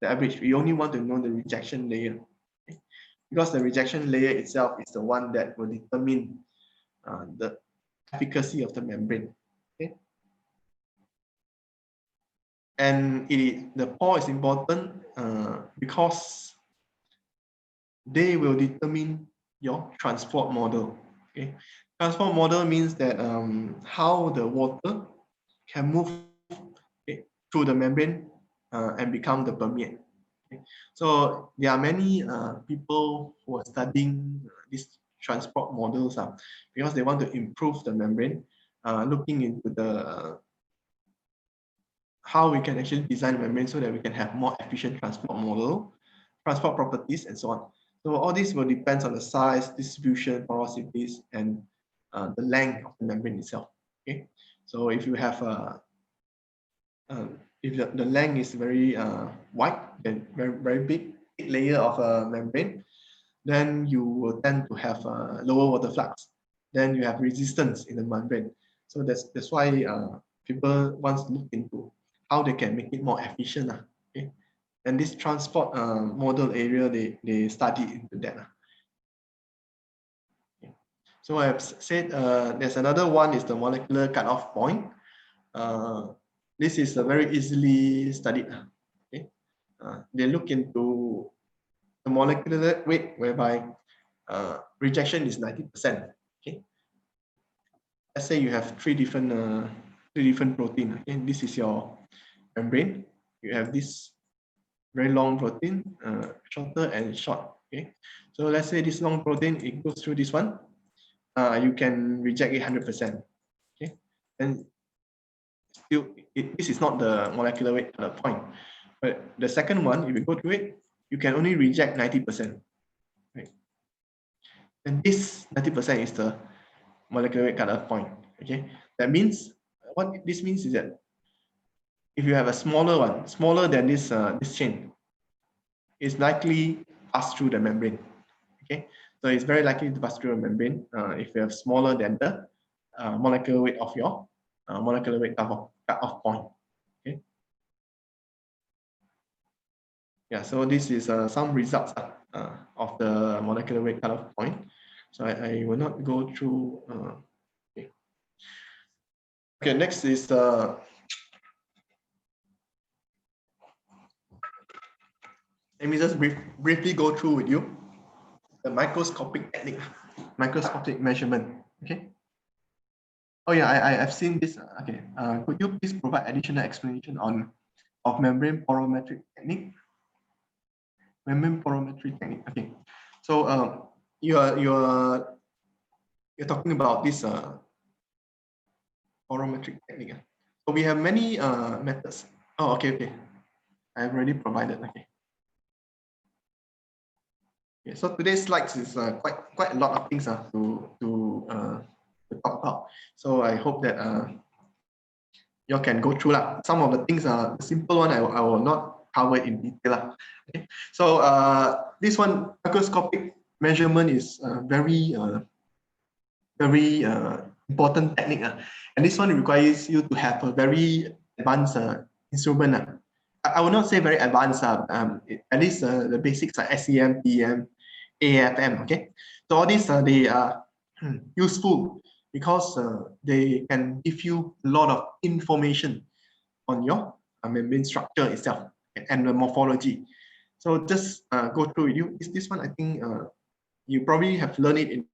the average. You only want to know the rejection layer. Okay? Because the rejection layer itself is the one that will determine the efficacy of the membrane. Okay? And the pore is important because they will determine your transport model. Okay, transport model means that how the water can move, okay, through the membrane and become the permeate. Okay? So there are many people who are studying these transport models because they want to improve the membrane, looking into the how we can actually design a membrane so that we can have more efficient transport model, transport properties, and so on. So all this will depend on the size, distribution, porosities, and the length of the membrane itself. Okay, so if you have if the length is very wide and very big layer of a membrane, then you will tend to have lower water flux. Then you have resistance in the membrane. So that's why people want to look into how they can make it more efficient. Okay? And this transport model area, they study into that. Okay. So I've said there's another one is the molecular cutoff point. This is a very easily studied. Okay? They look into the molecular weight whereby rejection is 90%. Okay. Let's say you have three different protein. Okay, this is your membrane. You have this very long protein, shorter and short. Okay, so let's say this long protein it goes through this one. You can reject it 100%. Okay, and still this is not the molecular weight point. But the second one, if you go through it, you can only reject 90%. Right? And this 90% is the molecular weight cutoff point. Okay, that means what this means is that if you have a smaller one, smaller than this chain, it's likely pass through the membrane. Okay, so it's very likely to pass through a membrane if you have smaller than the molecular weight of your molecular weight cut-off point. Okay. Yeah, so this is some results of the molecular weight cut-off point. So I will not go through. Okay. Okay, next is let me just briefly go through with you the microscopic technique, microscopic measurement. Okay. Oh yeah, I've seen this. Okay. Could you please provide additional explanation on of membrane porometry technique? Membrane porometry technique. Okay. So you're talking about this porometric technique. So we have many methods. Oh, okay, okay. I've already provided. Okay. Okay. So today's slides is quite a lot of things to talk about. So I hope that you all can go through lah. Some of the things are the simple one. I will not cover it in detail lah. Okay. So this one microscopic measurement is very important technique. And this one requires you to have a very advanced instrument. I will not say very advanced, at least the basics like SEM, PM, AFM. Okay, so all these they are useful because they can give you a lot of information on your membrane structure itself and the morphology. So just go through with you. This one I think you probably have learned it in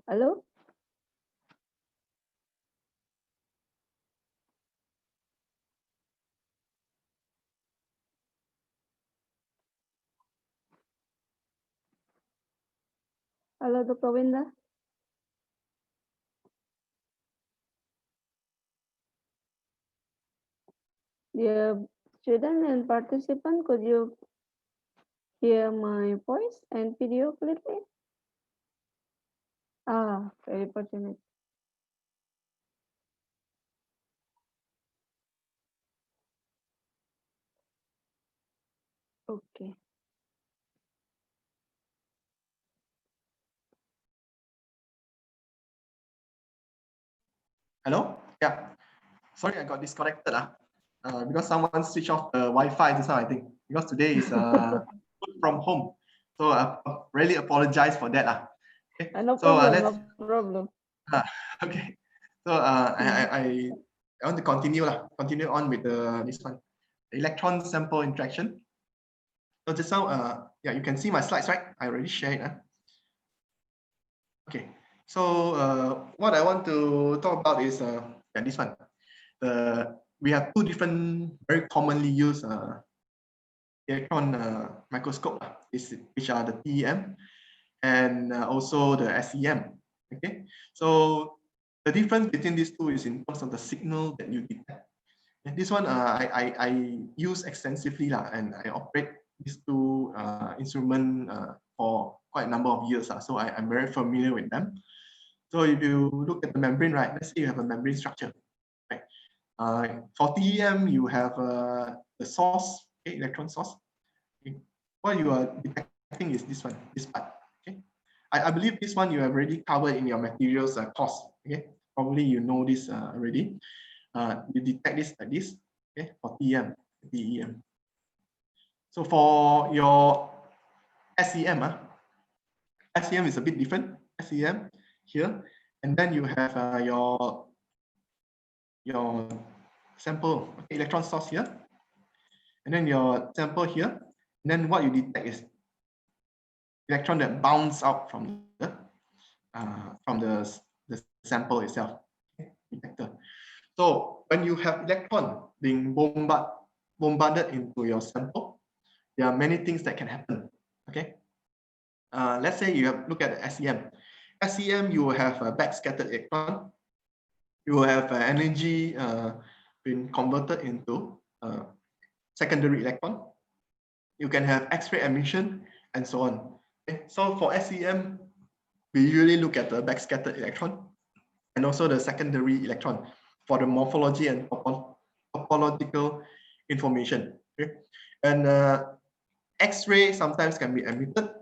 Hello? Hello, Dr. Winda. Dear student and participant, could you hear my voice and video clearly? Ah, very fortunate. Okay. Hello? Yeah. Sorry, I got disconnected because someone switched off the Wi-Fi just now, I think. Because today is work from home. So I really apologize for that. Okay. No So problem, let's no problem. okay. So I want to continue on with this one. Electron sample interaction. So just now yeah, you can see my slides, right? I already shared it. Okay. So what I want to talk about is yeah, this one. We have two different very commonly used electron microscope, which are the TEM and also the SEM. Okay, so the difference between these two is in terms of the signal that you detect. And this one I use extensively and I operate these two instrument for quite a number of years. So I'm very familiar with them. So if you look at the membrane, right, let's say you have a membrane structure, right? For TEM, you have the source, okay, electron source. Okay. What you are detecting is this one, this part. Okay. I believe this one you have already covered in your materials course. Okay. Probably you know this already. You detect this like this. Okay. For TEM, TEM. So for your SEM, SEM is a bit different. SEM here, and then you have your sample, okay, electron source here, and then your sample here, and then what you detect is electron that bounce out from the sample itself, okay, detector. So when you have electron being bombarded into your sample, there are many things that can happen. Okay, let's say you have look at the SEM. SEM, you will have a backscattered electron. You will have energy being converted into secondary electron. You can have X-ray emission and so on. Okay? So for SEM, we usually look at the backscattered electron and also the secondary electron for the morphology and topological information. Okay? And X-ray sometimes can be emitted.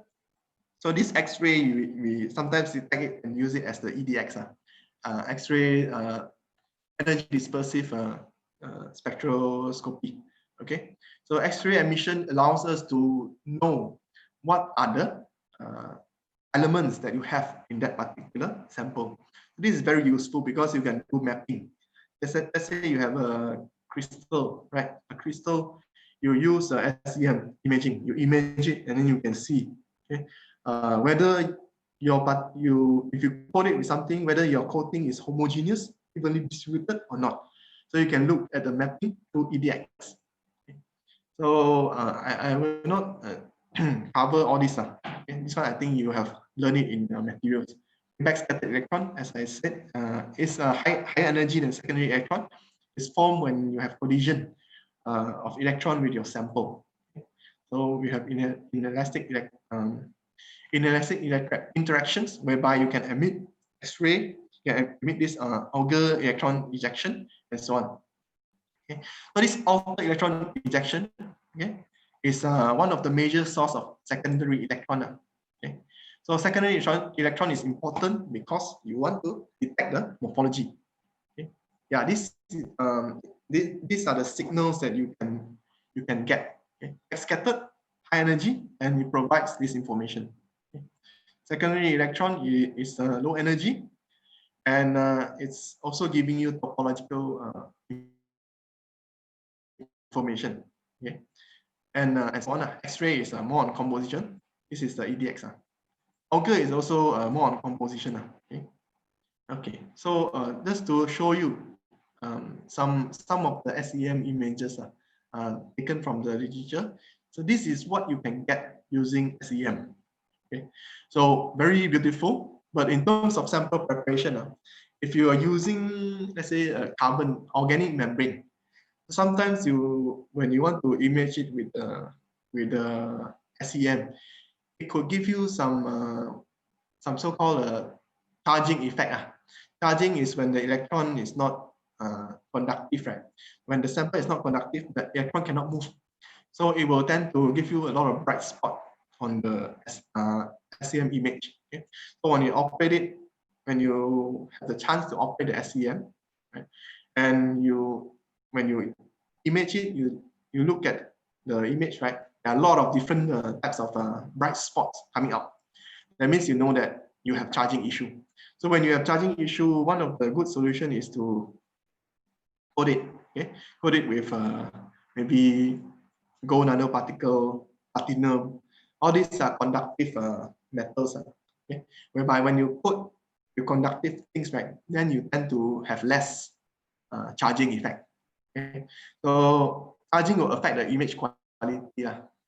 So this X-ray, we sometimes detect it and use it as the EDX, X-ray energy dispersive spectroscopy. Okay, so X-ray emission allows us to know what are the elements that you have in that particular sample. This is very useful because you can do mapping. Let's say you have a crystal, right? A crystal, you use SEM imaging. You image it, and then you can see, okay, whether if you coat it with something, whether your coating is homogeneous, evenly distributed or not. So you can look at the mapping through EDX. Okay. So I will not cover all this. Okay. This one I think you have learned it in materials. Backscattered electron, as I said, is a higher energy than secondary electron. It's formed when you have collision of electron with your sample. Okay. So we have inelastic interactions whereby you can emit X-ray, you can emit this Auger electron ejection, and so on. Okay. So this Auger electron ejection, okay, is one of the major source of secondary electron. Okay. So secondary electron is important because you want to detect the morphology. Okay. Yeah, these are the signals that you can get. Okay. Scattered, high energy, and it provides this information. Okay. Secondary electron is low energy, and it's also giving you topological information. Okay, and so on. X-ray is more on composition. This is the EDX. Auger is also more on composition. Okay, okay. So just to show you some of the SEM images taken from the literature. So this is what you can get using SEM. Okay, so very beautiful. But in terms of sample preparation, if you are using, let's say, a carbon organic membrane, sometimes when you want to image it with the SEM, it could give you some so-called charging effect. Charging is when the electron is not conductive, right? When the sample is not conductive, the electron cannot move. So it will tend to give you a lot of bright spot on the SEM image. Okay? So when you operate it, when you have the chance to operate the SEM, right? And when you image it, you look at the image, right? There are a lot of different types of bright spots coming out. That means you know that you have charging issue. So when you have charging issue, one of the good solution is to coat it. Okay, coat it with maybe gold nanoparticle, platinum. All these are conductive metals. Okay, whereby when you put your conductive things, right, then you tend to have less charging effect. Okay, so charging will affect the image quality.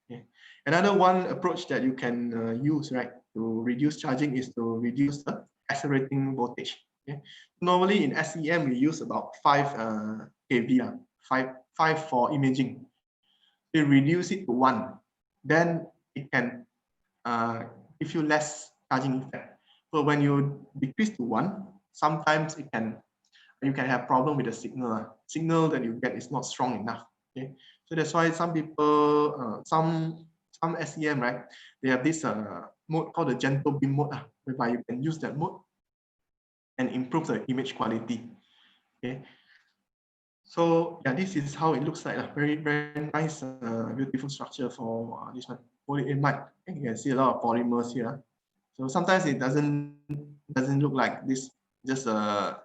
Okay. Another one approach that you can use, right, to reduce charging is to reduce the accelerating voltage. Okay. Normally in SEM we use about 5 kV, 5 for imaging. You reduce it to 1, then it can give you less charging effect. So when you decrease to 1, sometimes you can have problem with the signal. Signal that you get is not strong enough. Okay, so that's why some people, some SEM, right, they have this mode called the gentle beam mode, whereby you can use that mode and improve the image quality. Okay, so yeah, this is how it looks like. Very very nice, beautiful structure for this one. Polyimide. Okay, you can see a lot of polymers here. So sometimes it doesn't look like this, just a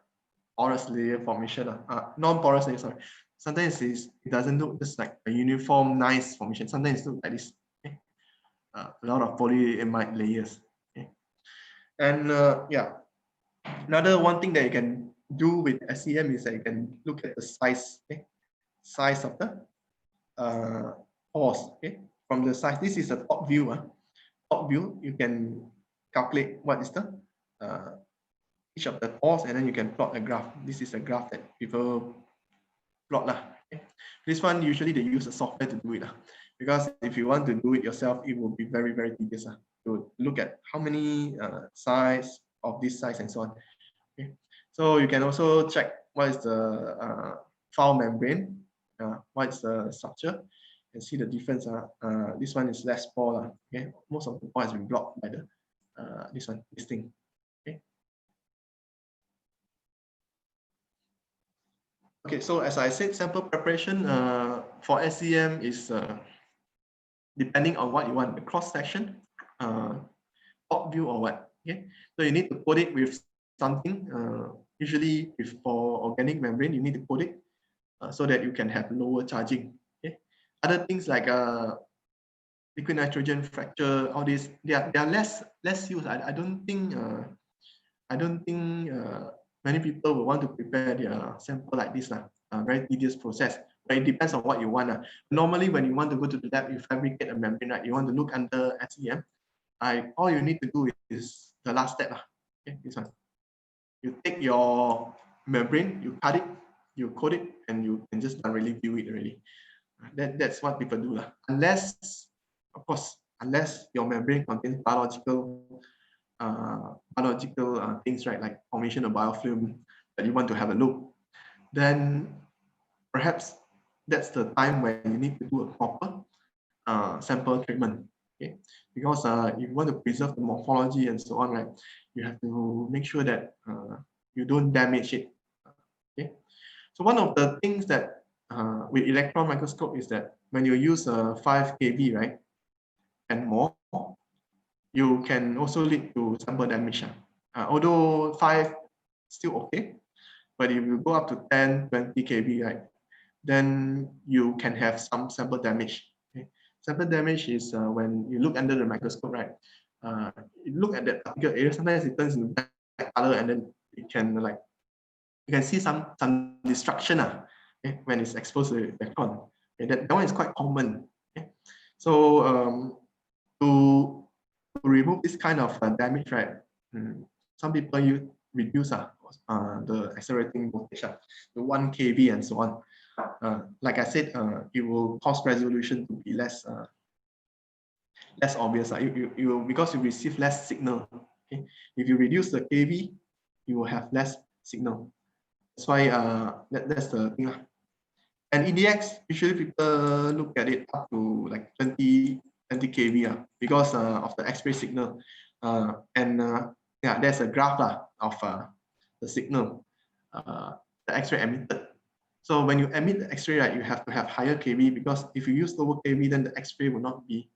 porous layer formation, non-porous layer, sorry. Sometimes it doesn't look just like a uniform, nice formation. Sometimes it looks like this. Okay? A lot of polyimide layers. Okay? And yeah, another one thing that you can do with SEM is that you can look at the size, okay? Size of the pores. Okay? From the size, this is a top view. Top view, you can calculate what is the each of the pores, and then you can plot a graph. This is a graph that people plot lah. Okay. This one usually they use a software to do it because if you want to do it yourself, it will be very very tedious to look at how many size of this size and so on. Okay. So you can also check what is the file membrane, what is the structure, and see the difference. This one is less pore. Okay. Most of the pore has been blocked by the this thing. Okay. Okay, so as I said, sample preparation for SEM is depending on what you want, the cross section, top view or what. Okay, so you need to coat it with something. Usually, for organic membrane, you need to coat it so that you can have lower charging. Okay, other things like liquid nitrogen fracture, all these, they are less used. I don't think many people will want to prepare their sample like this. Very tedious process, but it depends on what you want. Normally, when you want to go to the lab, you fabricate a membrane, right? You want to look under SEM. All you need to do is the last step. Okay, this one. You take your membrane, you cut it, you coat it, and you can just really view it already. That's what people do. Unless, of course, unless your membrane contains biological things, right, like formation of biofilm that you want to have a look, then perhaps that's the time when you need to do a proper sample treatment. Okay, because if you want to preserve the morphology and so on, right, you have to make sure that you don't damage it. Okay, so one of the things that with electron microscope is that when you use 5 kV, right, and more, you can also lead to sample damage. Although 5 still okay, but if you go up to 10, 20 kV, right, then you can have some sample damage. Okay? Sample damage is when you look under the microscope, right? You look at that particular area, sometimes it turns into black color, and then it can you can see some destruction okay, when it's exposed to the electron. Okay? That one is quite common. Okay? So to remove this kind of damage, right? Some people reduce the accelerating voltage to 1 kV and so on. Like I said, it will cause resolution to be less obvious. You because you receive less signal. Okay, if you reduce the kV, you will have less signal. That's why that's the thing. And EDX, usually people look at it up to like 20 kV because of the X-ray signal. Yeah, there's a graph of the signal, the X-ray emitted. So when you emit the X-ray, right, you have to have higher kV because if you use lower kV, then the X-ray will not be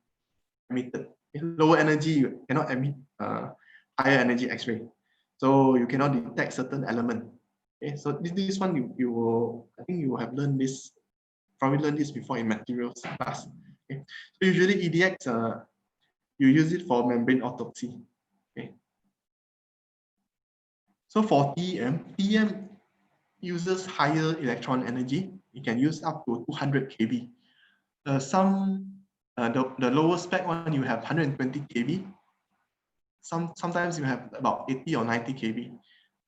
emitted. Lower energy, you cannot emit higher energy X-ray. So you cannot detect certain element. Okay, so this one you will, I think you will have learned this, probably learned this before in materials class. Okay, so usually EDX, you use it for membrane autopsy. Okay, so for TEM uses higher electron energy. You can use up to 200 kV. The lower spec one you have 120 kV. Sometimes you have about 80 or 90 kV.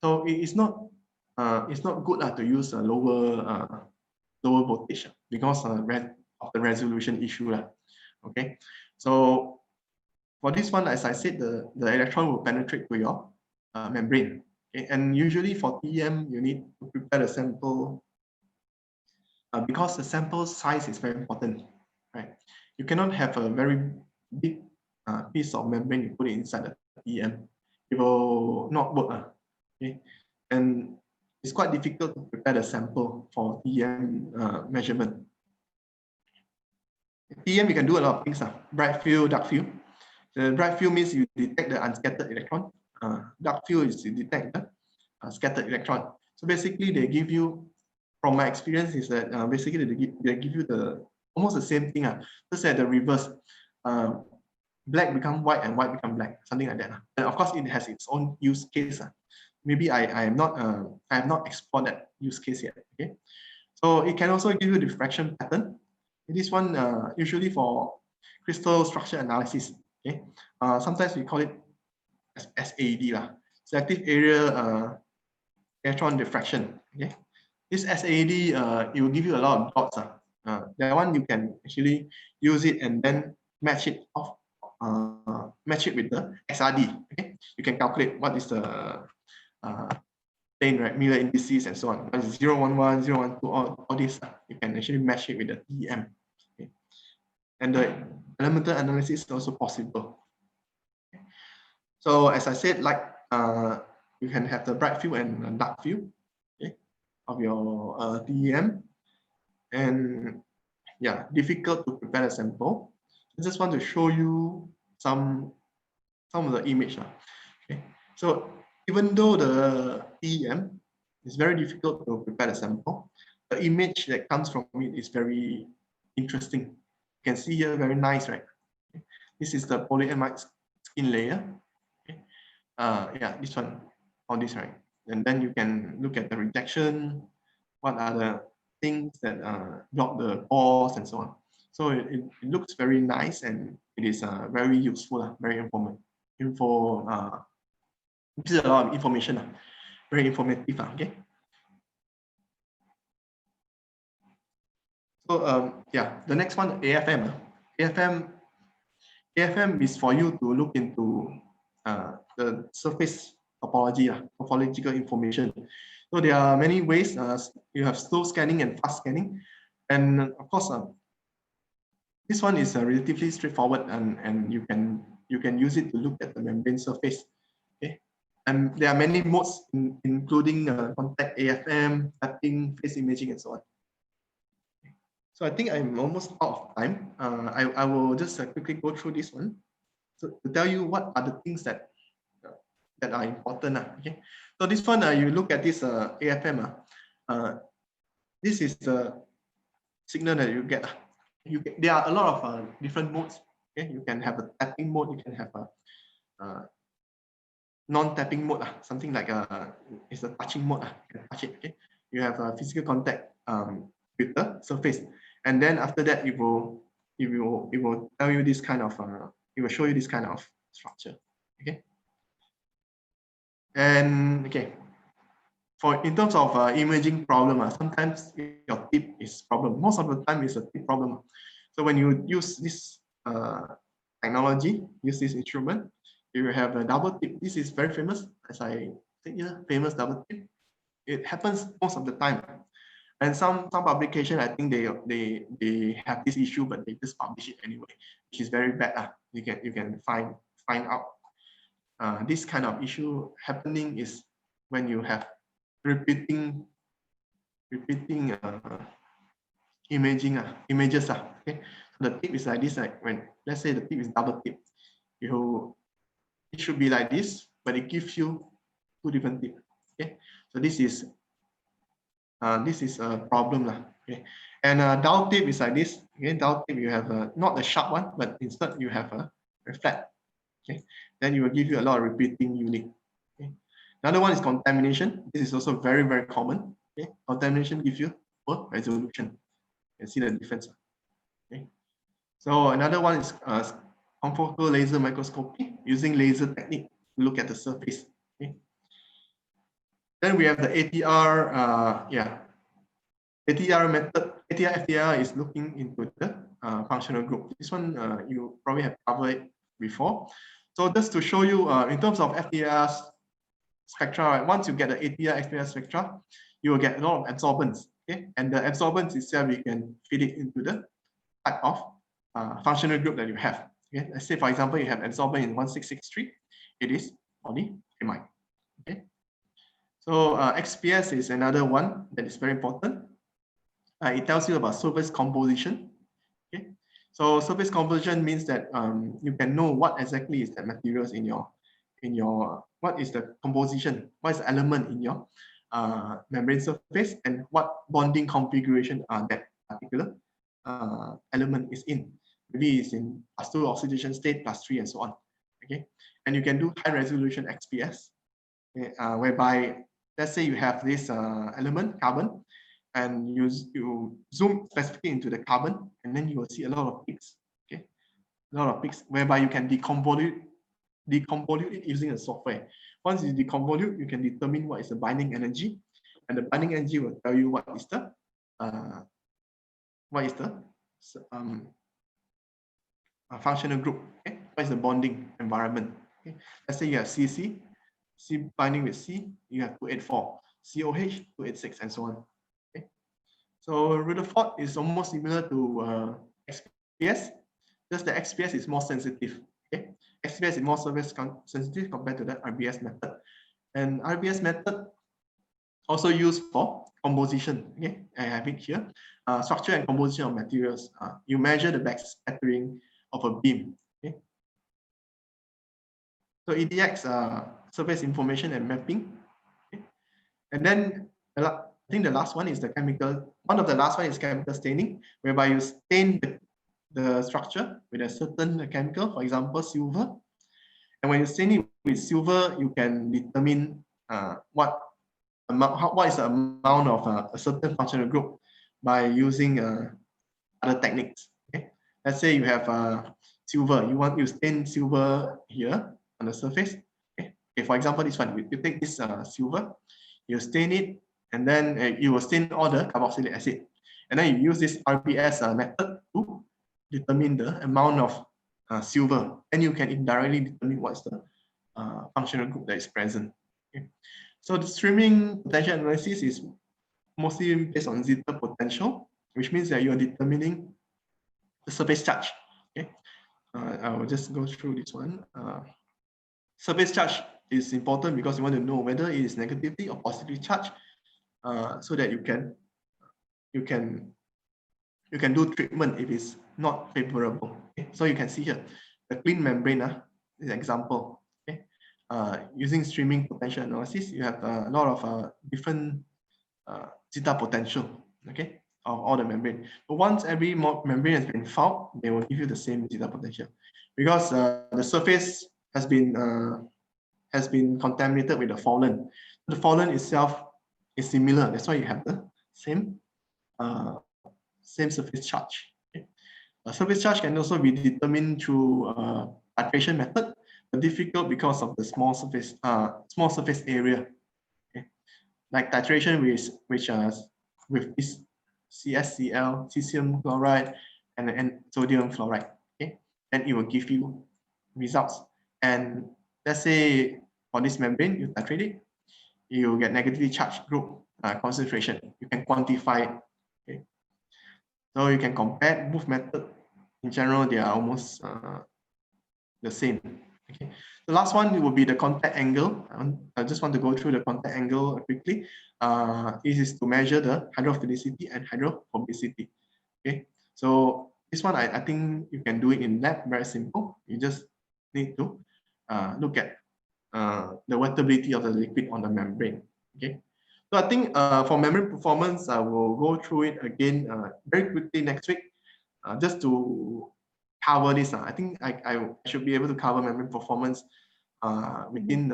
So it's not good to use a lower voltage because of the resolution issue. Okay, so For this one, as I said, the electron will penetrate to your membrane. Okay? And usually for TEM, you need to prepare the sample because the sample size is very important, right? You cannot have a very big piece of membrane, you put it inside the TEM. It will not work. Okay? And it's quite difficult to prepare the sample for TEM measurement. TEM, you can do a lot of things. Bright field, dark field. The bright field means you detect the unscattered electron. Dark field is to detect the scattered electron. So basically, they give you, from my experience, is that basically they give you the almost the same thing. Just at the reverse, black become white and white become black, something like that. And of course, it has its own use case. Maybe I have not explored that use case yet. Okay, so it can also give you diffraction pattern. This one usually for crystal structure analysis. Okay, sometimes we call it SAD lah, selective area electron diffraction. Okay, this SAD it will give you a lot of dots. That one you can actually use it and then match it off, match it with the XRD. Okay, you can calculate what is the plane, right? Miller indices and so on. 011, 012, all these you can actually match it with the TEM. Okay, and the elemental analysis is also possible. Okay. So as I said, like you can have the bright field and dark field, okay, of your TEM, and yeah, difficult to prepare a sample. I just want to show you some of the image. Okay, so even though the TEM is very difficult to prepare a sample, the image that comes from it is very interesting. You can see here, very nice, right? Okay. This is the polymerized skin layer. Okay. Yeah, this one, all this, right? And then you can look at the rejection, what are the things that block the pores and so on. So it looks very nice and it is very useful, very informative. This is a lot of information, very informative. Okay. So yeah, the next one, AFM. AFM is for you to look into the surface topological information. So there are many ways. You have slow scanning and fast scanning, and of course, this one is relatively straightforward, and you can use it to look at the membrane surface. Okay, and there are many modes, including contact AFM, tapping, phase imaging, and so on. So I think I'm almost out of time. I will just quickly go through this one to tell you what are the things that are important. Okay, so this one, you look at this AFM. This is the signal that you get. There are a lot of different modes. Okay, you can have a tapping mode. You can have a non-tapping mode. Something like it's a touching mode. You can touch it. Okay, you have a physical contact with the surface, and then after that, it will tell you this kind of it will show you this kind of structure. Okay, and okay, in terms of imaging problem, sometimes your tip is problem. Most of the time, it's a tip problem. So when you use this technology, use this instrument, you will have a double tip. This is very famous, as I said here, famous double tip. It happens most of the time. And some publication, I think they have this issue, but they just publish it anyway, which is very bad. You can find out this kind of issue happening is when you have repeating images. Okay, so the tip is like this. Like when, let's say the tip is double tip, it should be like this, but it gives you two different tips. Okay, so this is a problem. Okay, and dowel tip is like this. Again, dowel tip, you have not a sharp one, but instead you have a flat. Okay, then it will give you a lot of repeating unit. Okay, another one is contamination. This is also very, very common. Okay, contamination gives you poor resolution. You can see the difference. Okay, so another one is confocal laser microscopy, using laser technique to look at the surface. Okay, then we have the ATR. ATR method. ATR FTR is looking into the functional group. This one you probably have covered before. So just to show you in terms of FTIR spectra, right? Once you get the ATR FTIR spectra, you will get a lot of absorbance. Okay, and the absorbance itself, you can feed it into the type of functional group that you have. Okay, let's say for example you have absorbance in 1663, it is polyamide. Okay, so XPS is another one that is very important. It tells you about surface composition. Okay, so surface composition means that you can know what exactly is the materials in your what is the composition, what is the element in your membrane surface, and what bonding configuration that particular element is in. Maybe it's in +2 oxidation state, +3, and so on. Okay, and you can do high resolution XPS, okay, whereby let's say you have this element carbon, and you zoom specifically into the carbon, and then you will see a lot of peaks. Okay, a lot of peaks whereby you can deconvolute it using a software. Once you deconvolute, you can determine what is the binding energy, and the binding energy will tell you what is the functional group. Okay? What is the bonding environment? Okay? Let's say you have CC, C binding with C, you have 284, COH 286, and so on. Okay? So Rutherford is almost similar to XPS, just the XPS is more sensitive. Okay? XPS is more surface sensitive compared to the RBS method. And RBS method also used for composition. Okay, I have it here. Structure and composition of materials. You measure the backscattering of a beam. Okay. So EDX, surface information and mapping. Okay. And then I think the last one is the chemical. One of the last one is chemical staining, whereby you stain the structure with a certain chemical, for example, silver. And when you stain it with silver, you can determine what is the amount of a certain functional group by using other techniques. Okay? Let's say you have silver, you stain silver here on the surface. Okay, for example, this one, you take this silver, you stain it, and then you will stain all the carboxylic acid. And then you use this RBS method to determine the amount of silver, and you can indirectly determine what's the functional group that is present. Okay? So the streaming potential analysis is mostly based on zeta potential, which means that you are determining the surface charge. Okay, I will just go through this one. Surface charge is important because you want to know whether it is negatively or positively charged, so that you can do treatment if it's not favorable. Okay? So you can see here the clean membrane is an example. Okay? Using streaming potential analysis, you have a lot of different zeta potential, okay, of all the membrane. But once every membrane has been found, they will give you the same zeta potential, because the surface has been contaminated with the fallen. The fallen itself is similar. That's why you have the same surface charge. Okay? Surface charge can also be determined through titration method, but difficult because of the small surface area. Okay? Like titration with this CSCl, cesium chloride, and sodium fluoride. Okay, then it will give you results. And let's say for this membrane, you titrate it, you get negatively charged group concentration. You can quantify it. Okay, so you can compare both methods. In general, they are almost the same. Okay. The last one will be the contact angle. I just want to go through the contact angle quickly. This is to measure the hydrophilicity and hydrophobicity. Okay, so this one I think you can do it in lab, very simple. You just need to look at the wettability of the liquid on the membrane. Okay, so I think for membrane performance, I will go through it again very quickly next week, just to cover this. I think I should be able to cover membrane performance within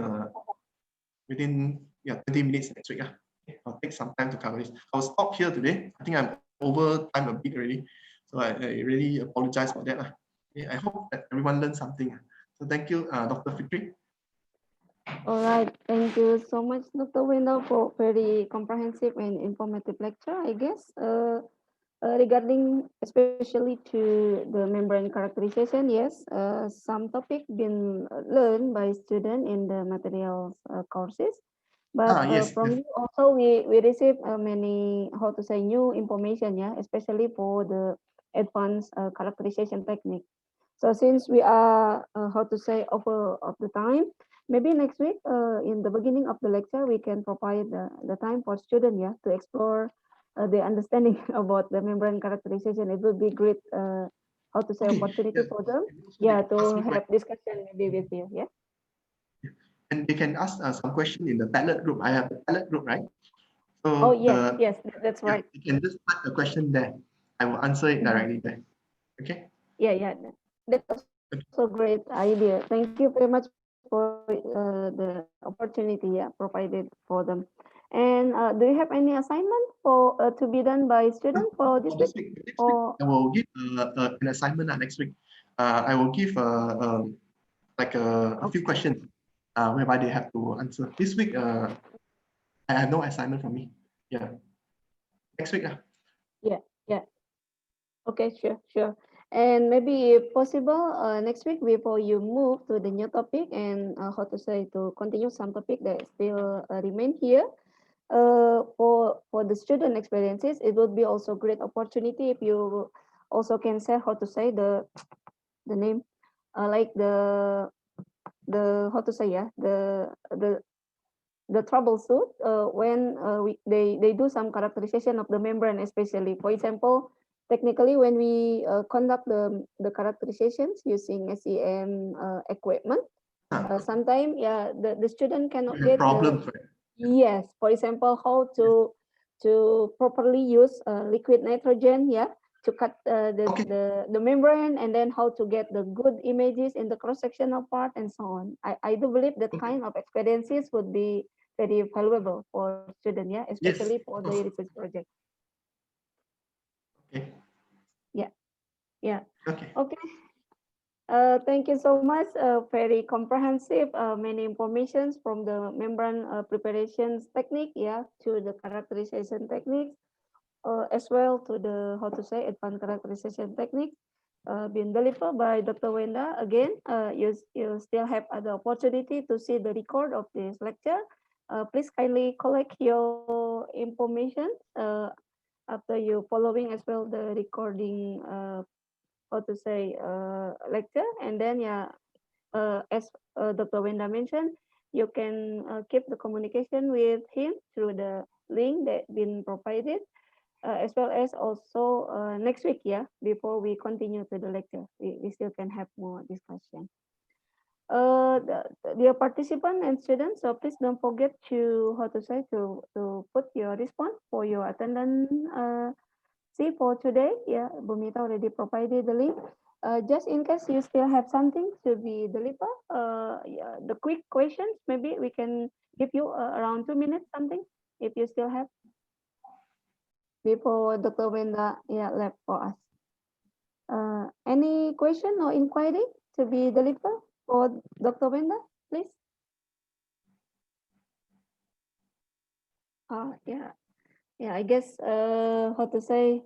20 minutes next week. Okay, I'll take some time to cover this. I'll stop here today. I think I'm over time a bit already, so I really apologize for that. Okay, I hope that everyone learned something. So thank you, Dr. Fikri. All right, thank you so much, Dr. Wendell, for very comprehensive and informative lecture, I guess. Regarding especially to the membrane characterization, yes, some topic been learned by student in the materials courses. But Yes, from you also we receive many how to say new information, yeah, especially for the advanced characterization technique. So since we are how to say over of the time, maybe next week in the beginning of the lecture we can provide the time for student, yeah, to explore the understanding about the membrane characterization. It will be great how to say okay. opportunity Yeah. for them, And also they yeah, can ask to me have questions. discussion maybe with you, yeah. And they can ask some question in the Padlet group. I have the Padlet group, right? Oh So yes, yes, that's yeah, right. you can just type the question there. I will answer it Mhm. directly there. Okay. Yeah, yeah, that's also a great idea. Thank you very much for the opportunity, yeah, provided for them. And do you have any assignment for to be done by student for this week? For this week, Or next week I will give an assignment next week. I will give like a few okay, questions whereby they have to answer. This week, I have no assignment for me. Yeah, next week. yeah, yeah. Okay, sure, sure. And maybe if possible, next week before you move to the new topic and how to say to continue some topic that still remain here. For the student experiences, it would be also great opportunity if you also can say how to say the name, like the how to say, yeah, the troubleshoot when they do some characterization of the membrane, especially for example technically when we conduct the characterizations using SEM equipment. Sometimes, yeah, the student cannot You have get the problems, right? yes. For example, how Yes. to properly use liquid nitrogen, yeah, to cut Okay. the membrane, and then how to get the good images in the cross sectional part and so on. I do believe that Okay. kind of experiences would be very valuable for student, yeah, especially Yes. for Of the course. research project. Okay. Yeah, yeah. Okay. Okay. Thank you so much. Very comprehensive, many informations from the membrane preparations technique, yeah, to the characterization techniques, as well to the how to say advanced characterization techniques, being delivered by Dr. Wenda. Again, you still have other opportunity to see the record of this lecture. Please kindly collect your information after you following as well the recording how to say lecture, and then yeah, as Dr. Wenda mentioned, you can keep the communication with him through the link that been provided, as well as also next week, yeah, before we continue to the lecture, we still can have more discussion. Dear participant and students, so please don't forget to how to say to put your response for your attendance. See for today, yeah, Bumita already provided the link. Just in case you still have something to be delivered, yeah, the quick questions, maybe we can give you around 2 minutes something if you still have before Dr. Wenda, yeah, left for us. Any question or inquiry to be delivered for Dr. Wenda, please? Yeah, yeah, I guess how to say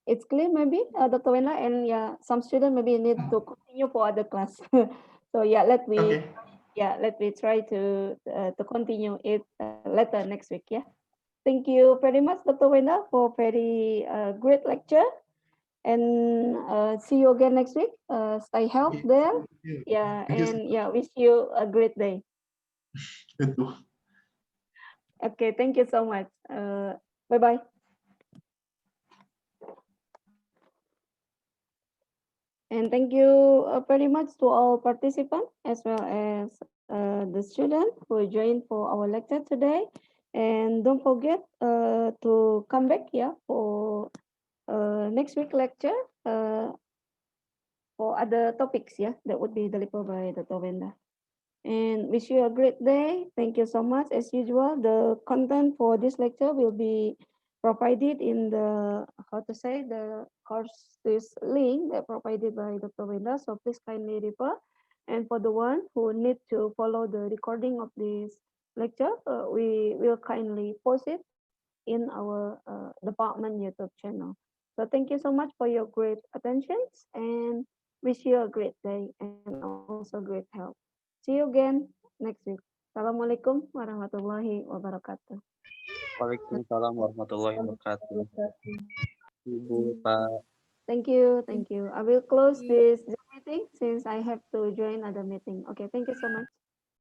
it's clear maybe Dr. Wenda, and yeah, some student maybe need to continue for other class. So yeah, Okay. let me try to continue it later next week. Yeah, thank you very much, Dr. Wenda, for very great lecture, and see you again next week. Stay healthy Okay. there. Thank you. Yeah, Thank you so and much. yeah, wish you a great day. Good too. Okay, thank you so much. Bye bye. And thank you very much to all participants as well as the student who joined for our lecture today. And don't forget to come back, yeah, for next week lecture for other topics, yeah, that would be delivered by Dr. Wenda. And wish you a great day. Thank you so much. As usual, the content for this lecture will be provided in the how to say the courses link that provided by Dr. Wenda. So please kindly refer. And for the one who need to follow the recording of this lecture, we will kindly post it in our department YouTube channel. So thank you so much for your great attentions and wish you a great day and also great health. See you again next week. Assalamualaikum warahmatullahi wabarakatuh. Waalaikumsalam warahmatullahi wabarakatuh. Ibu, Pak. Thank you. I will close this Zoom meeting since I have to join other meeting. Okay, thank you so much.